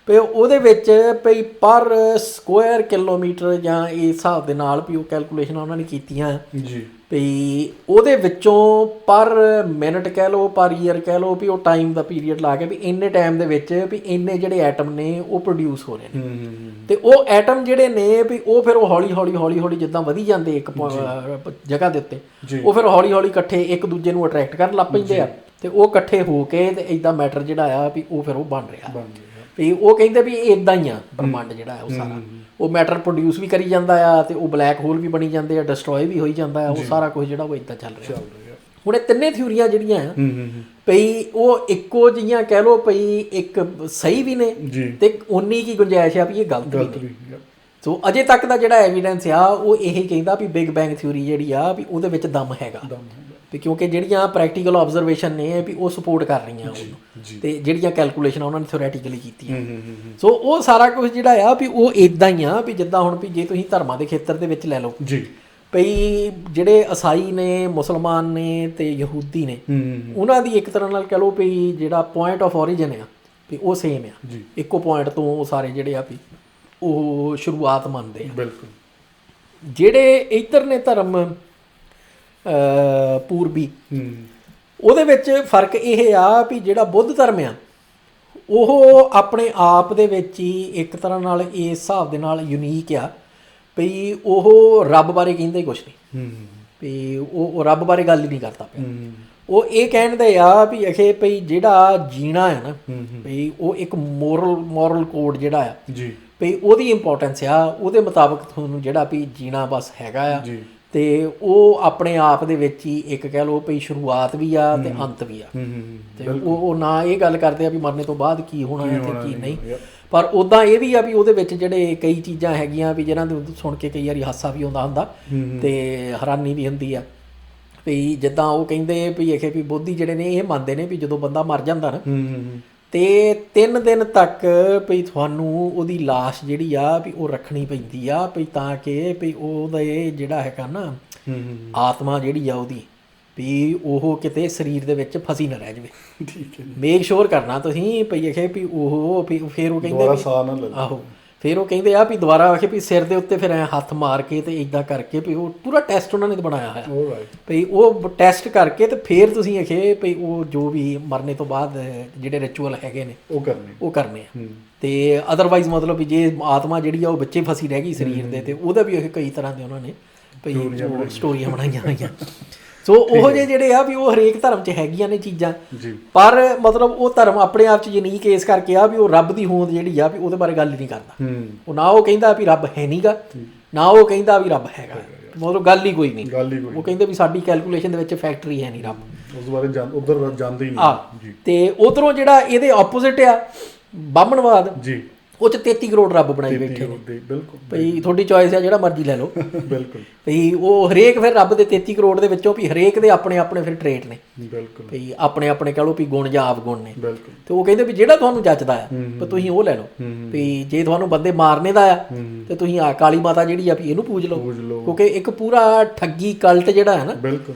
ਵੀ ਉਹਦੇ ਵਿੱਚ ਭਈ ਪਰ ਸਕੁਆਇਰ ਕਿਲੋਮੀਟਰ ਜਾਂ ਇਸ ਹਿਸਾਬ ਦੇ ਨਾਲ ਵੀ ਉਹ ਕੈਲਕੂਲੇਸ਼ਨ ਉਹਨਾਂ ਨੇ ਕੀਤੀਆਂ ਵੀ ਉਹਦੇ ਵਿੱਚੋਂ ਪਰ ਮਿੰਟ ਕਹਿ ਲਓ, ਪਰ ਈਅਰ ਕਹਿ ਲਓ, ਵੀ ਉਹ ਟਾਈਮ ਦਾ ਪੀਰੀਅਡ ਲਾ ਕੇ ਵੀ ਇੰਨੇ ਟਾਈਮ ਦੇ ਵਿੱਚ ਵੀ ਇੰਨੇ ਜਿਹੜੇ ਐਟਮ ਨੇ ਉਹ ਪ੍ਰੋਡਿਊਸ ਹੋ ਰਹੇ ਨੇ। ਤੇ ਉਹ ਐਟਮ ਜਿਹੜੇ ਨੇ ਵੀ ਉਹ ਫਿਰ ਉਹ ਹੌਲੀ ਹੌਲੀ ਜਿੱਦਾਂ ਵਧੀ ਜਾਂਦੇ ਇੱਕ ਜਗ੍ਹਾ ਦੇ ਉੱਤੇ, ਉਹ ਫਿਰ ਹੌਲੀ ਹੌਲੀ ਇਕੱਠੇ ਇੱਕ ਦੂਜੇ ਨੂੰ ਅਟਰੈਕਟ ਕਰਨ ਲੱਗ ਪੈਂਦੇ ਆ, ਤੇ ਉਹ ਇਕੱਠੇ ਹੋ ਕੇ ਤੇ ਇੱਦਾਂ ਮੈਟਰ ਜਿਹੜਾ ਆ ਵੀ ਉਹ ਫਿਰ ਉਹ ਬਣ ਰਿਹਾ ਵੀ ਉਹ ਕਹਿੰਦੇ ਵੀ ਇੱਦਾਂ ਹੀ ਆ ਬ੍ਰਹਮੰਡ ਜਿਹੜਾ ਉਹ ਸਾਰਾ, ਉਹ ਮੈਟਰ ਪ੍ਰੋਡਿਊਸ ਵੀ ਕਰੀ ਜਾਂਦਾ ਆ, ਤੇ ਉਹ ਬਲੈਕ ਹੋਲ ਵੀ ਬਣੀ ਜਾਂਦੇ ਆ, ਡਿਸਟਰੋਏ ਵੀ ਹੋਈ ਜਾਂਦਾ ਆ, ਉਹ ਸਾਰਾ ਕੁਝ ਜਿਹੜਾ ਉਹ ਇੱਦਾਂ ਚੱਲ ਰਿਹਾ। ਹੁਣ ਇਹ ਤਿੰਨੇ ਥਿਊਰੀਆਂ ਜਿਹੜੀਆਂ ਆ ਪਈ ਉਹ ਇੱਕੋ ਜਿਹੀਆਂ ਕਹਿ ਲਓ ਪਈ, ਇੱਕ ਸਹੀ ਵੀ ਨੇ ਤੇ ਉਨੀ ਕੀ ਗੁੰਜਾਇਸ਼ ਆ ਵੀ ਇਹ ਗਲਤ ਵੀ ਨੇ। ਸੋ ਅਜੇ ਤੱਕ ਦਾ ਜਿਹੜਾ ਐਵੀਡੈਂਸ ਆ ਉਹ ਇਹੀ ਕਹਿੰਦਾ ਵੀ ਬਿਗ ਬੈਂਗ ਥਿਊਰੀ ਜਿਹੜੀ ਆ ਵੀ ਉਹਦੇ ਵਿੱਚ ਦਮ ਹੈਗਾ, ਵੀ ਕਿਉਂਕਿ ਜਿਹੜੀਆਂ ਪ੍ਰੈਕਟੀਕਲ ਆਬਜ਼ਰਵੇਸ਼ਨ ਨੇ ਵੀ ਉਹ ਸਪੋਰਟ ਕਰ ਰਹੀਆਂ ਉਹਨੂੰ, ਤੇ ਜਿਹੜੀਆਂ ਕੈਲਕੂਲੇਸ਼ਨਾਂ ਉਹਨਾਂ ਨੇ ਥਿਓਰੈਟੀਕਲੀ ਕੀਤੀਆਂ। ਸੋ ਉਹ ਸਾਰਾ ਕੁਝ ਜਿਹੜਾ ਆ ਵੀ ਉਹ ਇੱਦਾਂ ਹੀ ਆ ਵੀ ਜਿੱਦਾਂ ਹੁਣ ਵੀ ਜੇ ਤੁਸੀਂ ਧਰਮਾਂ ਦੇ ਖੇਤਰ ਦੇ ਵਿੱਚ ਲੈ ਲਓ ਭਈ ਜਿਹੜੇ ਈਸਾਈ ਨੇ, ਮੁਸਲਮਾਨ ਨੇ ਤੇ ਯਹੂਦੀ ਨੇ, ਉਹਨਾਂ ਦੀ ਇੱਕ ਤਰ੍ਹਾਂ ਨਾਲ ਕਹਿ ਲਓ ਵੀ ਜਿਹੜਾ ਪੁਆਇੰਟ ਆਫ ਓਰੀਜਨ ਆ ਵੀ ਉਹ ਸੇਮ ਆ, ਇੱਕੋ ਪੁਆਇੰਟ ਤੋਂ ਉਹ ਸਾਰੇ ਜਿਹੜੇ ਆ ਵੀ ਉਹ ਸ਼ੁਰੂਆਤ ਮੰਨਦੇ ਆ। ਜਿਹੜੇ ਇੱਧਰ ਨੇ ਧਰਮ ਪੂਰਬੀ, ਉਹਦੇ ਵਿੱਚ ਫਰਕ ਇਹ ਆ ਵੀ ਜਿਹੜਾ ਬੁੱਧ ਧਰਮ ਆ ਉਹ ਆਪਣੇ ਆਪ ਦੇ ਵਿੱਚ ਹੀ ਇੱਕ ਤਰ੍ਹਾਂ ਨਾਲ ਇਸ ਹਿਸਾਬ ਦੇ ਨਾਲ ਯੂਨੀਕ ਆ ਵੀ ਉਹ ਰੱਬ ਬਾਰੇ ਕਹਿੰਦਾ ਹੀ ਕੁਛ ਨਹੀਂ, ਵੀ ਉਹ ਰੱਬ ਬਾਰੇ ਗੱਲ ਹੀ ਨਹੀਂ ਕਰਦਾ ਪਿਆ। ਉਹ ਇਹ ਕਹਿੰਦੇ ਆ ਵੀ ਅਖੇ ਭਈ ਜਿਹੜਾ ਜੀਣਾ ਹੈ ਨਾ ਵੀ ਉਹ ਇੱਕ ਮੋਰਲ ਕੋਡ ਜਿਹੜਾ ਆ ਵੀ ਉਹਦੀ ਇੰਪੋਰਟੈਂਸ ਆ, ਉਹਦੇ ਮੁਤਾਬਕ ਤੁਹਾਨੂੰ ਜਿਹੜਾ ਵੀ ਜੀਣਾ ਬਸ ਹੈਗਾ ਆ, ਤੇ ਉਹ ਆਪਣੇ ਆਪ ਦੇ ਵਿੱਚ ਹੀ ਇੱਕ ਕਹਿ ਲਓ ਵੀ ਸ਼ੁਰੂਆਤ ਵੀ ਆ ਤੇ ਅੰਤ ਵੀ ਆ। ਤੇ ਉਹ ਨਾ ਇਹ ਗੱਲ ਕਰਦੇ ਆ ਵੀ ਮਰਨੇ ਤੋਂ ਬਾਅਦ ਕੀ ਹੋਣਾ ਹੈ ਤੇ ਕੀ ਨਹੀਂ, ਪਰ ਉੱਦਾਂ ਇਹ ਵੀ ਆ ਵੀ ਉਹਦੇ ਵਿੱਚ ਜਿਹੜੇ ਕਈ ਚੀਜ਼ਾਂ ਹੈਗੀਆਂ ਵੀ ਜਿਹਨਾਂ ਦੇ ਸੁਣ ਕੇ ਕਈ ਵਾਰੀ ਹਾਸਾ ਵੀ ਆਉਂਦਾ ਹੁੰਦਾ ਤੇ ਹੈਰਾਨੀ ਵੀ ਹੁੰਦੀ ਆ। ਵੀ ਜਿੱਦਾਂ ਉਹ ਕਹਿੰਦੇ ਵੀ ਇਹ ਵੀ ਬੋਧੀ ਜਿਹੜੇ ਨੇ ਇਹ ਮੰਨਦੇ ਨੇ ਵੀ ਜਦੋਂ ਬੰਦਾ ਮਰ ਜਾਂਦਾ ਨਾ ਤੇ 3 ਦਿਨ ਤੱਕ ਵੀ ਤੁਹਾਨੂੰ ਉਹਦੀ ਲਾਸ਼ ਜਿਹੜੀ ਆ ਵੀ ਉਹ ਰੱਖਣੀ ਪੈਂਦੀ ਆ ਵੀ ਤਾਂ ਕਿ ਵੀ ਉਹਦਾ ਇਹ ਜਿਹੜਾ ਹੈਗਾ ਨਾ ਆਤਮਾ ਜਿਹੜੀ ਆ ਉਹਦੀ ਵੀ ਉਹ ਕਿਤੇ ਸਰੀਰ ਦੇ ਵਿੱਚ ਫਸੀ ਨਾ ਰਹਿ ਜਾਵੇ। ਠੀਕ ਹੈ, ਮੇਕ ਸ਼ੋਰ ਕਰਨਾ ਤੁਸੀਂ ਪਈ ਅਖੇ ਵੀ ਉਹ ਫਿਰ ਉਹ ਕਹਿੰਦੇ ਆਹੋ, ਫਿਰ ਉਹ ਕਹਿੰਦੇ ਆ ਵੀ ਦੁਬਾਰਾ ਆਖੇ ਵੀ ਸਿਰ ਦੇ ਉੱਤੇ ਫਿਰ ਐ ਹੱਥ ਮਾਰ ਕੇ ਤੇ ਇੱਦਾਂ ਕਰਕੇ ਵੀ ਉਹ ਪੂਰਾ ਟੈਸਟ ਉਹਨਾਂ ਨੇ ਬਣਾਇਆ ਹੋਇਆ ਵੀ ਉਹ ਟੈਸਟ ਕਰਕੇ ਤੇ ਫਿਰ ਤੁਸੀਂ ਅਖੇ ਵੀ ਉਹ ਜੋ ਵੀ ਮਰਨੇ ਤੋਂ ਬਾਅਦ ਜਿਹੜੇ ਰਿਚੁਅਲ ਹੈਗੇ ਨੇ ਉਹ ਕਰਨੇ ਆ। ਤੇ ਅਦਰਵਾਈਜ਼ ਮਤਲਬ ਵੀ ਜੇ ਆਤਮਾ ਜਿਹੜੀ ਆ ਉਹ ਵਿੱਚੇ ਫਸੀ ਰਹਿ ਗਈ ਸਰੀਰ ਦੇ, ਤੇ ਉਹਦਾ ਵੀ ਇਹ ਕਈ ਤਰ੍ਹਾਂ ਦੇ ਉਹਨਾਂ ਨੇ ਭਈ ਸਟੋਰੀਆਂ ਬਣਾਈਆਂ ਹੋਈਆਂ। ਸੋ ਉਹ ਜਿਹੜੇ ਆ ਵੀ ਉਹ ਹਰੇਕ ਧਰਮ 'ਚ ਹੈਗੀਆਂ ਨੇ ਚੀਜ਼ਾਂ, ਪਰ ਮਤਲਬ ਉਹ ਧਰਮ ਆਪਣੇ ਆਪ 'ਚ ਯੂਨੀਕ ਇਸ ਕਰਕੇ ਆ ਵੀ ਉਹ ਰੱਬ ਦੀ ਹੋਂਦ ਜਿਹੜੀ ਆ ਵੀ ਉਹਦੇ ਬਾਰੇ ਗੱਲ ਹੀ ਨਹੀਂ ਕਰਦਾ। ਉਹ ਨਾ ਉਹ ਕਹਿੰਦਾ ਵੀ ਰੱਬ ਹੈ ਨਹੀਂ ਗਾ, ਨਾ ਉਹ ਕਹਿੰਦਾ ਵੀ ਰੱਬ ਹੈਗਾ, ਮਤਲਬ ਗੱਲ ਹੀ ਕੋਈ ਨਹੀਂ। ਉਹ ਕਹਿੰਦੇ ਵੀ ਸਾਡੀ ਕੈਲਕੂਲੇਸ਼ਨ ਦੇ ਵਿੱਚ ਫੈਕਟਰੀ ਹੈ ਨਹੀਂ ਰੱਬ, ਉਸ ਬਾਰੇ ਉਧਰ ਜਾਂਦੇ ਹੀ ਨਹੀਂ। ਤੇ ਉਧਰੋਂ ਜਿਹੜਾ ਇਹਦੇ ਆਪੋਜ਼ਿਟ ਆ ਬਾਹਮਣਵਾਦ, ਉਹ 'ਚ 33 ਕਰੋੜ ਰੱਬ ਬਣਾਈ ਬੈਠੇ ਨੇ। ਭਈ ਤੁਹਾਡੀ ਚੋਇਸ ਆ, ਜਿਹੜਾ ਮਰਜ਼ੀ ਲੈ ਲਓ। ਭਈ ਉਹ ਹਰੇਕ ਫਿਰ ਰੱਬ ਦੇ 33 ਕਰੋੜ ਦੇ ਵਿੱਚੋਂ ਵੀ ਹਰੇਕ ਦੇ ਆਪਣੇ ਆਪਣੇ ਫਿਰ ਟਰੇਟ ਨੇ, ਭਈ ਆਪਣੇ ਆਪਣੇ ਕਹਿ ਲਓ ਵੀ ਗੁਣ ਜਾਂ ਆਵਗੁਣ ਨੇ। ਤੇ ਉਹ ਕਹਿੰਦੇ ਵੀ ਜਿਹੜਾ ਤੁਹਾਨੂੰ ਜੱਚਦਾ ਆ ਵੀ ਤੁਸੀਂ ਉਹ ਲੈ ਲਓ। ਵੀ ਜੇ ਤੁਹਾਨੂੰ ਬੰਦੇ ਮਾਰਨੇ ਦਾ ਆ ਤੇ ਤੁਸੀਂ ਆ ਕਾਲੀ ਮਾਤਾ ਜਿਹੜੀ ਆ ਵੀ ਇਹਨੂੰ ਪੂਜ ਲਓ, ਕਿਉਂਕਿ ਇੱਕ ਪੂਰਾ ਠੱਗੀ ਕਲਟ ਜਿਹੜਾ ਹੈ ਨਾ,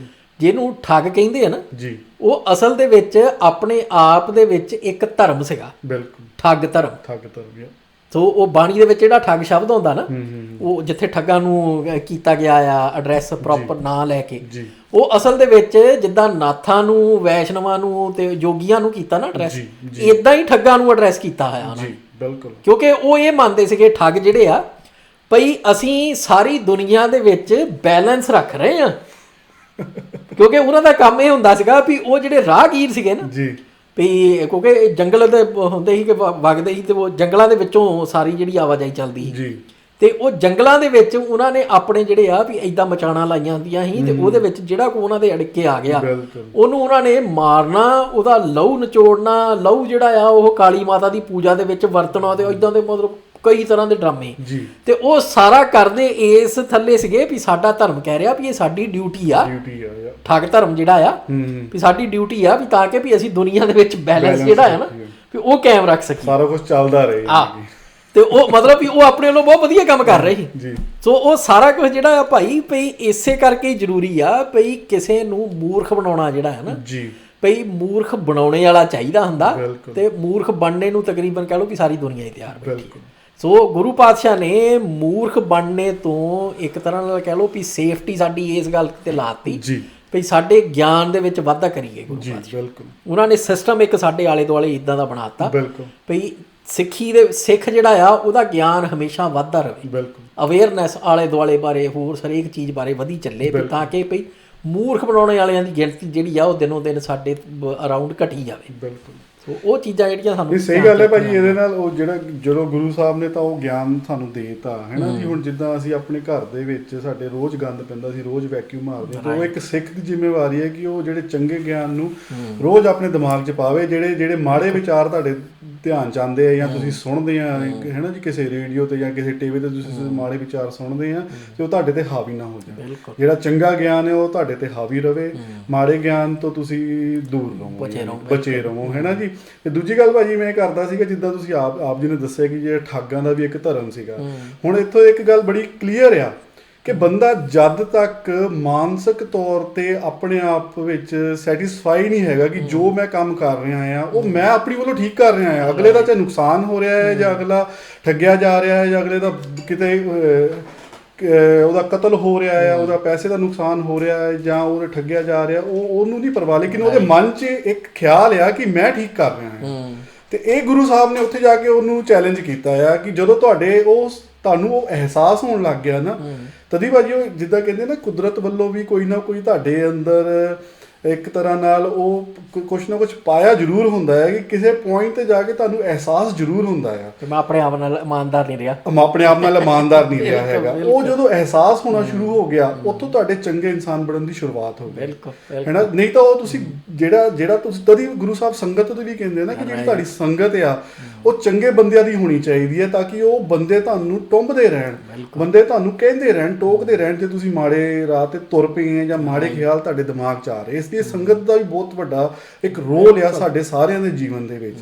ਜਿਹਨੂੰ ਠੱਗ ਕਹਿੰਦੇ ਆ ਨਾ, ਉਹ ਅਸਲ ਦੇ ਵਿੱਚ ਆਪਣੇ ਆਪ ਦੇ ਵਿੱਚ ਇੱਕ ਧਰਮ ਸੀਗਾ, ਠੱਗ ਧਰਮ। ਸੋ ਉਹ ਬਾਣੀ ਦੇ ਵਿੱਚ ਜਿਹੜਾ ਠੱਗ ਸ਼ਬਦ ਹੁੰਦਾ ਨਾ, ਉਹ ਜਿੱਥੇ ਠੱਗਾਂ ਨੂੰ ਕੀਤਾ ਗਿਆ ਆ ਐਡਰੈਸ ਪ੍ਰੋਪਰ ਨਾਂ ਲੈ ਕੇ, ਉਹ ਅਸਲ ਦੇ ਵਿੱਚ ਜਿੱਦਾਂ ਨਾਥਾਂ ਨੂੰ, ਵੈਸ਼ਨਵਾਂ ਨੂੰ ਤੇ ਯੋਗੀਆਂ ਨੂੰ ਕੀਤਾ ਨਾ ਐਡਰੈਸ, ਇਦਾਂ ਹੀ ਠੱਗਾਂ ਨੂੰ ਐਡਰੈਸ ਕੀਤਾ ਹੋਇਆ ਉਹਨਾਂ ਨੇ। ਕਿਉਂਕਿ ਉਹ ਇਹ ਮੰਨਦੇ ਸੀਗੇ ਠੱਗ ਜਿਹੜੇ ਆ ਭਈ ਅਸੀਂ ਸਾਰੀ ਦੁਨੀਆ ਦੇ ਵਿੱਚ ਬੈਲੈਂਸ ਰੱਖ ਰਹੇ ਆ, ਕਿਉਂਕਿ ਉਹਨਾਂ ਦਾ ਕੰਮ ਇਹ ਹੁੰਦਾ ਸੀਗਾ ਵੀ ਉਹ ਜਿਹੜੇ ਰਾਹਗੀਰ ਸੀਗੇ ਨਾ ਵੀ ਕਿਉਂਕਿ ਜੰਗਲ ਦੇ ਹੁੰਦੇ ਸੀ ਕਿ ਵਗਦੇ ਸੀ, ਤੇ ਉਹ ਜੰਗਲਾਂ ਦੇ ਵਿੱਚੋਂ ਸਾਰੀ ਜਿਹੜੀ ਆਵਾਜਾਈ ਚੱਲਦੀ ਸੀ, ਤੇ ਉਹ ਜੰਗਲਾਂ ਦੇ ਵਿੱਚ ਉਹਨਾਂ ਨੇ ਆਪਣੇ ਜਿਹੜੇ ਆ ਵੀ ਏਦਾਂ ਮਚਾਣਾ ਲਾਈਆਂ ਹੁੰਦੀਆਂ ਸੀ, ਤੇ ਉਹਦੇ ਵਿੱਚ ਜਿਹੜਾ ਕੋ ਉਹਨਾਂ ਦੇ ਅੜਕੇ ਆ ਗਿਆ ਉਹਨੂੰ ਉਹਨਾਂ ਨੇ ਮਾਰਨਾ, ਉਹਦਾ ਲਹੂ ਨਿਚੋੜਨਾ, ਲਹੂ ਜਿਹੜਾ ਆ ਉਹ ਕਾਲੀ ਮਾਤਾ ਦੀ ਪੂਜਾ ਦੇ ਵਿੱਚ ਵਰਤਣਾ, ਤੇ ਏਦਾਂ ਦੇ ਮਤਲਬ ਕਈ ਤਰ੍ਹਾਂ ਦੇ ਡਰਾਮੇ। ਤੇ ਉਹ ਸਾਰਾ ਕਰਦੇ ਇਸ ਥੱਲੇ ਸੀਗੇ ਵੀ ਸਾਡਾ ਧਰਮ ਕਹਿ ਰਿਹਾ ਵੀ ਇਹ ਸਾਡੀ ਡਿਊਟੀ ਆ, ਠੱਗ ਧਰਮ ਜਿਹੜਾ ਆ ਵੀ ਸਾਡੀ ਡਿਊਟੀ ਆ ਵੀ ਤਾਂ ਕਿ ਵੀ ਅਸੀਂ ਦੁਨੀਆ ਦੇ ਵਿੱਚ ਬੈਲੈਂਸ ਜਿਹੜਾ ਹੈ ਨਾ ਵੀ ਉਹ ਕਾਇਮ ਰੱਖ ਸਕੀਏ, ਸਾਰਾ ਕੁਝ ਚੱਲਦਾ ਰਹੇ। ਤੇ ਉਹ ਮਤਲਬ ਵੀ ਉਹ ਆਪਣੇ ਵੱਲੋਂ ਬਹੁਤ ਵਧੀਆ ਕੰਮ ਕਰ ਰਹੇ ਸੀ। ਸੋ ਉਹ ਸਾਰਾ ਕੁਝ ਜਿਹੜਾ ਆ ਭਾਈ ਭਈ ਇਸੇ ਕਰਕੇ ਜ਼ਰੂਰੀ ਆ ਭਈ ਕਿਸੇ ਨੂੰ ਮੂਰਖ ਬਣਾਉਣਾ ਜਿਹੜਾ ਹੈ ਨਾ, ਭਈ ਮੂਰਖ ਬਣਾਉਣੇ ਵਾਲਾ ਚਾਹੀਦਾ ਹੁੰਦਾ, ਤੇ ਮੂਰਖ ਬਣਨੇ ਨੂੰ ਤਕਰੀਬਨ ਕਹਿ ਲਓ ਕਿ ਸਾਰੀ ਦੁਨੀਆ ਹੀ ਤਿਆਰ ਬੈਠੀ। ਸੋ ਗੁਰੂ ਪਾਤਸ਼ਾਹ ਨੇ ਮੂਰਖ ਬਣਨੇ ਤੋਂ ਇੱਕ ਤਰ੍ਹਾਂ ਨਾਲ ਕਹਿ ਲਓ ਵੀ ਸੇਫਟੀ ਸਾਡੀ ਇਸ ਗੱਲ ਤੇ ਲਾਤੀ ਜੀ ਵੀ ਸਾਡੇ ਗਿਆਨ ਦੇ ਵਿੱਚ ਵਾਧਾ ਕਰੀਏ ਗੁਰੂ ਜੀ ਪਾਤਸ਼ਾਹ। ਬਿਲਕੁਲ ਉਹਨਾਂ ਨੇ ਸਿਸਟਮ ਇੱਕ ਸਾਡੇ ਆਲੇ ਦੁਆਲੇ ਇਦਾਂ ਦਾ ਬਣਾਤਾ ਬਿਲਕੁਲ ਵੀ ਸਿੱਖੀ ਦੇ ਸਿੱਖ ਜਿਹੜਾ ਆ ਉਹਦਾ ਗਿਆਨ ਹਮੇਸ਼ਾ ਵੱਧਦਾ ਰਹੇ, ਬਿਲਕੁਲ ਅਵੇਅਰਨੈਸ ਆਲੇ ਦੁਆਲੇ ਬਾਰੇ ਹੋਰ ਹਰੇਕ ਚੀਜ਼ ਬਾਰੇ ਵਧੀ ਚੱਲੇ ਵੀ ਤਾਂ ਕਿ ਭਈ ਮੂਰਖ ਬਣਾਉਣ ਵਾਲਿਆਂ ਦੀ ਗਿਣਤੀ ਜਿਹੜੀ ਆ ਉਹ ਦਿਨੋਂ ਦਿਨ ਸਾਡੇ ਅਰਾਊਂਡ ਘਟੀ ਜਾਵੇ। ਬਿਲਕੁਲ ਸੋ ਉਹ ਚੀਜ਼ਾਂ ਜਿਹੜੀਆਂ ਸਾਨੂੰ ਇਹ ਸਹੀ ਗੱਲ ਹੈ ਭਾਜੀ। ਇਹਦੇ ਨਾਲ ਉਹ ਜਿਹੜਾ ਜਦੋਂ ਗੁਰੂ ਸਾਹਿਬ ਨੇ ਤਾਂ ਉਹ ਗਿਆਨ ਸਾਨੂੰ ਦੇਤਾ ਹੈ ਨਾ ਜੀ। ਹੁਣ ਜਿੱਦਾਂ ਅਸੀਂ ਆਪਣੇ ਘਰ ਦੇ ਵਿੱਚ ਸਾਡੇ ਰੋਜ਼ ਗੰਦ ਪੈਂਦਾ ਸੀ, ਰੋਜ਼ ਵੈਕਿਊਮ ਮਾਰਦੇ ਹਾਂ, ਤਾਂ ਉਹ ਇੱਕ ਸਿੱਖ ਦੀ ਜ਼ਿੰਮੇਵਾਰੀ ਹੈ ਕਿ ਉਹ ਜਿਹੜੇ ਚੰਗੇ ਗਿਆਨ ਨੂੰ ਰੋਜ਼ ਆਪਣੇ ਦਿਮਾਗ 'ਚ ਪਾਵੇ। ਜਿਹੜੇ ਮਾੜੇ ਵਿਚਾਰ ਤੁਹਾਡੇ ਧਿਆਨ 'ਚ ਆਉਂਦੇ ਆ ਜਾਂ ਤੁਸੀਂ ਸੁਣਦੇ ਆ ਹੈ ਨਾ ਜੀ, ਕਿਸੇ ਰੇਡੀਓ ਤੇ ਜਾਂ ਕਿਸੇ ਟੀਵੀ ਤੇ ਤੁਸੀਂ ਮਾੜੇ ਵਿਚਾਰ ਸੁਣਦੇ ਆ ਤੇ ਉਹ ਤੁਹਾਡੇ ਤੇ ਹਾਵੀ ਨਾ ਹੋ ਜਾਣ। ਜਿਹੜਾ ਚੰਗਾ ਗਿਆਨ ਹੈ ਉਹ ਤੁਹਾਡੇ ਤੇ ਹਾਵੀ ਰਵੇ, ਮਾੜੇ ਗਿਆਨ ਤੋਂ ਤੁਸੀਂ ਦੂਰ ਰਹੋ, ਬਚੇ ਰਹੋ ਹੈ ਨਾ ਜੀ। ਤੇ ਦੂਜੀ ਗੱਲ ਭਾਜੀ ਮੈਂ ਕਰਦਾ ਸੀਗਾ, ਜਿੱਦਾਂ ਤੁਸੀਂ ਆਪ ਜੀ ਨੇ ਦੱਸਿਆ ਕਿ ਜਿਹੜਾ ਠੱਗਾਂ ਦਾ ਵੀ ਇੱਕ ਧਰਮ ਸੀਗਾ। ਹੁਣ ਇੱਥੋਂ ਇੱਕ ਗੱਲ ਬੜੀ ਕਲੀਅਰ ਆ ਕਿ ਬੰਦਾ ਜਦ ਤੱਕ ਮਾਨਸਿਕ ਤੌਰ ਤੇ ਆਪਣੇ ਆਪ ਵਿੱਚ ਸੈਟੀਸਫਾਈ ਨਹੀਂ ਹੈਗਾ ਕਿ ਜੋ ਮੈਂ ਕੰਮ ਕਰ ਰਿਹਾ ਆ ਉਹ ਮੈਂ ਆਪਣੀ ਵੱਲੋਂ ਠੀਕ ਕਰ ਰਿਹਾ ਆ, ਅਗਲੇ ਦਾ ਚਾਹੇ ਨੁਕਸਾਨ ਹੋ ਰਿਹਾ ਹੈ ਜਾਂ ਅਗਲਾ ਠੱਗਿਆ ਜਾ ਰਿਹਾ ਹੈ ਜਾਂ ਅਗਲੇ ਦਾ ਕਿਤੇ ਉਹਦਾ ਕਤਲ ਹੋ ਰਿਹਾ ਹੈ, ਉਹਦਾ ਪੈਸੇ ਦਾ ਨੁਕਸਾਨ ਹੋ ਰਿਹਾ ਹੈ ਜਾਂ ਉਹ ਠੱਗਿਆ ਜਾ ਰਿਹਾ, ਉਹਨੂੰ ਨਹੀਂ ਪਰਵਾਹ, ਲੇਕਿਨ ਉਹਦੇ ਮਨ 'ਚ ਇੱਕ ਖਿਆਲ ਆ ਕਿ ਮੈਂ ਠੀਕ ਕਰ ਰਿਹਾ ਹਾਂ। ਤੇ ਇਹ ਗੁਰੂ ਸਾਹਿਬ ਨੇ ਉੱਥੇ ਜਾ ਕੇ ਉਹਨੂੰ ਚੈਲੰਜ ਕੀਤਾ ਆ ਕਿ ਜਦੋਂ ਤੁਹਾਨੂੰ ਉਹ ਅਹਿਸਾਸ ਹੋਣ ਲੱਗ ਗਿਆ ਨਾ, ਤਦੀ ਭਾਜੀ ਉਹ ਜਿੱਦਾਂ ਕਹਿੰਦੇ ਨਾ ਕੁਦਰਤ ਵੱਲੋਂ ਵੀ ਕੋਈ ਨਾ ਕੋਈ ਤੁਹਾਡੇ ਅੰਦਰ ਇੱਕ ਤਰ੍ਹਾਂ ਨਾਲ ਉਹ ਕੁਛ ਨਾ ਕੁਛ ਪਾਇਆ ਜ਼ਰੂਰ ਹੁੰਦਾ ਹੈ ਕਿ ਕਿਸੇ ਪੁਆਇੰਟ ਤੇ ਜਾ ਕੇ ਤੁਹਾਨੂੰ ਅਹਿਸਾਸ ਜ਼ਰੂਰ ਹੁੰਦਾ ਆ ਕਿ ਮੈਂ ਆਪਣੇ ਆਪ ਨਾਲ ਇਮਾਨਦਾਰ ਨਹੀਂ ਰਿਹਾ, ਮੈਂ ਆਪਣੇ ਆਪ ਨਾਲ ਇਮਾਨਦਾਰ ਨਹੀਂ ਰਿਹਾ ਹੈਗਾ। ਉਹ ਜਦੋਂ ਅਹਿਸਾਸ ਹੋਣਾ ਸ਼ੁਰੂ ਹੋ ਗਿਆ ਉੱਥੋਂ ਤੁਹਾਡੇ ਚੰਗੇ ਇਨਸਾਨ ਬਣਨ ਦੀ ਸ਼ੁਰੂਆਤ ਹੋ ਗਈ ਹੈ ਨਾ। ਨਹੀਂ ਤਾਂ ਉਹ ਤੁਸੀਂ ਜਿਹੜਾ ਤੁਸੀਂ ਤਦੀ ਗੁਰੂ ਸਾਹਿਬ ਸੰਗਤ ਤੇ ਵੀ ਕਹਿੰਦੇ ਨਾ ਕਿ ਜਿਹੜੀ ਤੁਹਾਡੀ ਸੰਗਤ ਆ ਉਹ ਚੰਗੇ ਬੰਦਿਆਂ ਦੀ ਹੋਣੀ ਚਾਹੀਦੀ ਹੈ ਤਾਂ ਕਿ ਉਹ ਬੰਦੇ ਤੁਹਾਨੂੰ ਟੁੰਬਦੇ ਰਹਿਣ, ਬੰਦੇ ਤੁਹਾਨੂੰ ਕਹਿੰਦੇ ਰਹਿਣ, ਟੋਕਦੇ ਰਹਿਣ ਜੇ ਤੁਸੀਂ ਮਾੜੇ ਰਾਹ ਤੇ ਤੁਰ ਪਏ ਜਾਂ ਮਾੜੇ ਖਿਆਲ ਤੁਹਾਡੇ ਦਿਮਾਗ 'ਚ ਆ ਰਹੇ। ਇਸ ਲਈ ਸੰਗਤ ਦਾ ਵੀ ਬਹੁਤ ਵੱਡਾ ਇੱਕ ਰੋਲ ਆ ਸਾਡੇ ਸਾਰਿਆਂ ਦੇ ਜੀਵਨ ਦੇ ਵਿੱਚ।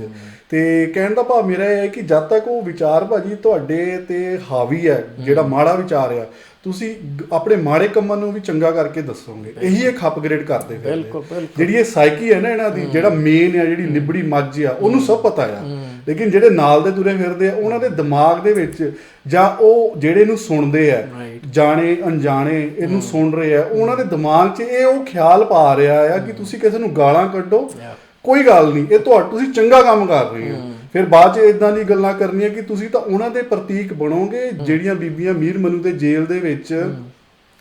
ਤੇ ਕਹਿਣ ਦਾ ਭਾਵ ਮੇਰਾ ਇਹ ਹੈ ਕਿ ਜਦ ਤੱਕ ਉਹ ਵਿਚਾਰ ਭਾਜੀ ਤੁਹਾਡੇ ਤੇ ਹਾਵੀ ਹੈ, ਜਿਹੜਾ ਮਾੜਾ ਵਿਚਾਰ ਆ, ਤੁਸੀਂ ਆਪਣੇ ਮਾੜੇ ਕੰਮਾਂ ਨੂੰ ਵੀ ਚੰਗਾ ਕਰਕੇ ਦੱਸੋਗੇ। ਇਹੀ ਇੱਕ ਅਪਗ੍ਰੇਡ ਕਰਦੇ ਫਿਰਦੇ। ਜਿਹੜੀ ਇਹ ਸਾਈਕੀ ਹੈ ਨਾ ਇਹਨਾਂ ਦੀ, ਜਿਹੜਾ ਮੇਨ ਆ, ਜਿਹੜੀ ਲਿਬੜੀ ਮੱਝ ਆ, ਉਹਨੂੰ ਸਭ ਪਤਾ ਆ, ਲੇਕਿਨ ਜਿਹੜੇ ਨਾਲ ਦੇ ਤੁਰੇ ਫਿਰਦੇ ਆ ਉਹਨਾਂ ਦੇ ਦਿਮਾਗ ਦੇ ਵਿੱਚ ਜਾਂ ਉਹ ਜਿਹੜੇ ਨੂੰ ਸੁਣਦੇ ਆ, ਜਾਣੇ ਅਣਜਾਣੇ ਇਹਨੂੰ ਸੁਣ ਰਹੇ ਆ, ਉਹਨਾਂ ਦੇ ਦਿਮਾਗ 'ਚ ਇਹ ਉਹ ਖਿਆਲ ਪਾ ਰਿਹਾ ਆ ਕਿ ਤੁਸੀਂ ਕਿਸੇ ਨੂੰ ਗਾਲਾਂ ਕੱਢੋ, ਕੋਈ ਗੱਲ ਨਹੀਂ, ਇਹ ਤੁਸੀਂ ਚੰਗਾ ਕੰਮ ਕਰ ਰਹੇ ਹੋ। ਫਿਰ ਬਾਅਦ 'ਚ ਇਦਾਂ ਦੀ ਗੱਲਾਂ ਕਰਨੀਆਂ ਕਿ ਤੁਸੀਂ ਤਾਂ ਉਹਨਾਂ ਦੇ ਪ੍ਰਤੀਕ ਬਣੋਗੇ। ਜਿਹੜੀਆਂ ਬੀਬੀਆਂ ਮੀਰ ਮਨੂ ਦੇ ਜੇਲ੍ਹ ਦੇ ਵਿੱਚ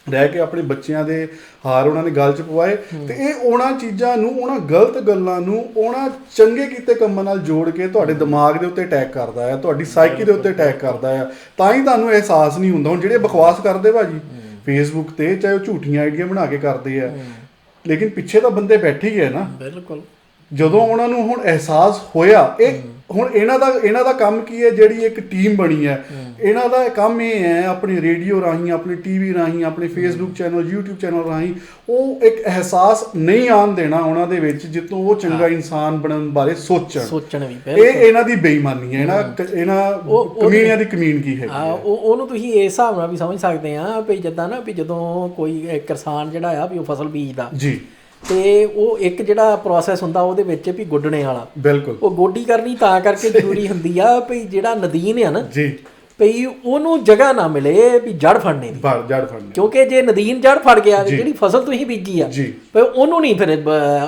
ਰਹਿ ਕੇ ਆਪਣੇ ਬੱਚਿਆਂ ਦੇ ਹਾਰ ਉਹਨਾਂ ਨੇ ਗਲ 'ਚ ਪਵਾਏ, ਤੇ ਇਹ ਉਹਨਾਂ ਚੀਜ਼ਾਂ ਨੂੰ, ਉਹਨਾਂ ਗਲਤ ਗੱਲਾਂ ਨੂੰ ਉਹਨਾਂ ਚੰਗੇ ਕੀਤੇ ਕੰਮਾਂ ਨਾਲ ਜੋੜ ਕੇ ਤੁਹਾਡੇ ਦਿਮਾਗ ਦੇ ਉੱਤੇ ਅਟੈਕ ਕਰਦਾ ਹੈ, ਤੁਹਾਡੀ ਸਾਈਕੀ ਦੇ ਉੱਤੇ ਅਟੈਕ ਕਰਦਾ ਹੈ। ਤਾਂ ਹੀ ਤੁਹਾਨੂੰ ਅਹਿਸਾਸ ਨਹੀਂ ਹੁੰਦਾ। ਹੁਣ ਜਿਹੜੇ ਬਕਵਾਸ ਕਰਦੇ ਭਾਜੀ ਫੇਸਬੁੱਕ ਤੇ, ਚਾਹੇ ਉਹ ਝੂਠੀਆਂ ਆਈਡੀਆਂ ਬਣਾ ਕੇ ਕਰਦੇ ਆ, ਲੇਕਿਨ ਪਿੱਛੇ ਤਾਂ ਬੰਦੇ ਬੈਠੇ ਹੀ ਹੈ ਨਾ। ਬਿਲਕੁਲ। ਜਦੋਂ ਉਹਨਾਂ ਨੂੰ ਹੁਣ ਅਹਿਸਾਸ ਹੋਇਆ, ਇਹ ਹੁਣ ਇਹਨਾਂ ਦਾ ਕੰਮ ਕੀ ਹੈ, ਜਿਹੜੀ ਇੱਕ ਟੀਮ ਬਣੀ ਹੈ, ਇਹਨਾਂ ਦਾ ਕੰਮ ਇਹ ਹੈ ਆਪਣੇ ਰੇਡੀਓ ਰਾਹੀਂ, ਆਪਣੇ ਟੀਵੀ ਰਾਹੀਂ, ਆਪਣੇ ਫੇਸਬੁੱਕ ਚੈਨਲ, YouTube ਚੈਨਲ ਰਾਹੀਂ ਉਹ ਇੱਕ ਅਹਿਸਾਸ ਨਹੀਂ ਆਉਣ ਦੇਣਾ ਉਹਨਾਂ ਦੇ ਵਿੱਚ ਜਿੱਤੋਂ ਉਹ ਚੰਗਾ ਇਨਸਾਨ ਬਣਨ ਬਾਰੇ ਸੋਚਣ ਵੀ। ਇਹ ਇਹਨਾਂ ਦੀ ਬੇਈਮਾਨੀ ਹੈ, ਇਹਨਾਂ ਕਮੀਨਿਆਂ ਦੀ ਕਮੀਨਗੀ ਹੈ। ਉਹਨੂੰ ਤੁਸੀਂ ਇਸ ਹਿਸਾਬ ਨਾਲ ਵੀ ਸਮਝ ਸਕਦੇ ਆ ਵੀ ਜਿੱਦਾਂ ਨਾ ਵੀ ਜਦੋਂ ਕੋਈ ਕਿਸਾਨ ਜਿਹੜਾ ਆ ਵੀ ਉਹ ਫਸਲ ਬੀਜਦਾ ਜੀ, ਤੇ ਉਹ ਇੱਕ ਜਿਹੜਾ ਪ੍ਰੋਸੈਸ ਹੁੰਦਾ ਉਹਦੇ ਵਿੱਚ ਵੀ ਗੁੱਡਣੇ ਵਾਲਾ, ਬਿਲਕੁਲ ਉਹ ਗੋਡੀ ਕਰਨੀ ਤਾਂ ਕਰਕੇ ਜ਼ਰੂਰੀ ਹੁੰਦੀ ਆ ਵੀ ਜਿਹੜਾ ਨਦੀਨ ਆ ਨਾ ਜੀ, ਭਈ ਉਹਨੂੰ ਜਗ੍ਹਾ ਨਾ ਮਿਲੇ ਵੀ ਜੜ ਫੜਨੇ ਦੀ, ਕਿਉਂਕਿ ਜੇ ਨਦੀਨ ਜੜ ਫੜ ਗਿਆ, ਜਿਹੜੀ ਫਸਲ ਤੁਸੀਂ ਬੀਜੀ ਆ ਭਈ ਉਹਨੂੰ ਨਹੀਂ ਫਿਰ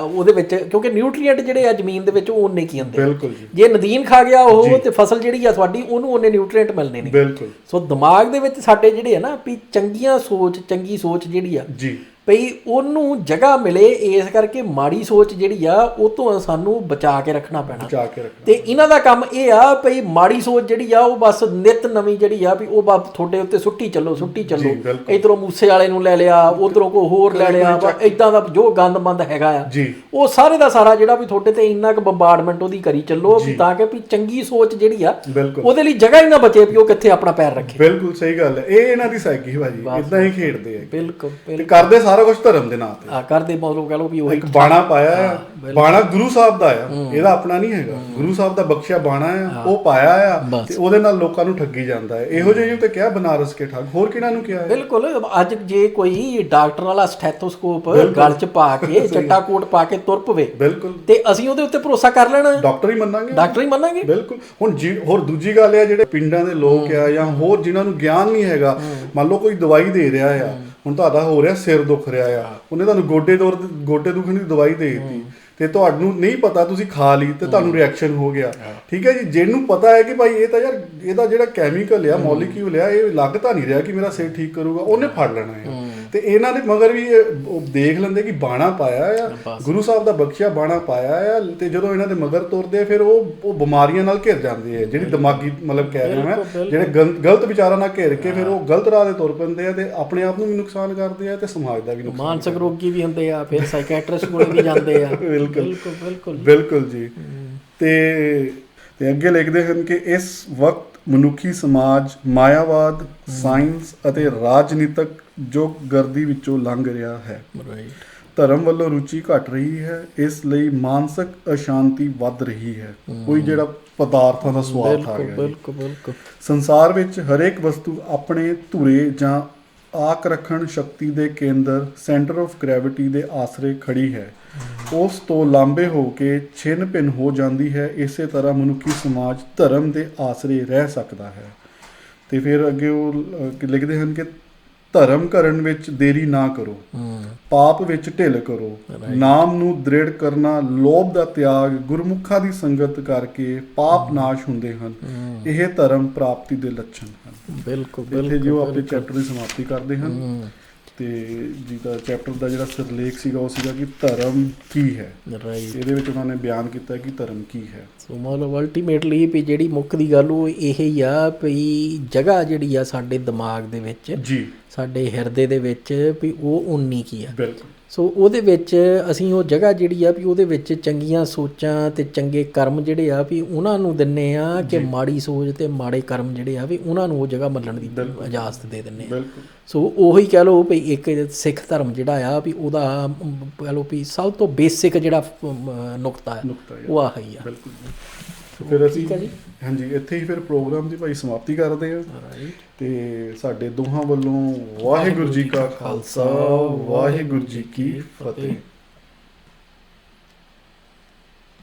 ਉਹਦੇ ਵਿੱਚ, ਕਿਉਂਕਿ ਨਿਊਟਰੀਐਂਟ ਜਿਹੜੇ ਆ ਜ਼ਮੀਨ ਦੇ ਵਿੱਚ ਉਹ ਉਨੇ ਕੀ ਹੁੰਦੇ, ਜੇ ਨਦੀਨ ਖਾ ਗਿਆ ਉਹ ਤੇ ਫਸਲ ਜਿਹੜੀ ਆ ਤੁਹਾਡੀ ਉਹਨੂੰ ਉਹਨੇ ਨਿਊਟਰੀਐਂਟ ਮਿਲਣੇ ਨਹੀਂ। ਸੋ ਦਿਮਾਗ ਦੇ ਵਿੱਚ ਸਾਡੇ ਜਿਹੜੇ ਆ ਨਾ ਵੀ ਚੰਗੀ ਸੋਚ ਜਿਹੜੀ ਆ ਭਈ ਉਹਨੂੰ ਜਗ੍ਹਾ ਮਿਲੇ, ਇਸ ਕਰਕੇ ਮਾੜੀ ਸੋਚ ਜਿਹੜੀ ਆ ਉਹ ਤੋਂ ਸਾਨੂੰ ਬਚਾ ਕੇ ਰੱਖਣਾ ਪੈਣਾ। ਤੇ ਇਹਨਾਂ ਦਾ ਕੰਮ ਇਹ ਆ ਭਈ ਮਾੜੀ ਸੋਚ ਜਿਹੜੀ ਆ ਉਹ ਬਸ ਨਿਤ ਨਵੀਂ ਜਿਹੜੀ ਆ ਵੀ ਉਹ ਬਸ ਤੁਹਾਡੇ ਉੱਤੇ ਸੁੱਟੀ ਚੱਲੋ ਇਧਰੋਂ ਮੂਸੇ ਵਾਲੇ ਨੂੰ ਲੈ ਲਿਆ, ਉਧਰੋਂ ਕੋਈ ਹੋਰ ਲੈ ਲਿਆ, ਏਦਾਂ ਦਾ ਜੋ ਗੰਦ ਹੈਗਾ ਆ ਉਹ ਸਾਰੇ ਦਾ ਸਾਰਾ ਜਿਹੜਾ ਵੀ ਤੁਹਾਡੇ ਤੇ ਇੰਨਾ ਕੁ ਬੰਬਾਰਡਮੈਂਟ ਉਹਦੀ ਕਰੀ ਚੱਲੋ ਤਾਂ ਕਿ ਵੀ ਚੰਗੀ ਸੋਚ ਜਿਹੜੀ ਆ ਉਹਦੇ ਲਈ ਜਗ੍ਹਾ ਹੀ ਨਾ ਬਚੇ ਵੀ ਉਹ ਕਿੱਥੇ ਆਪਣਾ ਪੈਰ ਰੱਖੇ। ਬਿਲਕੁਲ ਸਹੀ ਗੱਲ ਹੈ। ਇਹ ਇਹਨਾਂ ਦੀ ਸਾਈਕੀ ਭਾਜੀ ਇਦਾਂ ਹੀ ਖੇਡਦੇ ਆ। ਬਿਲਕੁਲ ਕਰਦੇ ਸਾਰਾ ਸਾਰਾ ਕੁਝ ਧਰਮ ਦੇ ਨਾਂ ਤੇ ਕਰਦੇ ਮਤਲਬ ਕਹ ਲਓ ਵੀ ਉਹੀ ਇੱਕ ਬਾਣਾ ਪਾਇਆ ਆ, ਬਾਣਾ ਗੁਰੂ ਸਾਹਿਬ ਦਾ ਆ, ਇਹਦਾ ਆਪਣਾ ਨਹੀਂ ਹੈਗਾ। ਗੁਰੂ ਸਾਹਿਬ ਦਾ ਬਖਸ਼ਿਆ ਬਾਣਾ ਆ, ਉਹ ਪਾਇਆ ਆ ਤੇ ਉਹਦੇ ਨਾਲ ਲੋਕਾਂ ਨੂੰ ਠੱਗੀ ਜਾਂਦਾ ਹੈ। ਇਹੋ ਜਿਹੇ ਤੇ ਕਿਹਾ ਬਨਾਰਸ ਕੇ ਠੱਗ, ਹੋਰ ਕਿਹਨਾਂ ਨੂੰ ਕਿਹਾ ਹੈ? ਬਿਲਕੁਲ। ਅੱਜ ਜੇ ਕੋਈ ਡਾਕਟਰ ਵਾਲਾ ਸਟੈਥੋਸਕੋਪ ਗਲ 'ਚ ਪਾ ਕੇ ਚੱਟਾ ਕੋਟ ਪਾ ਕੇ ਤੁਰ ਪਵੇ, ਬਿਲਕੁਲ, ਤੇ ਅਸੀਂ ਉਹਦੇ ਉੱਤੇ ਭਰੋਸਾ ਕਰ ਲੈਣਾ, ਡਾਕਟਰ ਹੀ ਮੰਨਾਂਗੇ, ਡਾਕਟਰ ਹੀ ਮੰਨਾਂਗੇ। ਬਿਲਕੁਲ। ਹੁਣ ਹੋਰ ਦੂਜੀ ਗੱਲ ਆ, ਜਿਹੜੇ ਪਿੰਡਾਂ ਦੇ ਲੋਕ ਆ ਜਾਂ ਹੋਰ ਜਿਨ੍ਹਾਂ ਨੂੰ ਗਿਆਨ ਨਹੀਂ ਹੈਗਾ, ਮੰਨ ਲਓ ਕੋਈ ਦਵਾਈ ਦੇ ਰਿਹਾ ਆ, ਹੁਣ ਤੁਹਾਡਾ ਹੋ ਰਿਹਾ ਸਿਰ ਦੁਖ ਰਿਹਾ ਆ, ਉਹਨੇ ਤੁਹਾਨੂੰ ਗੋਡੇ ਦੁਖਣ ਦੀ ਦਵਾਈ ਦੇ ਦਿੱਤੀ ਤੇ ਤੁਹਾਨੂੰ ਨਹੀਂ ਪਤਾ, ਤੁਸੀਂ ਖਾ ਲਈ ਤੇ ਤੁਹਾਨੂੰ ਰਿਐਕਸ਼ਨ ਹੋ ਗਿਆ, ਠੀਕ ਹੈ ਜੀ। ਜਿਹਨੂੰ ਪਤਾ ਹੈ ਕਿ ਭਾਈ ਇਹ ਤਾਂ ਯਾਰ ਇਹਦਾ ਜਿਹੜਾ ਕੈਮੀਕਲ ਆ, ਮੋਲੀਕਿਊਲ ਆ, ਇਹ ਲੱਗ ਤਾਂ ਨਹੀਂ ਰਿਹਾ ਕਿ ਮੇਰਾ ਸਿਰ ਠੀਕ ਕਰੂਗਾ, ਉਹਨੇ ਫੜ ਲੈਣਾ ਹੈ। ਤੇ ਇਹਨਾਂ ਦੇ ਮਗਰ ਵੀ ਉਹ ਦੇਖ ਲੈਂਦੇ ਕਿ ਬਾਣਾ ਪਾਇਆ ਆ, ਗੁਰੂ ਸਾਹਿਬ ਦਾ ਬਖਸ਼ਿਆ ਬਾਣਾ ਪਾਇਆ ਆ, ਤੇ ਜਦੋਂ ਇਹਨਾਂ ਦੇ ਮਗਰ ਤੁਰਦੇ ਫਿਰ ਉਹ ਬਿਮਾਰੀਆਂ ਨਾਲ ਘਿਰ ਜਾਂਦੇ ਆ, ਜਿਹੜੀ ਦਿਮਾਗੀ ਮਤਲਬ ਕਹਿ ਰਿਹਾ ਮੈਂ, ਜਿਹੜੇ ਗਲਤ ਵਿਚਾਰਾਂ ਨਾਲ ਘਿਰ ਕੇ ਫਿਰ ਉਹ ਗਲਤ ਰਾਹ ਤੇ ਤੁਰ ਪੈਂਦੇ ਆ, ਤੇ ਆਪਣੇ ਆਪ ਨੂੰ ਵੀ ਨੁਕਸਾਨ ਕਰਦੇ ਆ ਤੇ ਸਮਾਜ ਦਾ ਵੀ ਨੁਕਸਾਨ। ਮਾਨਸਿਕ ਰੋਗੀ ਵੀ ਹੁੰਦੇ ਆ, ਫਿਰ ਸਾਈਕੈਟ੍ਰਿਸਟ ਕੋਲ ਵੀ ਜਾਂਦੇ ਆ। ਬਿਲਕੁਲ ਜੀ। ਤੇ ਅੱਗੇ ਲਿਖਦੇ ਹਨ ਕਿ ਇਸ ਵਕਤ ਮਨੁੱਖੀ ਸਮਾਜ ਮਾਇਆਵਾਦ, ਸਾਇੰਸ ਅਤੇ ਰਾਜਨੀਤਕ ਜੋਗਗਰਦੀ ਵਿੱਚੋਂ ਲੰਘ ਰਿਹਾ ਹੈ। ਧਰਮ ਵੱਲੋਂ ਰੁਚੀ ਘਟ ਰਹੀ ਹੈ, ਇਸ ਲਈ ਮਾਨਸਿਕ ਅਸ਼ਾਂਤੀ ਵੱਧ ਰਹੀ ਹੈ। ਕੋਈ ਜਿਹੜਾ ਪਦਾਰਥਾਂ ਦਾ ਸਵਾਦ ਆ ਗਿਆ। ਬਿਲਕੁਲ। ਸੰਸਾਰ ਵਿੱਚ ਹਰੇਕ ਵਸਤੂ ਆਪਣੇ ਧੁਰੇ ਜਾਂ ਆਕ ਰੱਖਣ ਸ਼ਕਤੀ ਦੇ ਕੇਂਦਰ, ਸੈਂਟਰ ਆਫ ਗ੍ਰੈਵਿਟੀ ਦੇ ਆਸਰੇ ਖੜੀ ਹੈ। ਉਸ ਤੋਂ ਲਾਂਬੇ ਹੋ ਕੇ ਛਿੰਨ ਭਿੰਨ ਹੋ ਜਾਂਦੀ ਹੈ। ਇਸੇ ਤਰ੍ਹਾਂ ਮਨੁੱਖੀ ਸਮਾਜ ਧਰਮ ਦੇ ਆਸਰੇ ਰਹਿ ਸਕਦਾ ਹੈ। ਤੇ ਫਿਰ ਅੱਗੇ ਉਹ ਲਿਖਦੇ ਹਨ ਕਿ ਧਰਮ ਕਰਨ ਵਿੱਚ ਦੇਰੀ ਨਾ ਕਰੋ, ਪਾਪ ਵਿੱਚ ਢਿੱਲ ਕਰੋ, ਨਾਮ ਨੂੰ ਦ੍ਰਿੜ ਕਰਨਾ, ਲੋਭ ਦਾ ਤਿਆਗ, ਗੁਰਮੁਖਾਂ ਦੀ ਸੰਗਤ ਕਰਕੇ ਪਾਪ ਨਾਸ਼ ਹੁੰਦੇ ਹਨ। ਇਹ ਧਰਮ ਪ੍ਰਾਪਤੀ ਦੇ ਲੱਛਣ ਹਨ। ਬਿਲਕੁਲ। ਜੋ ਆਪਣੇ ਚੈਪਟਰ ਦੀ ਸਮਾਪਤੀ ਕਰਦੇ ਹਨ, ਤੇ ਜਿਹਦਾ ਚੈਪਟਰ ਦਾ ਜਿਹੜਾ ਸਿਰਲੇਖ ਸੀਗਾ ਉਹ ਸੀਗਾ ਕਿ ਧਰਮ ਕੀ ਹੈ। ਇਹਦੇ ਵਿੱਚ ਉਹਨਾਂ ਨੇ ਬਿਆਨ ਕੀਤਾ ਕਿ ਧਰਮ ਕੀ ਹੈ। ਸੋ ਮਤਲਬ ਅਲਟੀਮੇਟਲੀ ਵੀ ਜਿਹੜੀ ਮੁੱਖ ਦੀ ਗੱਲ ਉਹ ਇਹ ਹੀ ਆ ਵੀ ਜਗ੍ਹਾ ਜਿਹੜੀ ਆ ਸਾਡੇ ਦਿਮਾਗ ਦੇ ਵਿੱਚ ਜੀ, ਸਾਡੇ ਹਿਰਦੇ ਦੇ ਵਿੱਚ ਵੀ ਉਹ ਉਨੀ ਕੀ ਆ। ਬਿਲਕੁਲ। ਸੋ ਉਹਦੇ ਵਿੱਚ ਅਸੀਂ ਉਹ ਜਗ੍ਹਾ ਜਿਹੜੀ ਆ ਵੀ ਉਹਦੇ ਵਿੱਚ ਚੰਗੀਆਂ ਸੋਚਾਂ ਤੇ ਚੰਗੇ ਕਰਮ ਜਿਹੜੇ ਆ ਵੀ ਉਹਨਾਂ ਨੂੰ ਦਿੰਨੇ ਆ, ਕਿ ਮਾੜੀ ਸੋਚ ਤੇ ਮਾੜੇ ਕਰਮ ਜਿਹੜੇ ਆ ਵੀ ਉਹਨਾਂ ਨੂੰ ਉਹ ਜਗ੍ਹਾ ਮੱਲਣ ਦੀ ਇਜਾਜ਼ਤ ਦੇ ਦਿੰਨੇ ਆ। ਸੋ ਉਹੀ ਕਹਿ ਲਓ ਵੀ ਇੱਕ ਸਿੱਖ ਧਰਮ ਜਿਹੜਾ ਆ ਵੀ ਉਹਦਾ ਕਹਿ ਲਓ ਵੀ ਸਭ ਤੋਂ ਬੇਸਿਕ ਜਿਹੜਾ ਨੁਕਤਾ ਹੈ ਉਹ ਆਹ ਹੀ ਆ। ਫਿਰ ਅਸੀਂ ਹਾਂਜੀ ਇੱਥੇ ਹੀ ਫਿਰ ਪ੍ਰੋਗਰਾਮ ਦੀ ਭਾਈ ਸਮਾਪਤੀ ਕਰਦੇ ਹਾਂ। ਤੇ ਸਾਡੇ ਦੋਹਾਂ ਵੱਲੋਂ ਵਾਹਿਗੁਰੂ ਜੀ ਕਾ ਖਾਲਸਾ, ਵਾਹਿਗੁਰੂ ਜੀ ਕੀ ਫਤਿਹ।